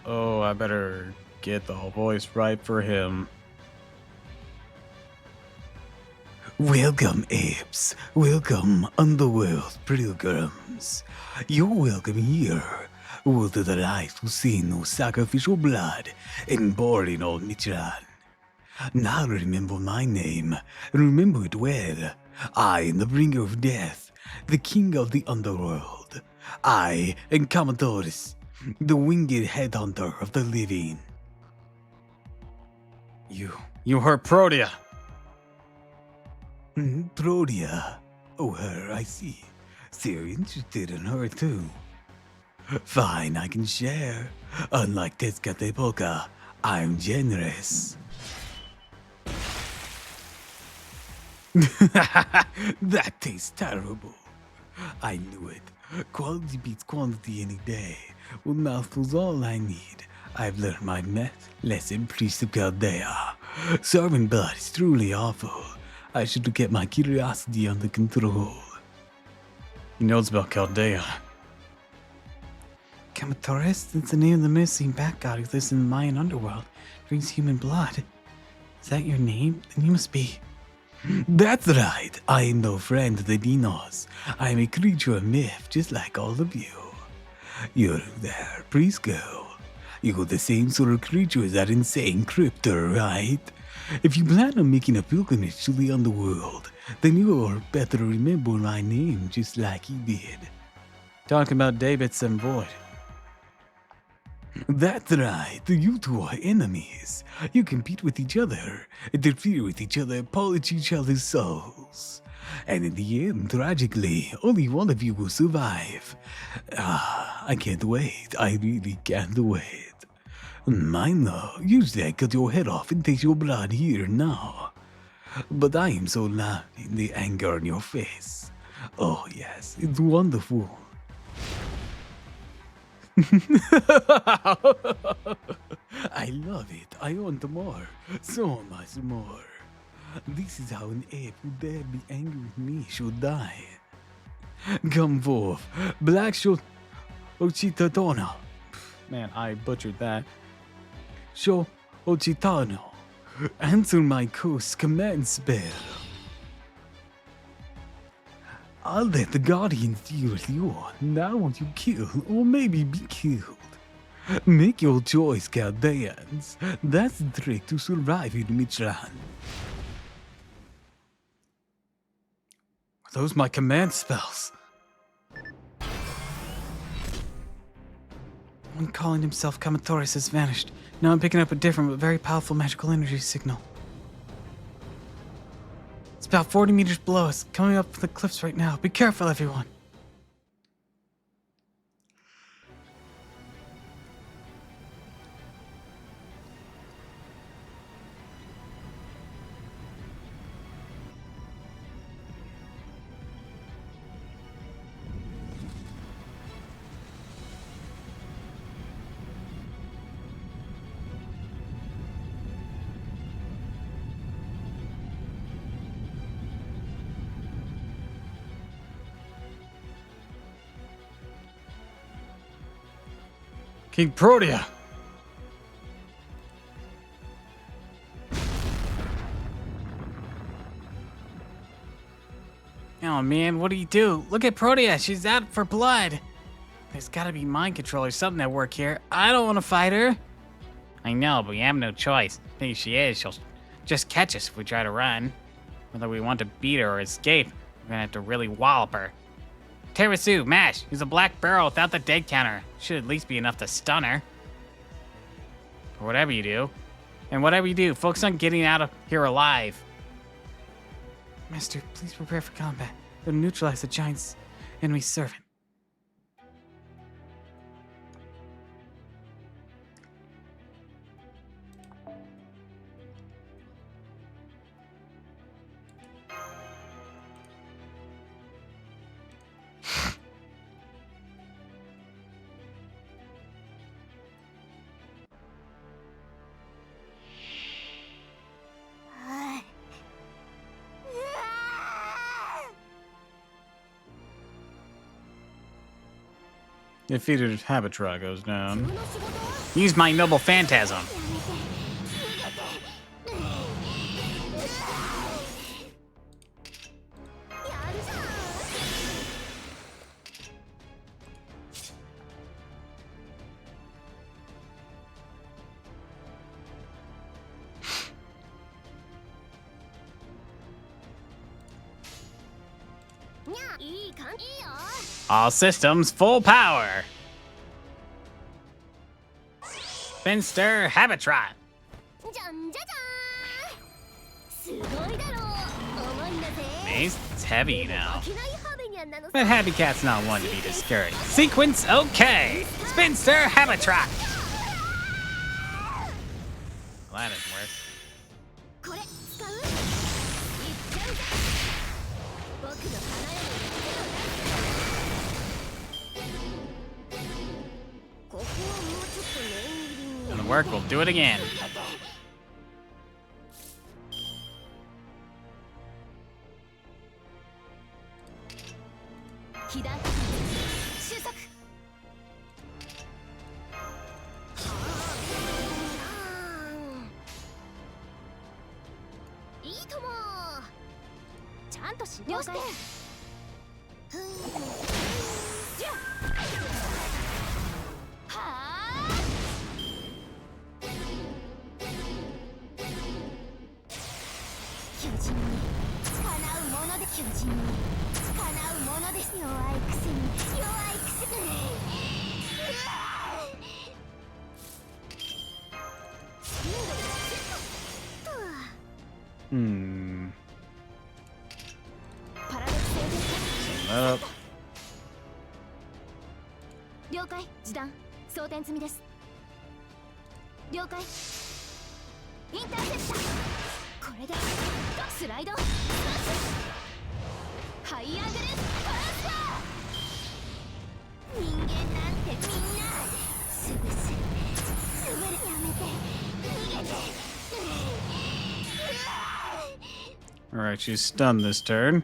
Oh, I better get the voice right for him. Welcome, apes. Welcome, Underworld pilgrims. You're welcome here. Will to the light who see no sacrificial blood and boring old Mitran. Now remember my name. Remember it well. I am the bringer of death, the king of the underworld. I am Kamatoris, the winged headhunter of the living. You You hurt Protea. Protea. Oh, her, I see. So you're interested in her too. Fine, I can share. Unlike Tezcatlipoca, I'm generous. That tastes terrible. I knew it. Quality beats quantity any day. Well, mouthful's all I need. I've learned my lesson, priest of Chaldea. Serving blood is truly awful. I should get my curiosity under control. He knows about Chaldea. Kamatoris is the name of the missing bat god who lives in the Mayan underworld. Drinks human blood. Is that your name? Then you must be... That's right. I am no friend of the Dinos. I am a creature of myth, just like all of you. You're there, priest girl. You got the same sort of creature as that insane cryptor, right? If you plan on making a pilgrimage to the underworld, then you'll better remember my name just like he did. Talking about David's and Void. That's right, you two are enemies. You compete with each other, interfere with each other, polish each other's souls. And in the end, tragically, only one of you will survive. I can't wait. I really can't wait. Mine though, usually I cut your head off and take your blood here now. But I am so loud in the anger on your face. Oh yes, it's wonderful. I love it. I want more. So much more. This is how an ape who dare be angry with me should die. Come forth, Black Shot Ochitatona. Man, I butchered that. Sho Ochitano. Answer my curse command spell. I'll let the Guardians deal with you. Now won't you kill or maybe be killed? Make your choice, Chaldeans. That's the trick to survive in Michran. Are those my command spells? One calling himself Kamatoris has vanished. Now I'm picking up a different but very powerful magical energy signal. It's about 40 meters below us, coming up the cliffs right now. Be careful, everyone. King Protea! Oh man, what do you do? Look at Protea, she's out for blood. There's gotta be mind control or something at work here. I don't want to fight her. I know, but we have no choice. I think if she is, she'll just catch us if we try to run. Whether we want to beat her or escape, we're gonna have to really wallop her. Terasu, mash! Use a black barrel without the dead counter. Should at least be enough to stun her. Or whatever you do. And whatever you do, focus on getting out of here alive. Master, please prepare for combat. They'll neutralize the giant's enemy servant. Defeated Habitra goes down. Use my noble phantasm. All systems full power. Finster Habitrat. すごいだろう。重いんだぜ。 Mace, it's heavy now. 負けないハーベニャンなのさ。 But Happy Cat's not one to be discouraged. Sequence, okay. Spinster, have a truck. Well, that didn't work. これ使う？いっちゃうぜ。僕の花嫁に手を出す。ここはもうちょっと念入りに。 Gonna work, we'll do it again. 被弾収束。いいとも。ちゃんとしようして。じゃあ。はあ。求人に叶うもので求人に叶うものです。弱いくせに弱いくせに。スピンドルセット。 パラドクセルです。 Up. 了解。示弾装填済みです。了解。インターセプター。これでスライド。ハイアングルトランスファー。人間なんてみんな潰す。潰る。やめて。逃げて。 Alright, she's stunned this turn.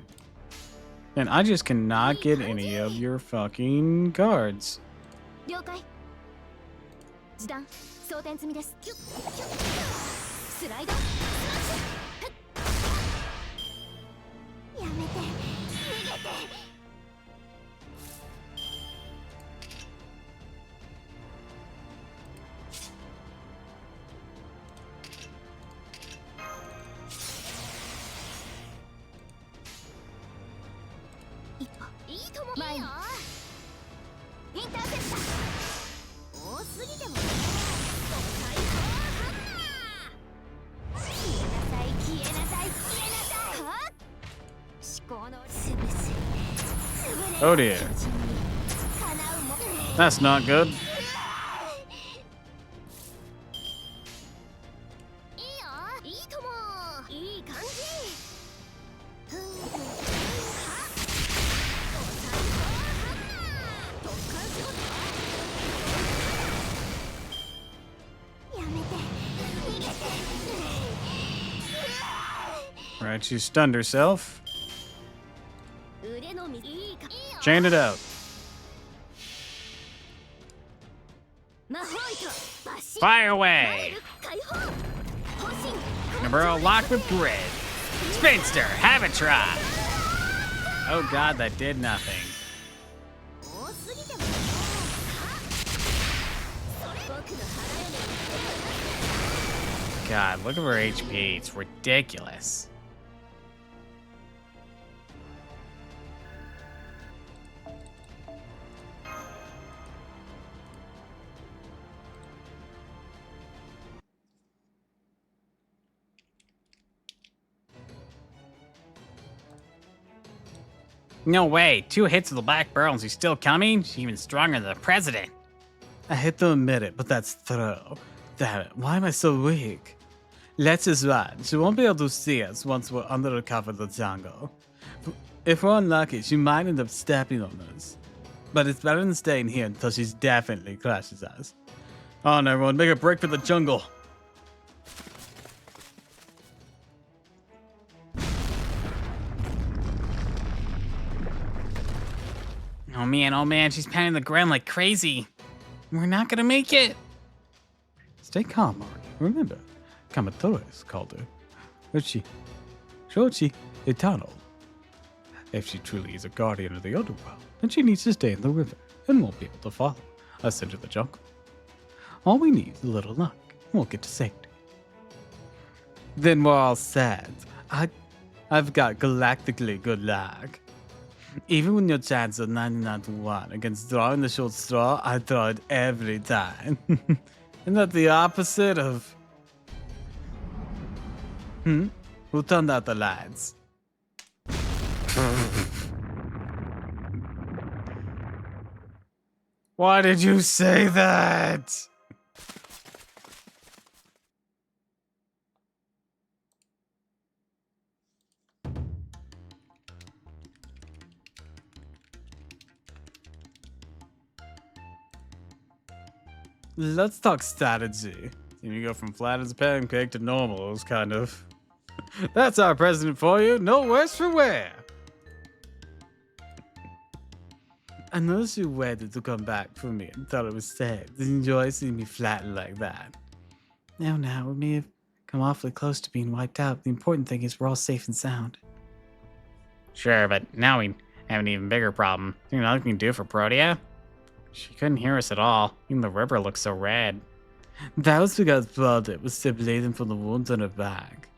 And I just cannot get any of your fucking cards. 了解。示弾装填済みです。スライドスマッシュ。やめて。逃げて。 一歩いいとも。前に。インターセプター。多すぎても。最高ハンマー。消えなさい消えなさい消えなさい。はっ。思考の潰す。潰れ。 Oh dear. 巨人に叶うも。 That's not good. いいよいいとも。いい感じ。ふんふんふん。はっ。Alright, she stunned herself. Chain it out. Fire away. Number locked with grid. Spinster, have a try. Oh god, that did nothing. God, look at her HP. It's ridiculous. No way. 2 hits of the black barrel and she's still coming? She's even stronger than the president. I hate to admit it, but that's throw. Damn it, why am I so weak? Let's just run. She won't be able to see us once we're under the cover of the jungle. If we're unlucky, she might end up stepping on us. But it's better than staying here until she definitely crushes us. On everyone, make a break for the jungle. Oh man, she's pounding the ground like crazy. We're not gonna make it. Stay calm, Mark. Remember, Kamatores called her Uchi, Shochi, Eternal. If she truly is a guardian of the Underworld, then she needs to stay in the river and won't be able to follow us into the jungle. All we need is a little luck, and we'll get to safety. Then we're all set. I've got galactically good luck. Even when your chance of 99 to 1 against drawing the short straw, I draw it every time. Isn't that the opposite of... Who turned out the lights? Why did you say that? Let's talk strategy. You go from flat as a pancake to normal is kind of... That's our president for you. No worse for wear. I noticed you waited to come back for me and thought it was sad to enjoy seeing me flattened like that. Now, we may have come awfully close to being wiped out. The important thing is we're all safe and sound. Sure, but now we have an even bigger problem. There's nothing we can do for Protea? She couldn't hear us at all. Even the river looks so red. That was because Blooded was still bleeding from the wounds on her back.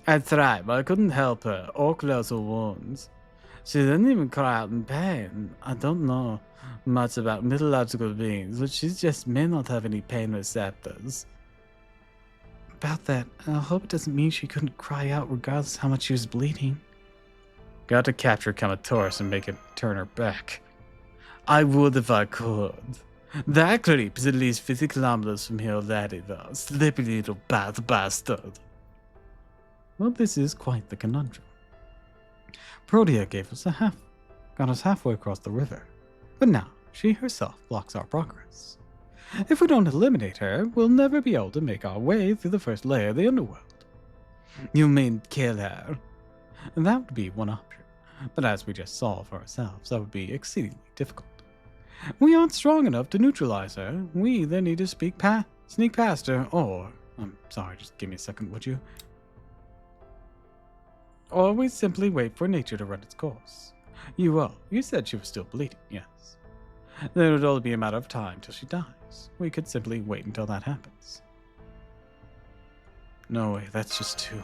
I tried, but I couldn't help her or close her wounds. She didn't even cry out in pain. I don't know much about mythological beings, but she just may not have any pain receptors. About that, I hope it doesn't mean she couldn't cry out regardless of how much she was bleeding. Got to capture Kamatoris and make it turn her back. I would if I could. That creep is at least 50 kilometers from here already, though. Sleepy little bad bastard. Well, this is quite the conundrum. Protea got us halfway across the river, but now she herself blocks our progress. If we don't eliminate her, we'll never be able to make our way through the first layer of the Underworld. You mean kill her? That would be one option, but as we just saw for ourselves, that would be exceedingly difficult. We aren't strong enough to neutralize her. We either need to sneak past her, or... I'm sorry, just give me a second, would you? Or we simply wait for nature to run its course. You said she was still bleeding, yes. Then it would only be a matter of time till she dies. We could simply wait until that happens. No way, that's just too...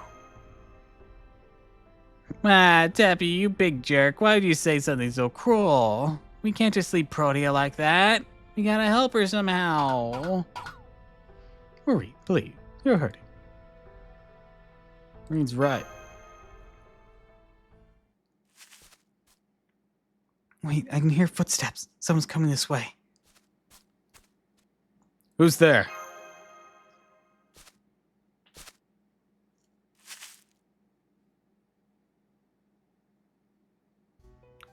Ah, Tappy, you big jerk. Why did you say something so cruel? We can't just leave Protea like that. We gotta help her somehow. Marie, please, you're hurting. Marine's right. Wait, I can hear footsteps. Someone's coming this way. Who's there?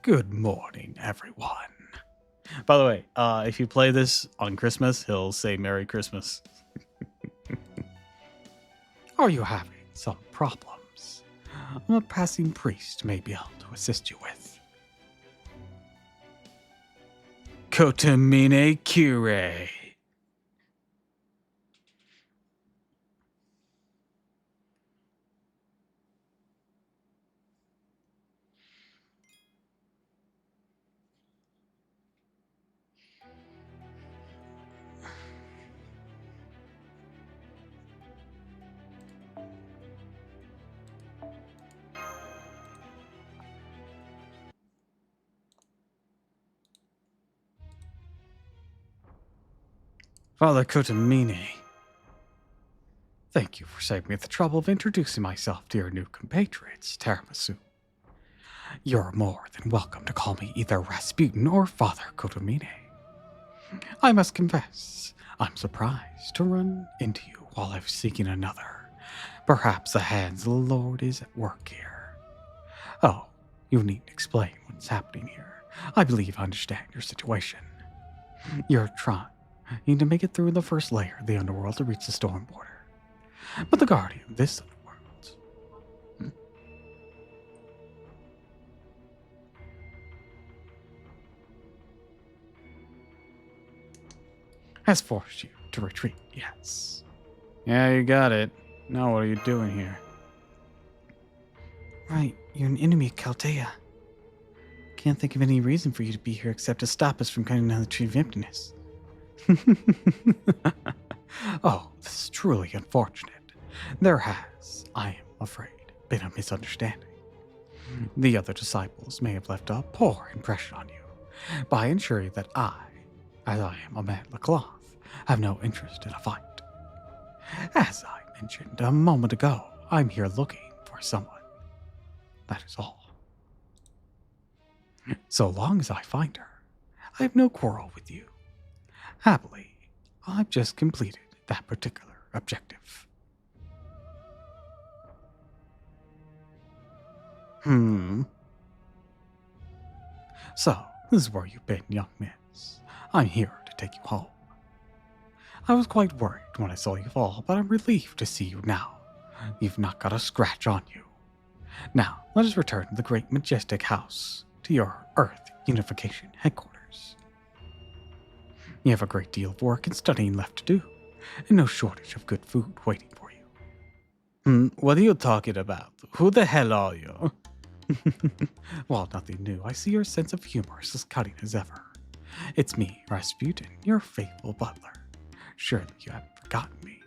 Good morning, everyone. By the way, if you play this on Christmas, he'll say Merry Christmas. Are you having some problems? A passing priest may be able to assist you with. Kotamine Kire. Father Kotamine, thank you for saving me the trouble of introducing myself to your new compatriots, Tiramisu. You're more than welcome to call me either Rasputin or Father Kotamine. I must confess, I'm surprised to run into you while I was seeking another. Perhaps the hands of the Lord is at work here. Oh, you needn't explain what's happening here. I believe I understand your situation. You're trying to make it through the first layer of the Underworld to reach the Storm Border. But the guardian of this Underworld has forced you to retreat, yes. Yeah, you got it. Now what are you doing here? Right, you're an enemy of Chaldea. Can't think of any reason for you to be here except to stop us from cutting down the Tree of Emptiness. Oh, this is truly unfortunate. There has, I am afraid, been a misunderstanding. The other disciples may have left a poor impression on you by ensuring that I, as I am a man of the cloth, have no interest in a fight. As I mentioned a moment ago, I'm here looking for someone. That is all. So long as I find her, I have no quarrel with you. Happily, I've just completed that particular objective. So, this is where you've been, young miss. I'm here to take you home. I was quite worried when I saw you fall, but I'm relieved to see you now. You've not got a scratch on you. Now, let us return to the great majestic house, to your Earth Unification headquarters. You have a great deal of work and studying left to do, and no shortage of good food waiting for you. What are you talking about? Who the hell are you? Well, nothing new. I see your sense of humor is as cutting as ever. It's me, Rasputin, your faithful butler. Surely you haven't forgotten me.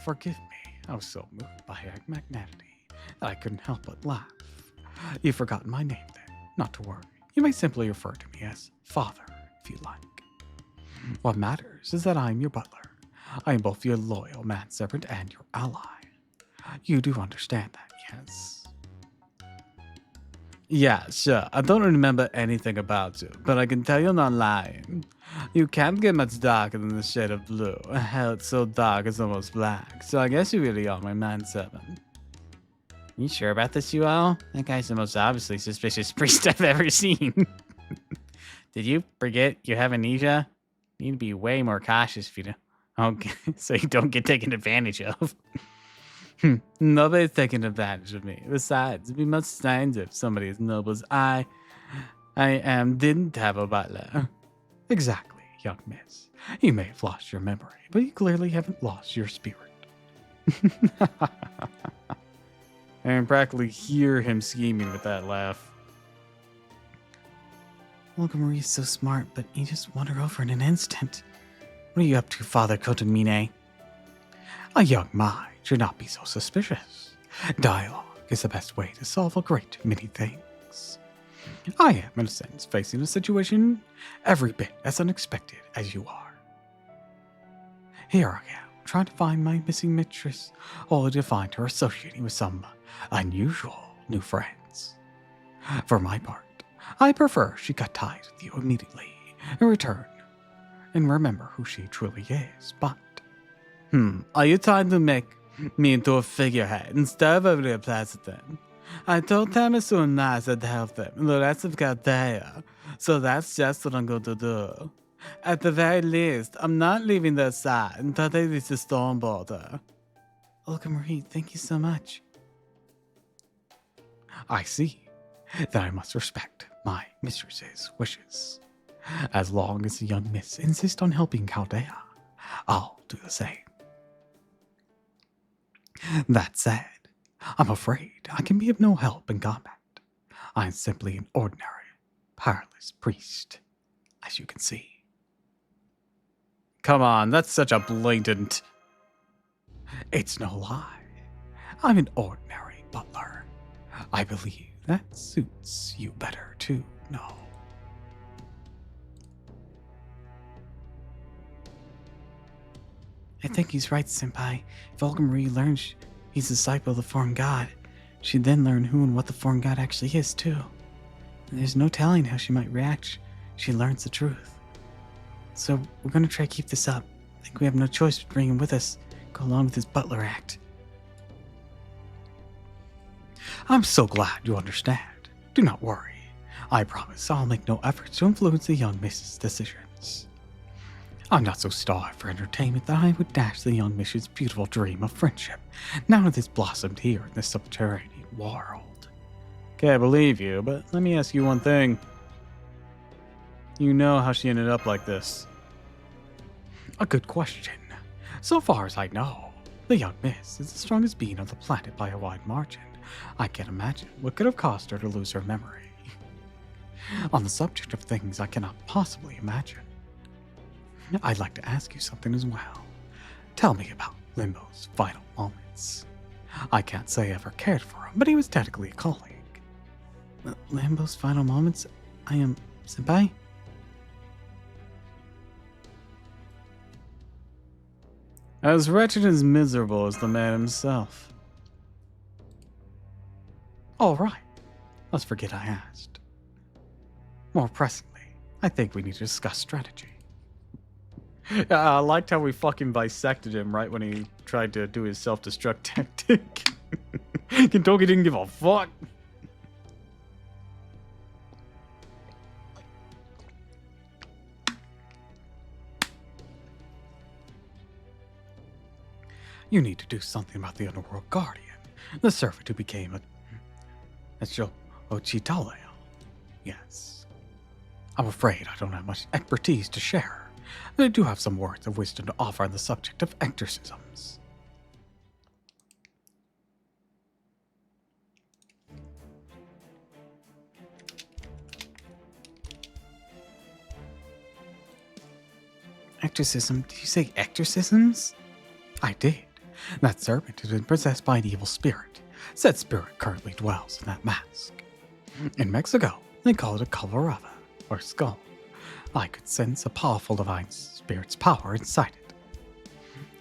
Forgive me. I was so moved by your magnanimity that I couldn't help but laugh. You've forgotten my name then. Not to worry. You may simply refer to me as Father, if you like. What matters is that I'm your butler. I am both your loyal manservant and your ally. You do understand that, yes? Yeah, sure. I don't remember anything about you, but I can tell you're not lying. You can't get much darker than the shade of blue. Hell, it's so dark it's almost black. So I guess you really are my manservant. You sure about this, you all? That guy's the most obviously suspicious priest I've ever seen. Did you forget you have amnesia? You need to be way more cautious if you do. Okay, so you don't get taken advantage of. Nobody's taking advantage of me. Besides, it'd be much stranger if somebody as noble as I didn't have a butler. Exactly, young miss. You may have lost your memory, but you clearly haven't lost your spirit. I can practically hear him scheming with that laugh. Olga Marie's so smart, but you just won her over in an instant. What are you up to, Father Cotamine? A young mind should not be so suspicious. Dialogue is the best way to solve a great many things. I am, in a sense, facing a situation every bit as unexpected as you are. Here I am, trying to find my missing mistress, only to find her associating with some unusual new friends. For my part, I prefer she cut ties with you immediately in return and remember who she truly is, but... Are you trying to make me into a figurehead instead of a real president? I told Tamisu and Nasa to help them, and the rest have got there. So that's just what I'm going to do. At the very least, I'm not leaving their side until they reach the storm border. Olga Marie, thank you so much. I see that I must respect my mistress's wishes. As long as the young miss insists on helping Chaldea, I'll do the same. That said, I'm afraid I can be of no help in combat. I'm simply an ordinary, powerless priest, as you can see. Come on, that's such a blatant... It's no lie. I'm an ordinary butler. I believe that suits you better too, no? I think he's right, Senpai. If Olga Marie learns he's a disciple of the foreign god, she'd then learn who and what the foreign god actually is, too. And there's no telling how she might react if she learns the truth. So we're gonna try to keep this up. I think we have no choice but bring him with us, go along with his butler act. I'm so glad you understand. Do not worry. I promise I'll make no effort to influence the young miss's decisions. I'm not so starved for entertainment that I would dash the young miss's beautiful dream of friendship now that it's blossomed here in this subterranean world. Can't believe you, but let me ask you one thing. You know how she ended up like this? A good question. So far as I know, the young miss is the strongest being on the planet by a wide margin. I can't imagine what could have caused her to lose her memory. On the subject of things I cannot possibly imagine, I'd like to ask you something as well. Tell me about Limbo's final moments. I can't say I ever cared for him, but he was technically a colleague. Limbo's final moments? I am... Senpai? As wretched and miserable as the man himself. All right, let's forget I asked. More pressingly, I think we need to discuss strategy. I liked how we fucking bisected him right when he tried to do his self-destruct tactic. Kentucky didn't give a fuck. You need to do something about the Underworld Guardian, the servant who became a Ochitale. Yes. I'm afraid I don't have much expertise to share, but I do have some words of wisdom to offer on the subject of exorcisms. Exorcism? Did you say exorcisms? I did. That servant has been possessed by an evil spirit. Said spirit currently dwells in that mask. In Mexico, they call it a calavera, or skull. I could sense a powerful divine spirit's power inside it.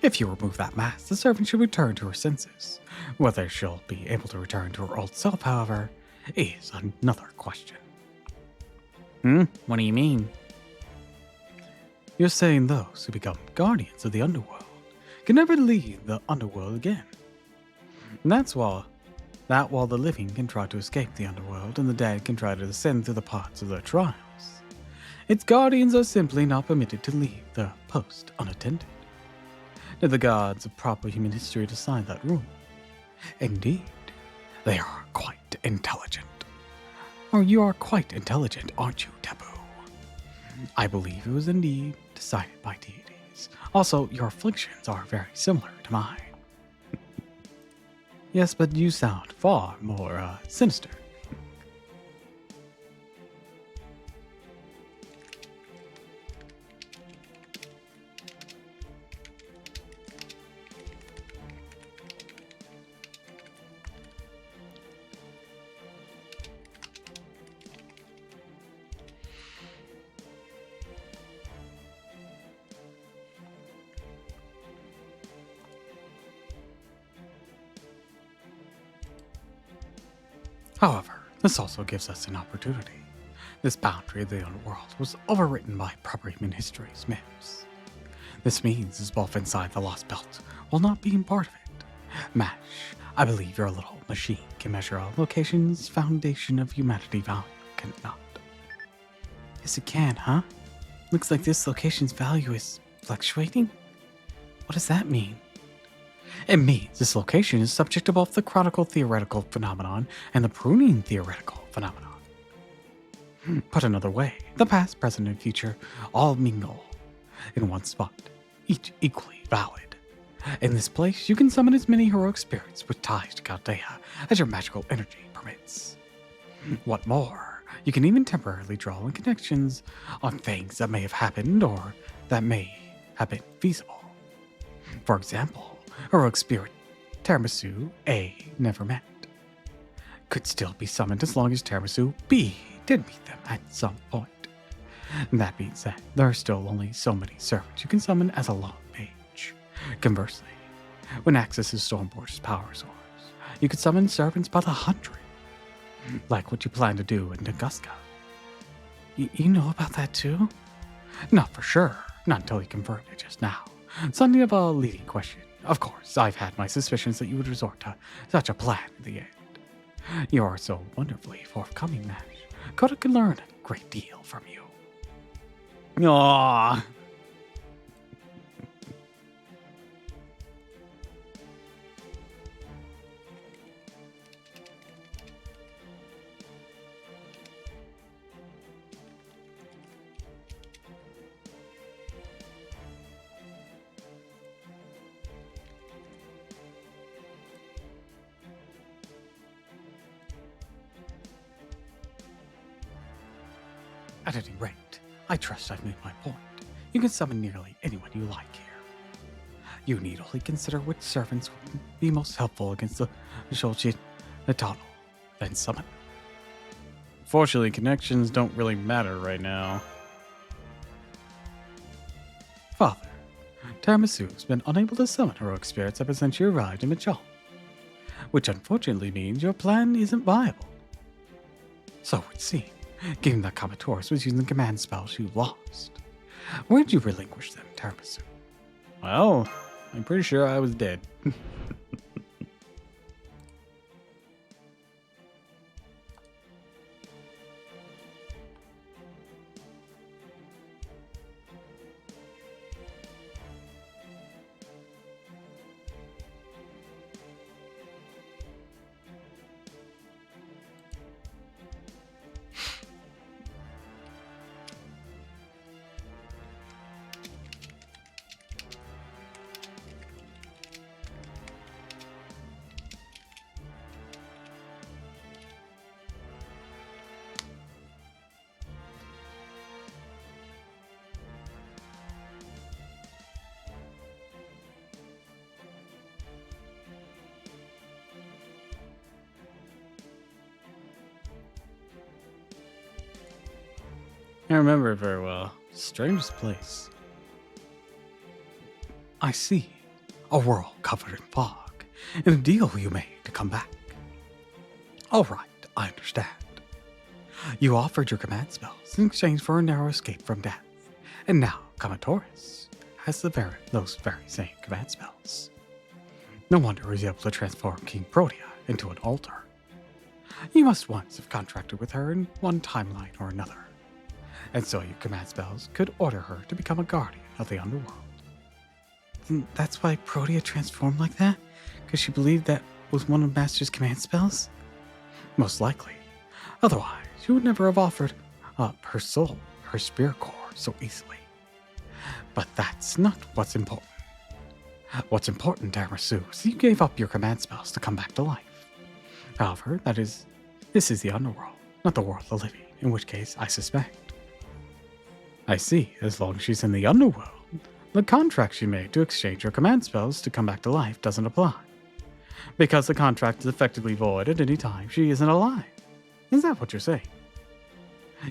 If you remove that mask, the servant should return to her senses. Whether she'll be able to return to her old self, however, is another question. What do you mean? You're saying those who become guardians of the Underworld can never leave the Underworld again. And that's while the living can try to escape the Underworld and the dead can try to descend through the parts of their trials. Its guardians are simply not permitted to leave their post unattended. Did the gods of proper human history decide that rule? Indeed, they are quite intelligent. Or you are quite intelligent, aren't you, Taboo? I believe it was indeed decided by deities. Also, your afflictions are very similar to mine. Yes, but you sound far more sinister. However, this also gives us an opportunity. This boundary of the Underworld was overwritten by proper human history's myths. This means it's both inside the Lost Belt while not being part of it. Mash, I believe your little machine can measure a location's foundation of humanity value, can it not? Yes, it can, huh? Looks like this location's value is fluctuating? What does that mean? It means this location is subject to both the chronicle theoretical phenomenon and the pruning theoretical phenomenon. Put another way, the past, present, and future all mingle in one spot, each equally valid. In this place, you can summon as many heroic spirits with ties to Chaldea as your magical energy permits. What more, you can even temporarily draw on connections on things that may have happened or that may have been feasible. For example, heroic spirit Tiramisu A never met could still be summoned as long as Tiramisu B did meet them at some point. That being said, there are still only so many servants you can summon as a lone mage. Conversely, when accessing Stormborge's power source, you could summon servants by the 100, like what you plan to do in Tunguska. You know about that too? Not for sure, not until you confirmed it just now. Something of a leading question. Of course, I've had my suspicions that you would resort to such a plan in the end. You are so wonderfully forthcoming, Mash. Koda can learn a great deal from you. Aww. At any rate, I trust I've made my point. You can summon nearly anyone you like here. You need only consider which servants would be most helpful against the Shulchit Natano, then summon. Fortunately, connections don't really matter right now. Father, Tiramisu has been unable to summon heroic spirits ever since you arrived in Mitchell, which unfortunately means your plan isn't viable. So it would seem, given that Kamatoris was using the command spells you lost. Where'd you relinquish them, Tiramisu? Well, I'm pretty sure I was dead. I remember it very well. Strangest place. I see. A world covered in fog, and a deal you made to come back. All right, I understand. You offered your command spells in exchange for a narrow escape from death, and now Kamatoris has those very same command spells. No wonder he was able to transform King Protea into an altar. You must once have contracted with her in one timeline or another, and so your command spells could order her to become a guardian of the Underworld. Then that's why Protea transformed like that? Because she believed that was one of Master's command spells? Most likely. Otherwise, she would never have offered up her soul, her spirit core, so easily. But that's not what's important. What's important, Tiramisu, is that you gave up your command spells to come back to life. However, this is the Underworld, not the world of the living, in which case I suspect. I see, as long as she's in the Underworld, the contract she made to exchange her command spells to come back to life doesn't apply. Because the contract is effectively void at any time she isn't alive. Is that what you're saying?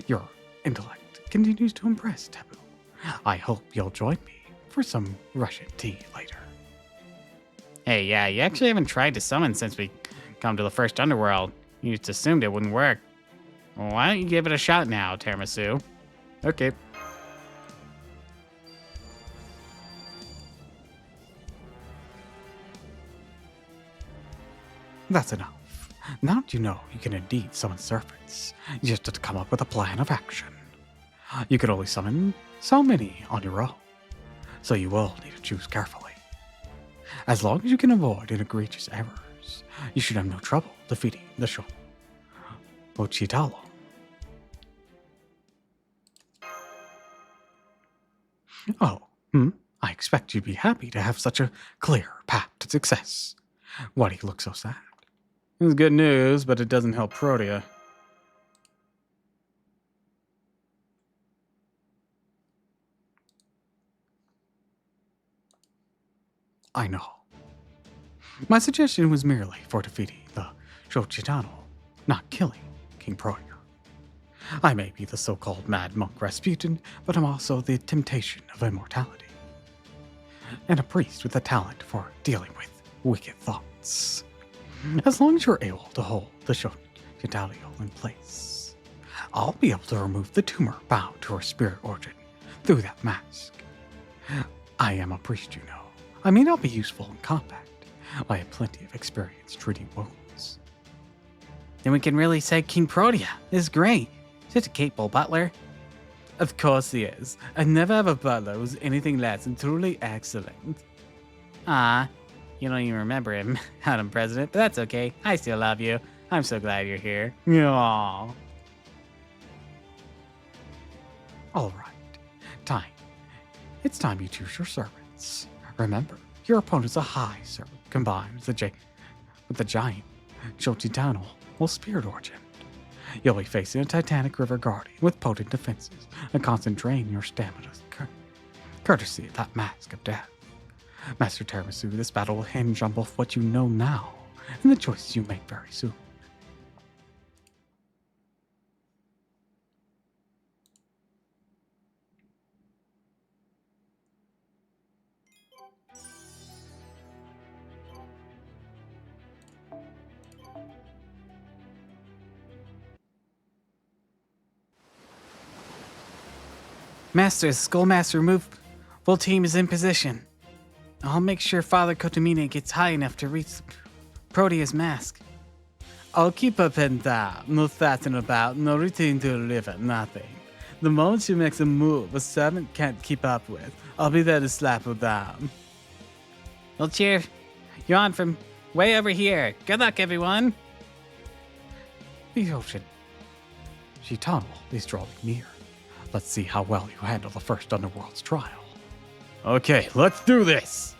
Your intellect continues to impress, Taboo. I hope you'll join me for some Russian tea later. Hey, yeah, you actually haven't tried to summon since we come to the first Underworld. You just assumed it wouldn't work. Well, why don't you give it a shot now, Tiramisu? Okay. That's enough. Now that you know you can indeed summon serpents, you just have to come up with a plan of action. You can only summon so many on your own, so you will need to choose carefully. As long as you can avoid any egregious errors, you should have no trouble defeating the Ochitalo. I expect you'd be happy to have such a clear path to success. Why do you look so sad? It's good news, but it doesn't help Protea. I know. My suggestion was merely for defeating the Shochitano, not killing King Protea. I may be the so-called mad monk Rasputin, but I'm also the temptation of immortality. And a priest with a talent for dealing with wicked thoughts. As long as you're able to hold the Shochitalio in place, I'll be able to remove the tumor bound to her spirit origin through that mask. I am a priest, you know. I may not be useful in combat. I have plenty of experience treating wounds. Then we can really say King Protea is great. Such a capable butler. Of course he is. I never have a butler who's anything less than truly excellent. Ah, you don't even remember him, Madam President, but that's okay. I still love you. I'm so glad you're here. Aww. All right. Time. It's time you choose your servants. Remember, your opponent's a high servant combined with the giant Chotitano or spirit origin. You'll be facing a Titanic River Guardian with potent defenses and constant drain your stamina, courtesy of that mask of death. Master Tiramisu, this battle will hinge on both what you know now and the choices you make very soon. Master, Skullmaster move. Full team is in position. I'll make sure Father Kotomine gets high enough to reach Protea's mask. I'll keep up and down. No fatting about, no routine to deliver, nothing. The moment she makes a move a servant can't keep up with, I'll be there to slap her down. We'll cheer you on from way over here. Good luck, everyone. The ocean. Gitano is drawing near. Let's see how well you handle the first Underworld's trial. Okay, let's do this!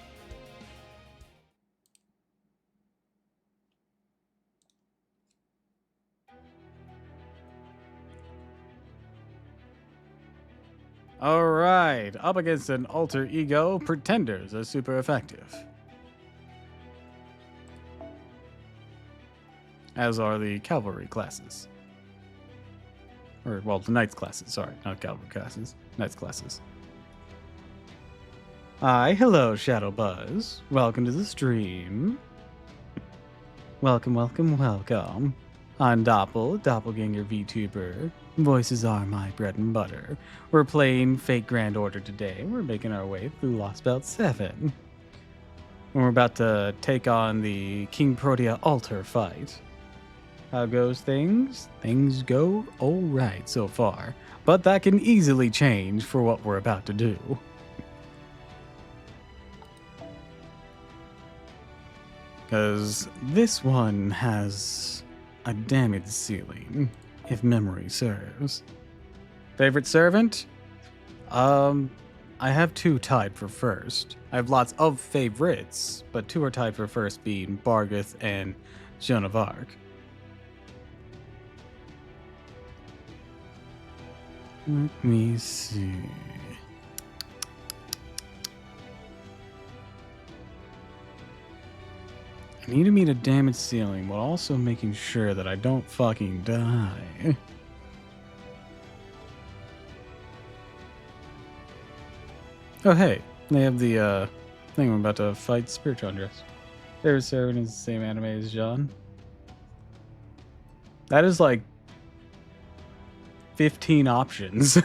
Alright, up against an alter ego, pretenders are super effective. As are the cavalry classes. Or, well, the knights classes, sorry, not cavalry classes, knights classes. Hi, hello, Shadow Buzz. Welcome to the stream. Welcome, welcome, welcome. I'm Doppel, Doppelganger VTuber. Voices are my bread and butter. We're playing Fate Grand Order today. We're making our way through Lost Belt 7. And we're about to take on the King Protea altar fight. How goes things? Things go alright so far, but that can easily change for what we're about to do. Because this one has a damage ceiling, if memory serves. Favorite servant? I have 2 tied for first. I have lots of favorites, but 2 are tied for first, being Bargath and Joan of Arc. Let me see. I need to meet a damage ceiling while also making sure that I don't fucking die. Oh hey, they have the thing I'm about to fight Spiritual Dress. Favorite servant is the same anime as John. That is like 15 options.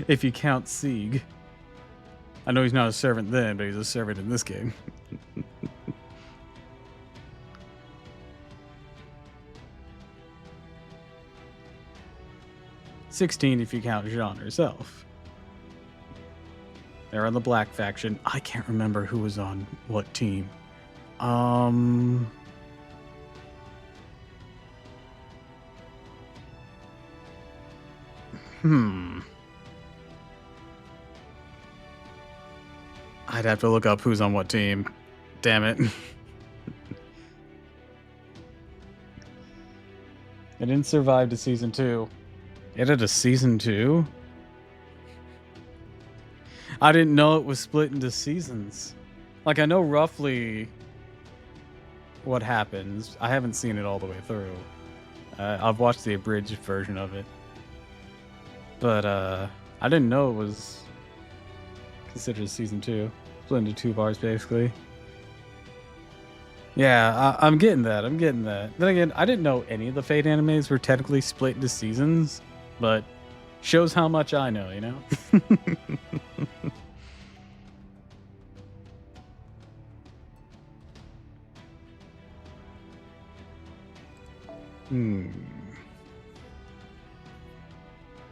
If you count Sieg. I know he's not a servant then, but he's a servant in this game. 16 if you count Jean herself. They're on the black faction. I can't remember who was on what team. I'd have to look up who's on what team. Damn it. It didn't survive to season 2. It had a season 2? I didn't know it was split into seasons. Like, I know roughly what happens. I haven't seen it all the way through. I've watched the abridged version of it. But, I didn't know it was considered season 2. Split into 2 parts, basically. Yeah, I'm getting that. Then again, I didn't know any of the Fate animes were technically split into seasons, but shows how much I know, you know? I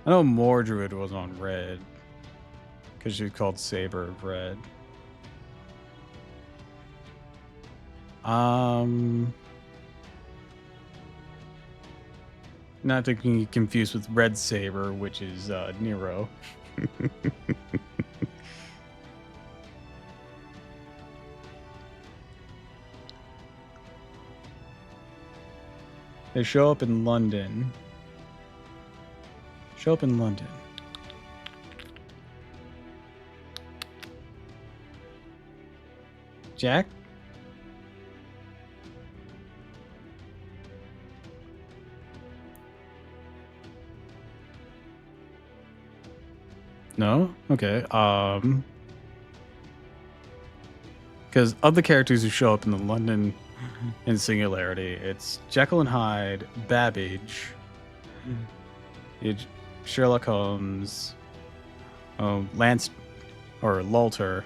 know Mordred was on red, because she was called Saber of Red. Not to be confused with Red Saber, which is Nero. They show up in London. Jack? No? Okay. Because of the characters who show up in the London in Singularity, it's Jekyll and Hyde, Babbage, Sherlock Holmes, Lance or Lulter,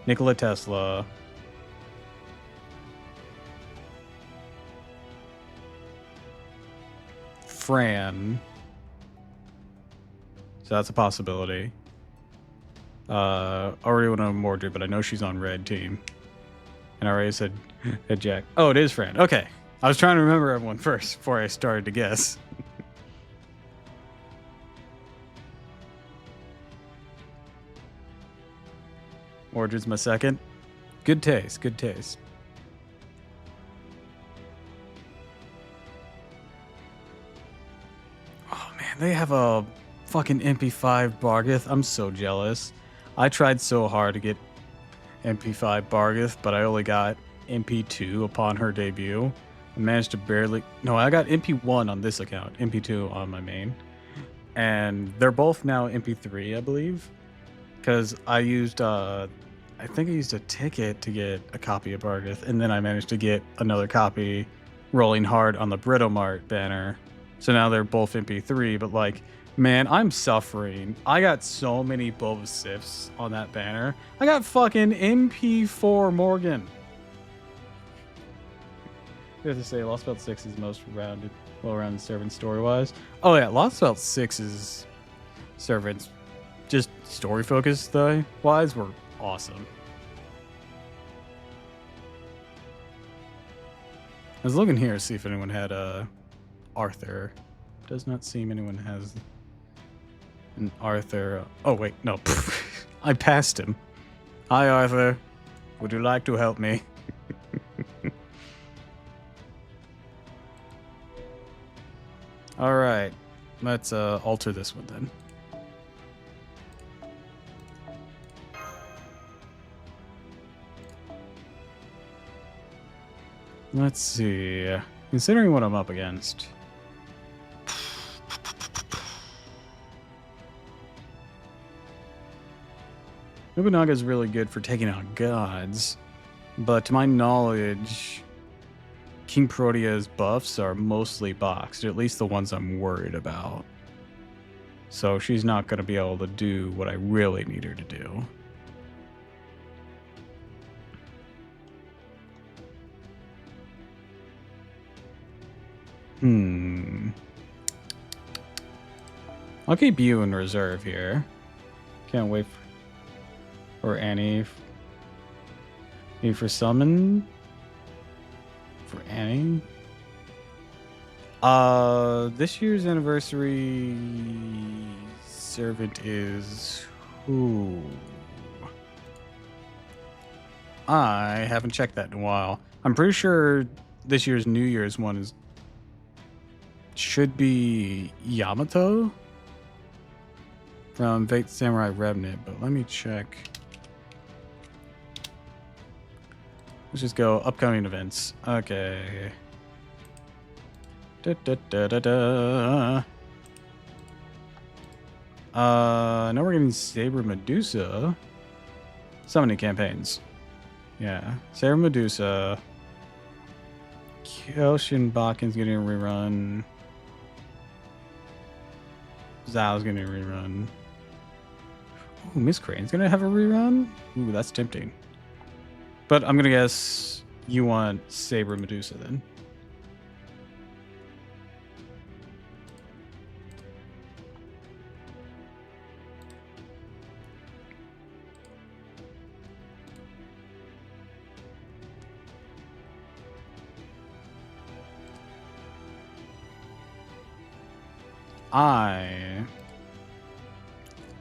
Nikola Tesla, Fran. So that's a possibility. I already went on Mordred, but I know she's on red team. And I already said Jack. Oh, it is Fran. Okay. I was trying to remember everyone first before I started to guess. Mordred's my second. Good taste. Good taste. Oh, man. They have a fucking MP5 Bargith. I'm so jealous. I tried so hard to get MP5 Bargith, but I only got MP2 upon her debut. I managed to barely... No, I got MP1 on this account, MP2 on my main. And they're both now MP3, I believe. Because I used... I think I used a ticket to get a copy of Bargith, and then I managed to get another copy rolling hard on the Britomart banner. So now they're both MP3, but like... Man, I'm suffering. I got so many Boba Sifs on that banner. I got fucking MP4 Morgan. You have to say, Lost Belt 6 is most rounded, well-rounded servant story-wise. Oh yeah, Lost Belt 6's servants, just story-focused wise, were awesome. I was looking here to see if anyone had Arthur. Does not seem anyone has an Arthur. Oh wait, no. I passed him. Hi Arthur. Would you like to help me? Alright. Let's alter this one then. Let's see. Considering what I'm up against. Nobunaga is really good for taking out gods, but to my knowledge, King Protea's buffs are mostly boxed, at least the ones I'm worried about. So she's not going to be able to do what I really need her to do. I'll keep you in reserve here. Can't wait for Annie. Need for summon? For Annie? This year's anniversary servant is who? I haven't checked that in a while. I'm pretty sure this year's New Year's one should be Yamato from Fate Samurai Revenant, but let me check. Let's just go upcoming events. Okay. Now we're getting Saber Medusa. Summoning campaigns. Yeah. Saber Medusa. Kelshin Bakin's getting a rerun. Zhao's getting a rerun. Ooh, Miss Crane's gonna have a rerun? Ooh, that's tempting. But I'm gonna guess you want Saber Medusa then.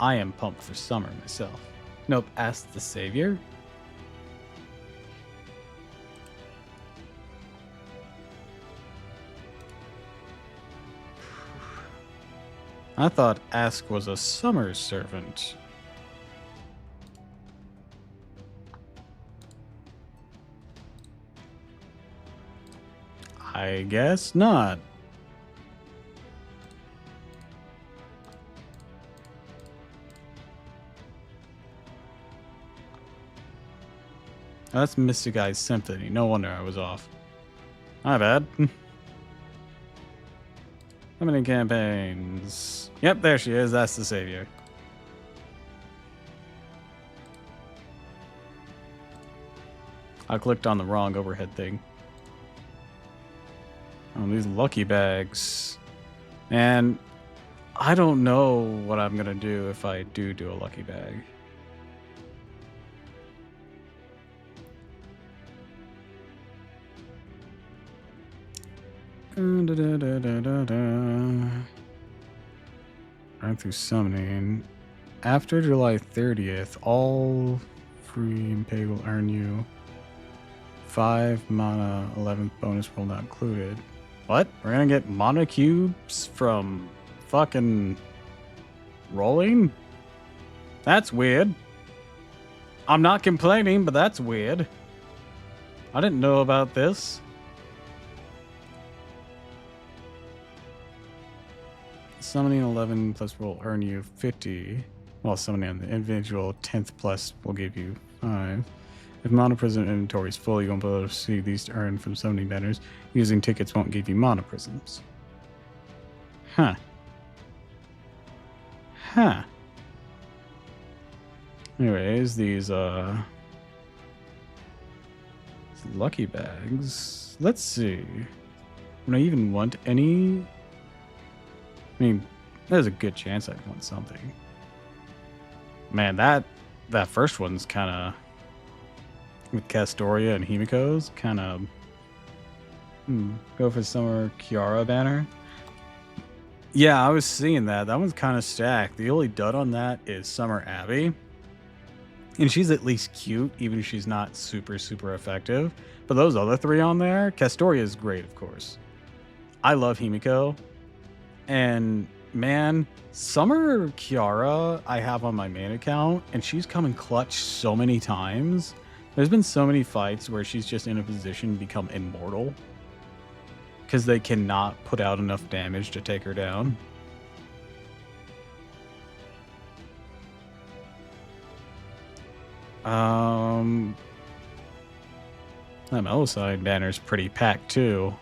I am pumped for summer myself. Nope, ask the Savior. I thought Ask was a summer servant. I guess not. That's Mystic Eye's Symphony. No wonder I was off. My bad. How many campaigns? Yep, there she is. That's the savior. I clicked on the wrong overhead thing. Oh, these lucky bags. And I don't know what I'm gonna do if I do a lucky bag. Run through summoning. After July 30th, all free and pay will earn you 5 mana, 11th bonus roll not included. What? We're gonna get mana cubes from fucking rolling? That's weird. I'm not complaining, but that's weird. I didn't know about this. Summoning 11 plus will earn you 50, while summoning on the individual 10th plus will give you 5. If mana prism inventory is full, you won't be able to see these to earn from summoning banners. Using tickets won't give you mana prisms. Huh. Huh. Anyways, these lucky bags. Let's see. Would I even want any? I mean, there's a good chance I'd want something. Man, that first one's kind of with Castoria and Himiko's kind of go for Summer Kiara banner. Yeah, I was seeing that. That one's kind of stacked. The only dud on that is Summer Abby. And she's at least cute, even if she's not super, super effective. But those other three on there, Castoria is great, of course. I love Himiko. And man, Summer Kiara I have on my main account, and she's come in clutch so many times. There's been so many fights where she's just in a position to become immortal because they cannot put out enough damage to take her down. That Meliside banner's pretty packed too.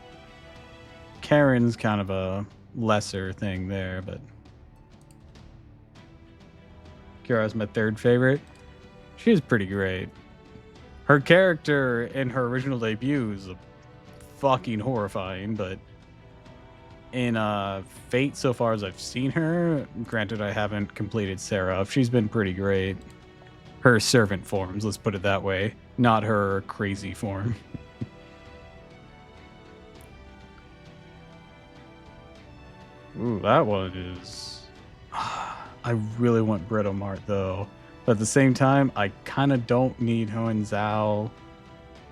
Karen's kind of a lesser thing there, but Kiara's my third favorite. She's pretty great. Her character in her original debut is fucking horrifying, but in Fate, so far as I've seen her, granted I haven't completed Seraph, she's been pretty great. Her servant forms, let's put it that way, not her crazy form. Ooh, that one is... I really want Brittle Mart, though. But at the same time, I kind of don't need Hoenn Zhao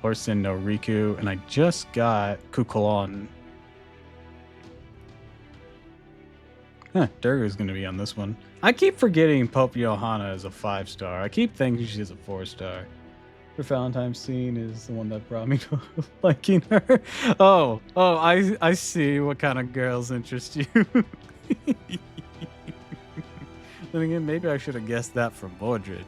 or Sin no Riku, and I just got Kukulon. Huh, Durga's going to be on this one. I keep forgetting Pope Johanna is a 5-star. I keep thinking she's a 4-star. Her Valentine's scene is the one that brought me to liking her. Oh, I see what kind of girls interest you. Then again, maybe I should have guessed that from Mordred.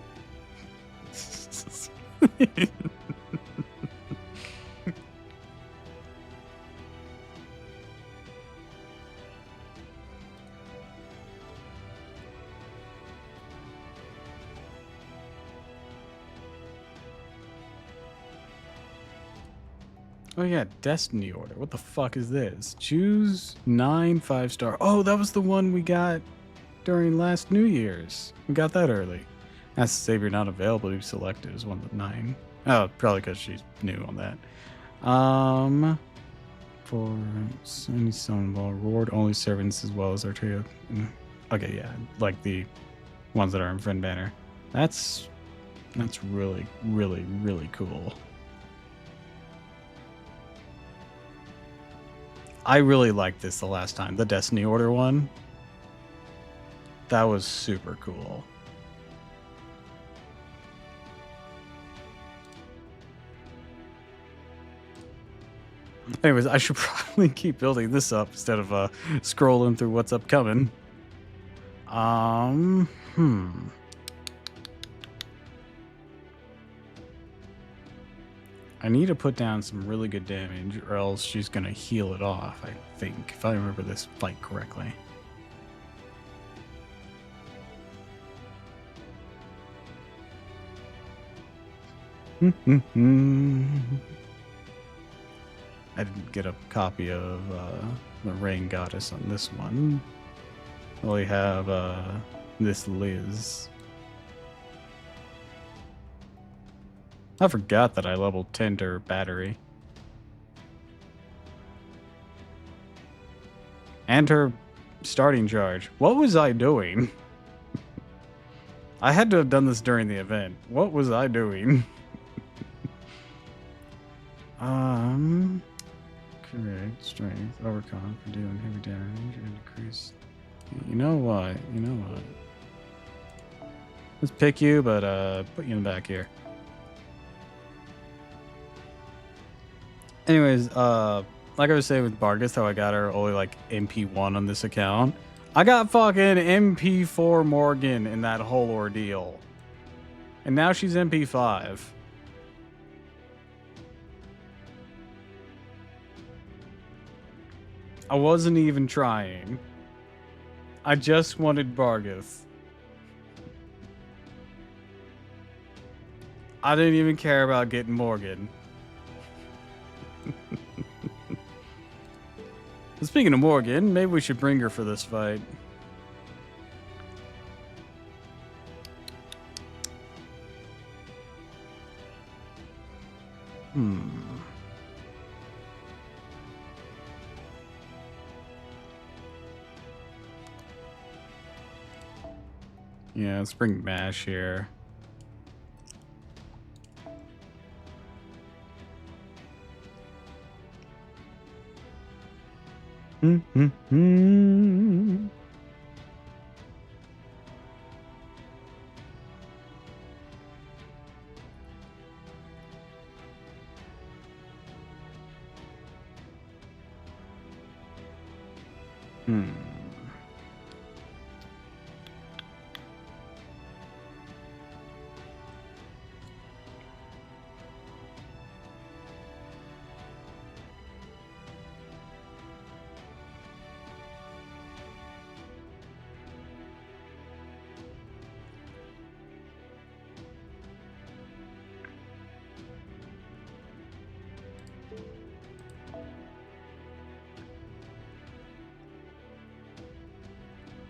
Oh yeah, Destiny Order. What the fuck is this? Choose 9 5-star. Oh, that was the one we got during last New Year's. We got that early. That's the savior not available to be selected as one of the 9. Oh, probably because she's new on that. For any summonable reward only servants as well as Arteria. Okay, yeah, like the ones that are in friend banner. That's really, really, really cool. I really liked this the last time, the Destiny Order one. That was super cool. Anyways, I should probably keep building this up instead of scrolling through what's upcoming. I need to put down some really good damage, or else she's gonna heal it off, I think, if I remember this fight correctly. I didn't get a copy of the Rain Goddess on this one. I only have this Liz. I forgot that I leveled 10 to her battery. And her starting charge. What was I doing? I had to have done this during the event. What was I doing? Correct. Strength. Overcome for dealing heavy damage and decrease. You know what? You know what? Let's pick you, but put you in the back here. Anyways, like I was saying with Bargus, how I got her only like MP1 on this account. I got fucking MP4 Morgan in that whole ordeal. And now she's MP5. I wasn't even trying. I just wanted Bargus. I didn't even care about getting Morgan. Speaking of Morgan, maybe we should bring her for this fight. Yeah, let's bring Mash here.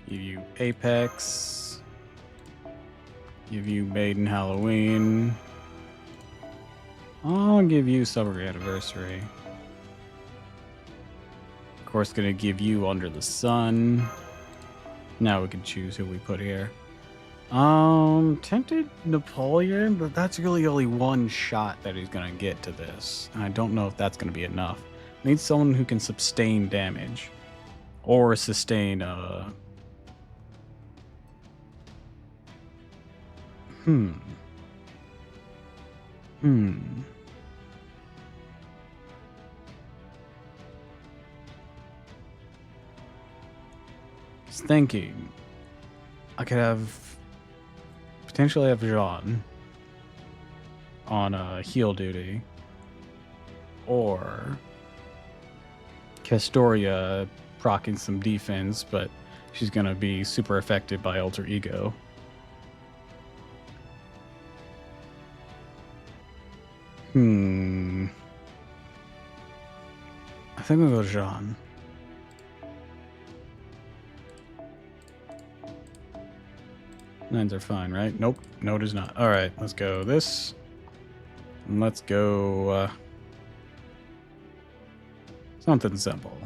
Give you Apex. Give you Maiden Halloween. I'll give you Summer Anniversary. Of course, gonna give you Under the Sun. Now we can choose who we put here. Tempted Napoleon, but that's really only one shot that he's gonna get to this. And I don't know if that's gonna be enough. I need someone who can sustain damage. Or sustain, Just thinking. I could potentially have Jean on heal duty. Or Castoria proccing some defense, but she's gonna be super affected by Alter Ego. I think we'll go Jean. Nines are fine, right? Nope. No, it is not. All right, let's go this. And let's go something simple.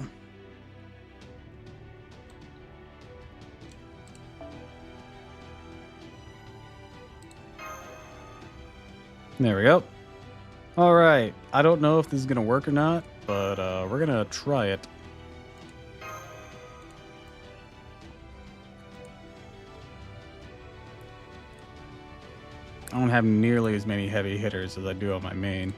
There we go. All right. I don't know if this is going to work or not, but we're going to try it. I don't have nearly as many heavy hitters as I do on my main.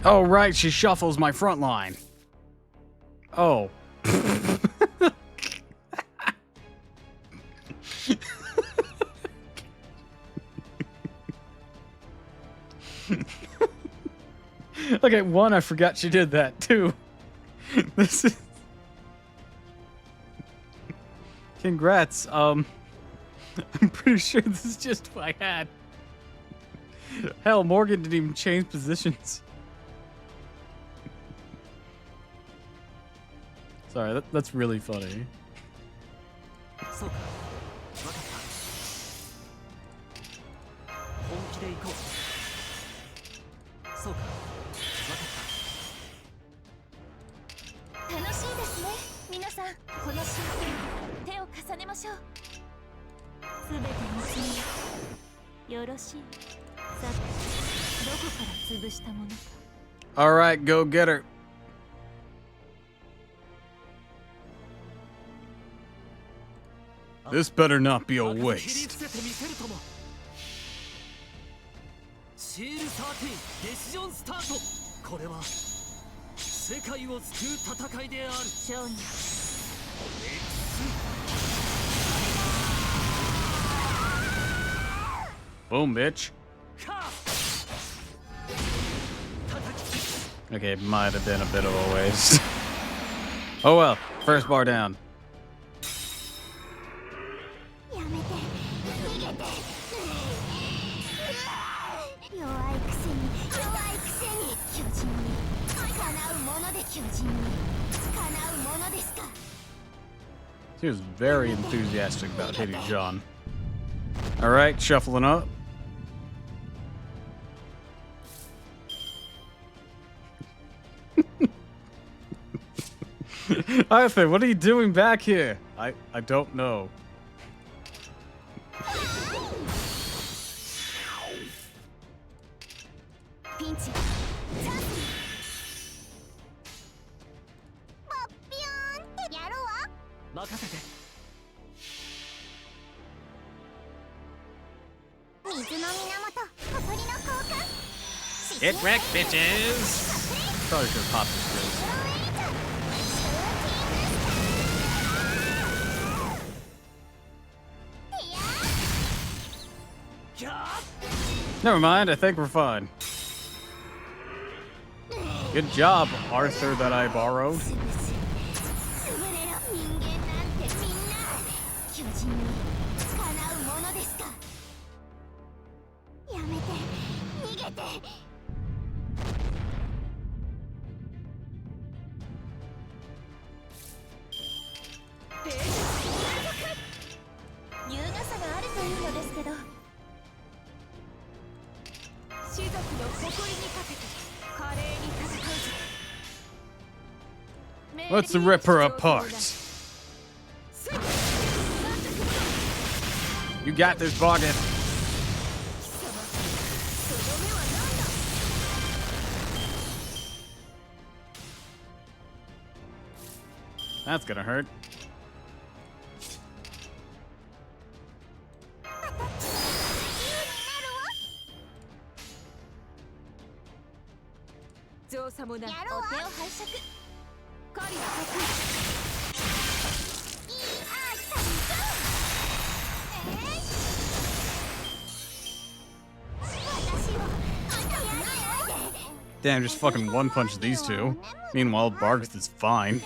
Oh, right, she shuffles my front line. Oh. Okay, one, I forgot she did that. Two, this is... Congrats. I'm pretty sure this is just what I had. Hell, Morgan didn't even change positions. Sorry, that's really funny. そうか分かった本気で行こうそうか分かっ楽しいですね皆さんこの瞬間手を重ねましょうすべて見つめよろしいさてどこから潰したものか Alright, go get her. This better not be a た切り waste. 伏せてみせるともシール13デシジョンスタートこれは世界を救う戦いである少年 Boom, bitch. か Okay, it might have been a bit of a waste. Oh well, first bar down. やめて逃げて弱いくせに巨人に叶うもので巨人に叶うものですか He was very enthusiastic about hitting John. Alright, shuffling up. Arthur, what are you doing back here? I don't know. ピンチチャンスポッピヨーンってやろう任せて水の源小鳥の交換 Get wrecked, bitches! Probably should have popped this quiz. Never mind, I think we're fine. Good job, Arthur that I borrowed. 潰れろ人間なんてみんな巨人に叶うものですかやめて逃げて優雅さがあるといいのですけど士族の誇りにかけて華麗に戦うぞ Let's rip her apart. You got this, bargain. That's gonna hurt. 造作もなお手を拝借狩りは得意いいアーサー私をやらないで Damn, just fucking one punch these two. Meanwhile, Bargth is fine.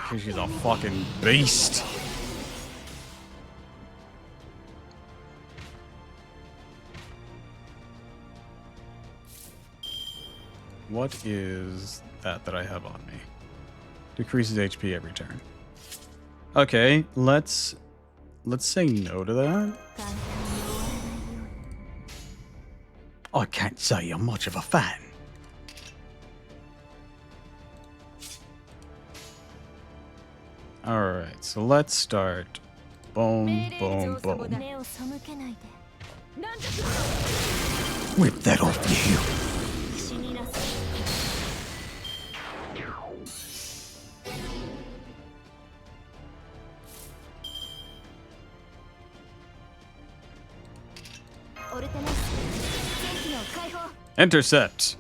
Cause she's a fucking beast. What is that I have on me? Decreases HP every turn. Okay, let's say no to that. I can't say I'm much of a fan. Alright, so let's start. Boom, boom, boom. 目を背けないで Whip that off you. 死になさいオルテナンス戦機の解放 Intercept.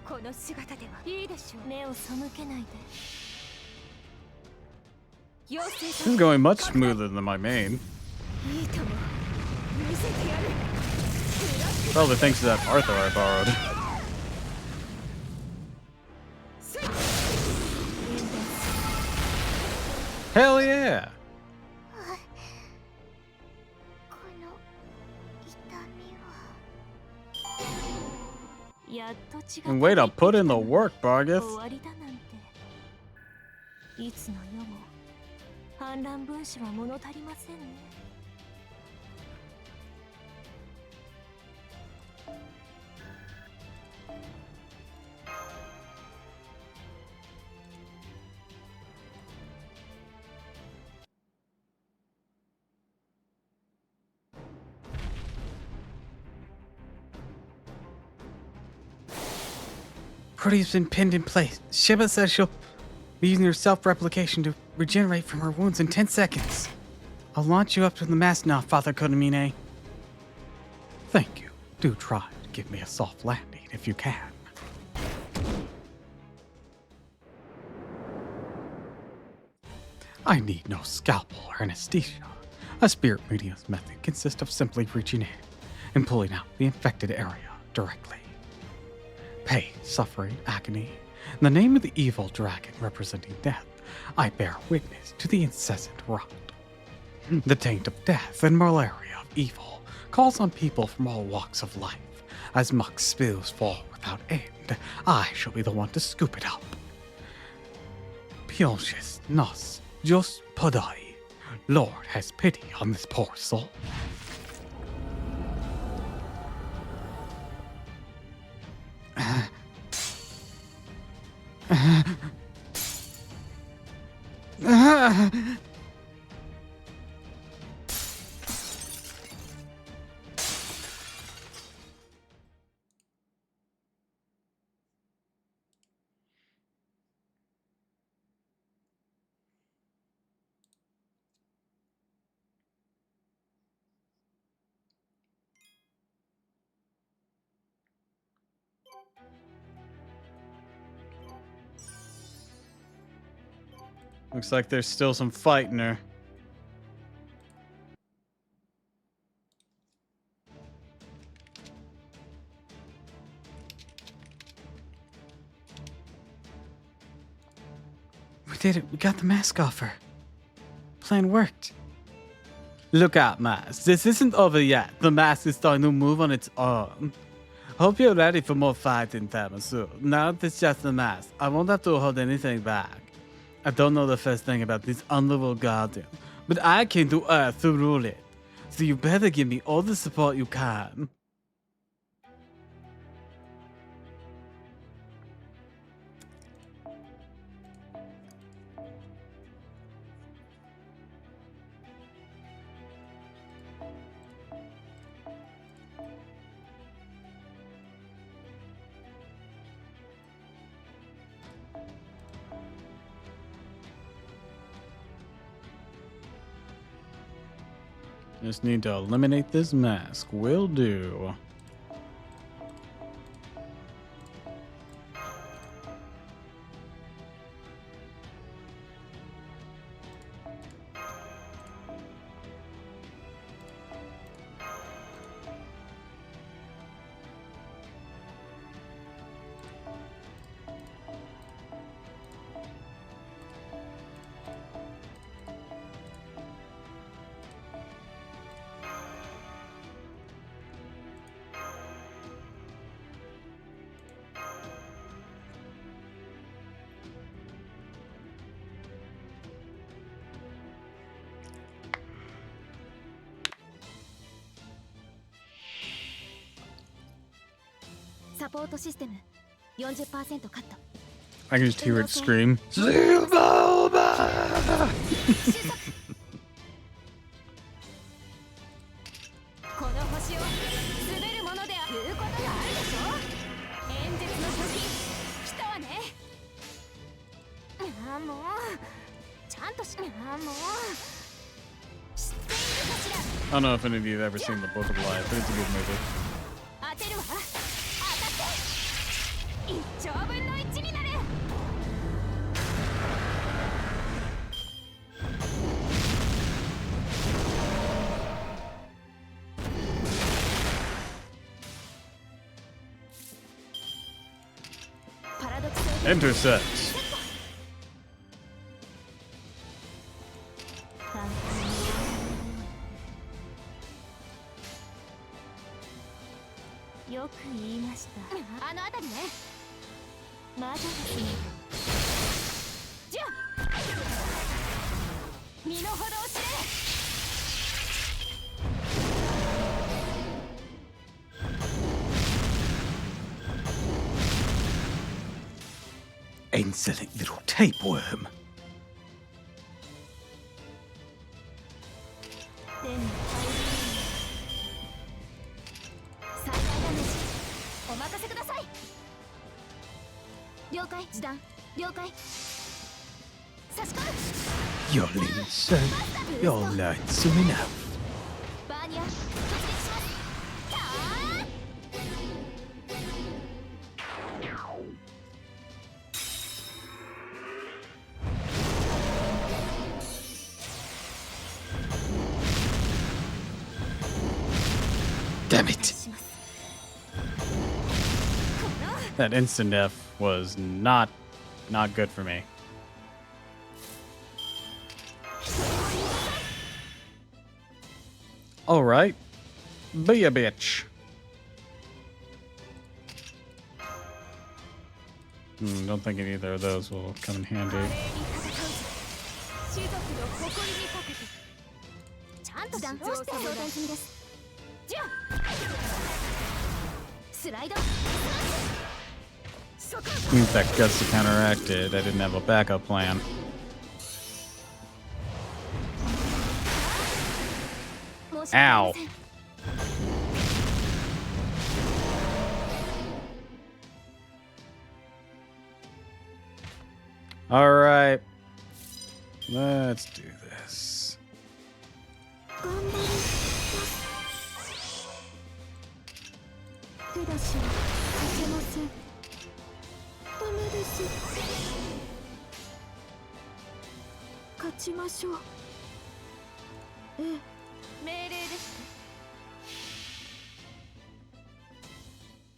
この姿ではいいでしょう。目を背けないで。妖精 This is going much smoother than my main. いいとも見せてやる。 Probably thanks to that Arthur I borrowed. Hell yeah! この痛みはやっと血が And way to put in the work, Bargith. 終わりだなんて。いつの世も反乱分子は物足りませんね。Pretty's been pinned in place. Shiba says she'll be using her self-replication to regenerate from her wounds in 10 seconds. I'll launch you up to the mast now, Father Kodamine. Thank you. Do try to give me a soft landing if you can. I need no scalpel or anesthesia. A spirit medium's method consists of simply reaching in and pulling out the infected area directly. Pain, suffering, agony. In the name of the evil dragon representing death, I bear witness to the incessant rot. The taint of death and malaria of evil calls on people from all walks of life. As muck spills fall without end, I shall be the one to scoop it up. Pionches nos Jos podai. Lord has pity on this poor soul. Looks like there's still some fight in her. We did it. We got the mask off her. Plan worked. Look out, Mask. This isn't over yet. The mask is starting to move on its own. Hope you're ready for more fighting, Tamasu. Now it's just the mask. I won't have to hold anything back. I don't know the first thing about this Underworld Guardian, but I came to Earth to rule it. So you better give me all the support you can. Just need to eliminate this mask. Will do. Support system 40% カット。 I can just hear it scream. この星を滑るものであることがあるでしょ。演説の時来たわね。ああもうちゃんとしああもう知っているかしら。 I don't know if any of you have ever seen The Book of Life, but it's a good movie. 当てるわ。Intercept. 簡単によく言いました。あの辺りね。まだですね。じゃあ身の程を知れ。Insolent little tapeworm. 手に入る最大ダメージお任せください。了解。時短了解。差し込む。 You're insane. You're learn soon enough. バーニア突撃します。たー Damn it. します。 That instant death was not good for me. All right, be a bitch. Don't think either of those will come in handy. 華麗に戦う種族の誇りにかけてちゃんと指導して相談済みです。じゃあスライドそこ Means that guts to counteract it. I didn't have a backup plan. 申し訳ありません。 All right, let's do this. 頑張ります。手出しはさせません。ダメです。勝ちましょう。ええ、命令です。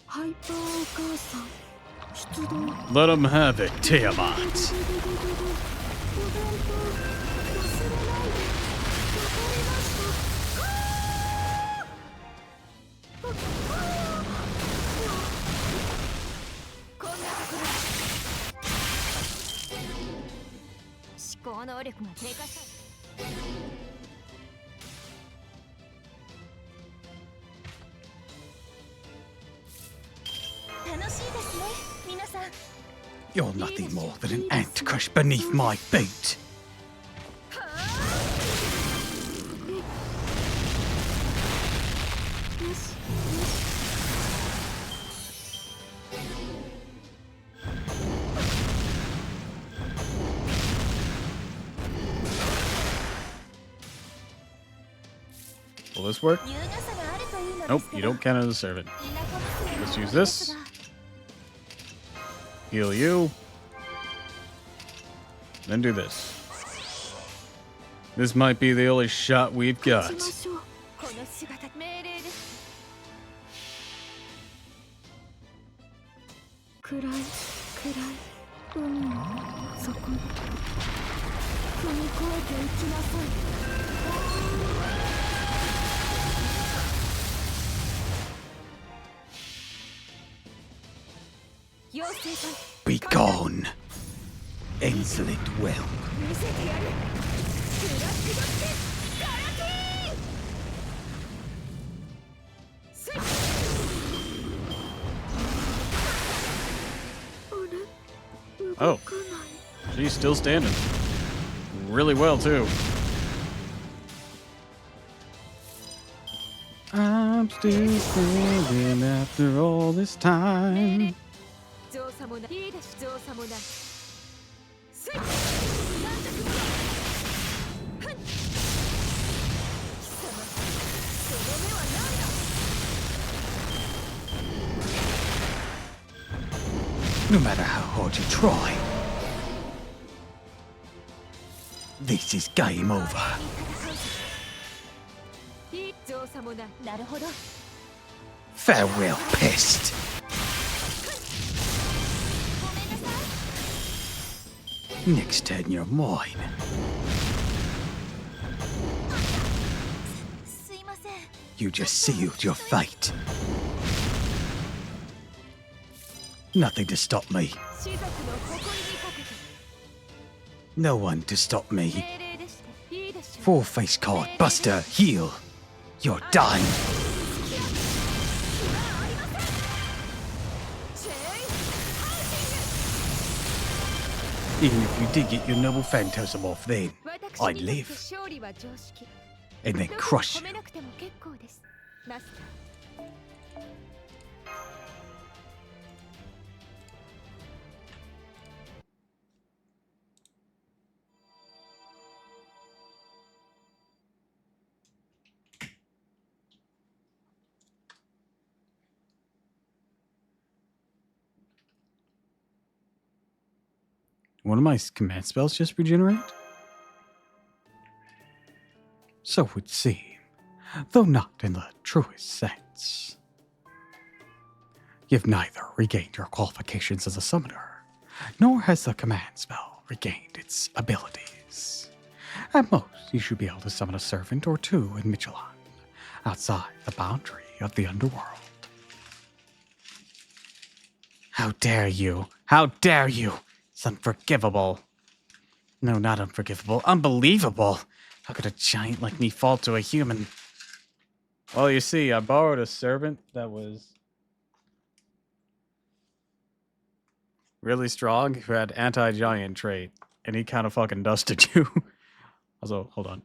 ハイパーお母さん出動。 Let him have it, Tiamat. お弁当忘れないで。わかりました。こんなところ思考能力が低下した。楽しいですね、皆さん。 You're nothing more than an ant crushed beneath my feet. よし。 Will this work? 優雅さがあるといいので Nope, すけ you ど。 don't count as a servant. 田舎娘の Let's use 方です this. が Heal you. Then do this. This might be the only shot we've 勝 got. ちましょう。この姿命令です。暗い暗い海の底に踏み越えていきなさい。妖精さん Be gone. Insolent whelp. 見せてやる。ブラックドッテガラティーン。せい。あれ Oh. 動かない。 She's still standing. Really well, too. I'm still standing after all this time. 造作もない。いいです。造作もない。せい。軟弱者。ふん。貴様。その目は何だ。 No matter how hard you try, this is game over. いい造作もない。なるほど。 Farewell, pest. ごめんなさい。Next turn, you're mine. すいません You just sealed your fate. Nothing to stop me. 士族の誇りにかけて No one to stop me. 命令でしていいでしょう Four face card, Buster, heal. You're dying. チェーン Even if you did get your noble phantasm off then, 私 I'd にとって live 勝利は常識 and then どこも crush 止 you. めなくても結構ですマスター One of my command spells just regenerate? So it would seem, though not in the truest sense. You've neither regained your qualifications as a summoner, nor has the command spell regained its abilities. At most, you should be able to summon a servant or two in Michelin, outside the boundary of the Underworld. How dare you! How dare you! It's unforgivable. No, not unforgivable. Unbelievable! How could a giant like me fall to a human? Well, you see, I borrowed a servant that was really strong who had anti-giant trait, and he kind of fucking dusted you. Also, hold on.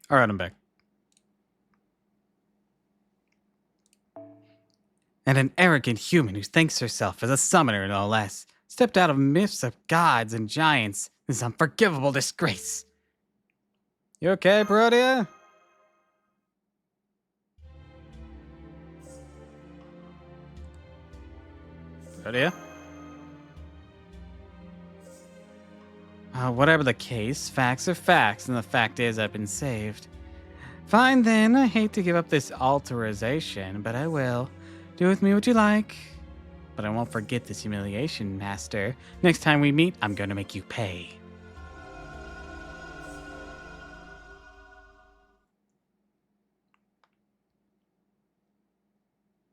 All right, I'm back. And an arrogant human who thinks herself as a summoner, no less, stepped out of myths of gods and giants. This unforgivable disgrace. You okay, Protea? Protea? Whatever the case, facts are facts, and the fact is I've been saved. Fine then, I hate to give up this authorization, but I will. Do with me what you like. But I won't forget this humiliation, Master. Next time we meet, I'm going to make you pay.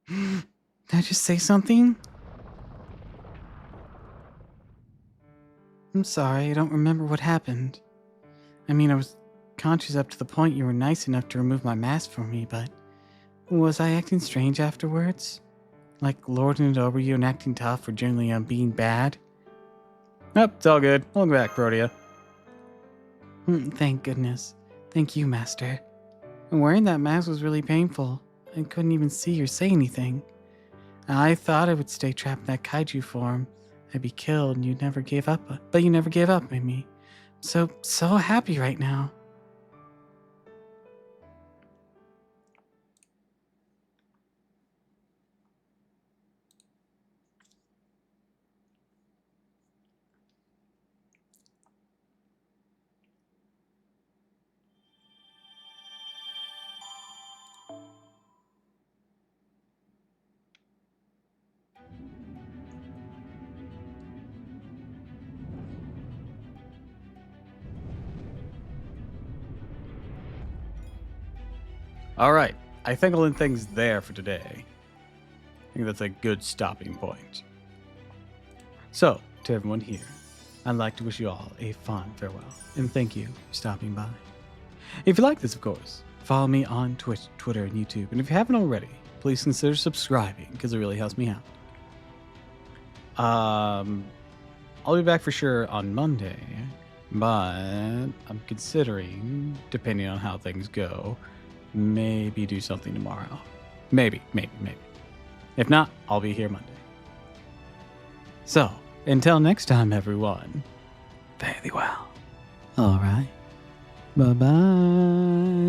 Did I just say something? I'm sorry, I don't remember what happened. I mean, I was conscious up to the point you were nice enough to remove my mask for me, but was I acting strange afterwards? Like lording it over you and acting tough or generally being bad? Nope, it's all good. Welcome back, Protea. Thank goodness. Thank you, Master. And wearing that mask was really painful. I couldn't even see or say anything. I thought I would stay trapped in that kaiju form. I'd be killed and you never gave up on me. so happy right now. All right. I think I'll end things there for today. I think that's a good stopping point. So, to everyone here, I'd like to wish you all a fond farewell, and thank you for stopping by. If you like this, of course, follow me on Twitch, Twitter, and YouTube, and if you haven't already, please consider subscribing, because it really helps me out. I'll be back for sure on Monday, but I'm considering, depending on how things go, maybe do something tomorrow. Maybe. If not, I'll be here Monday. So, until next time, everyone, fare thee well. All right. Bye-bye.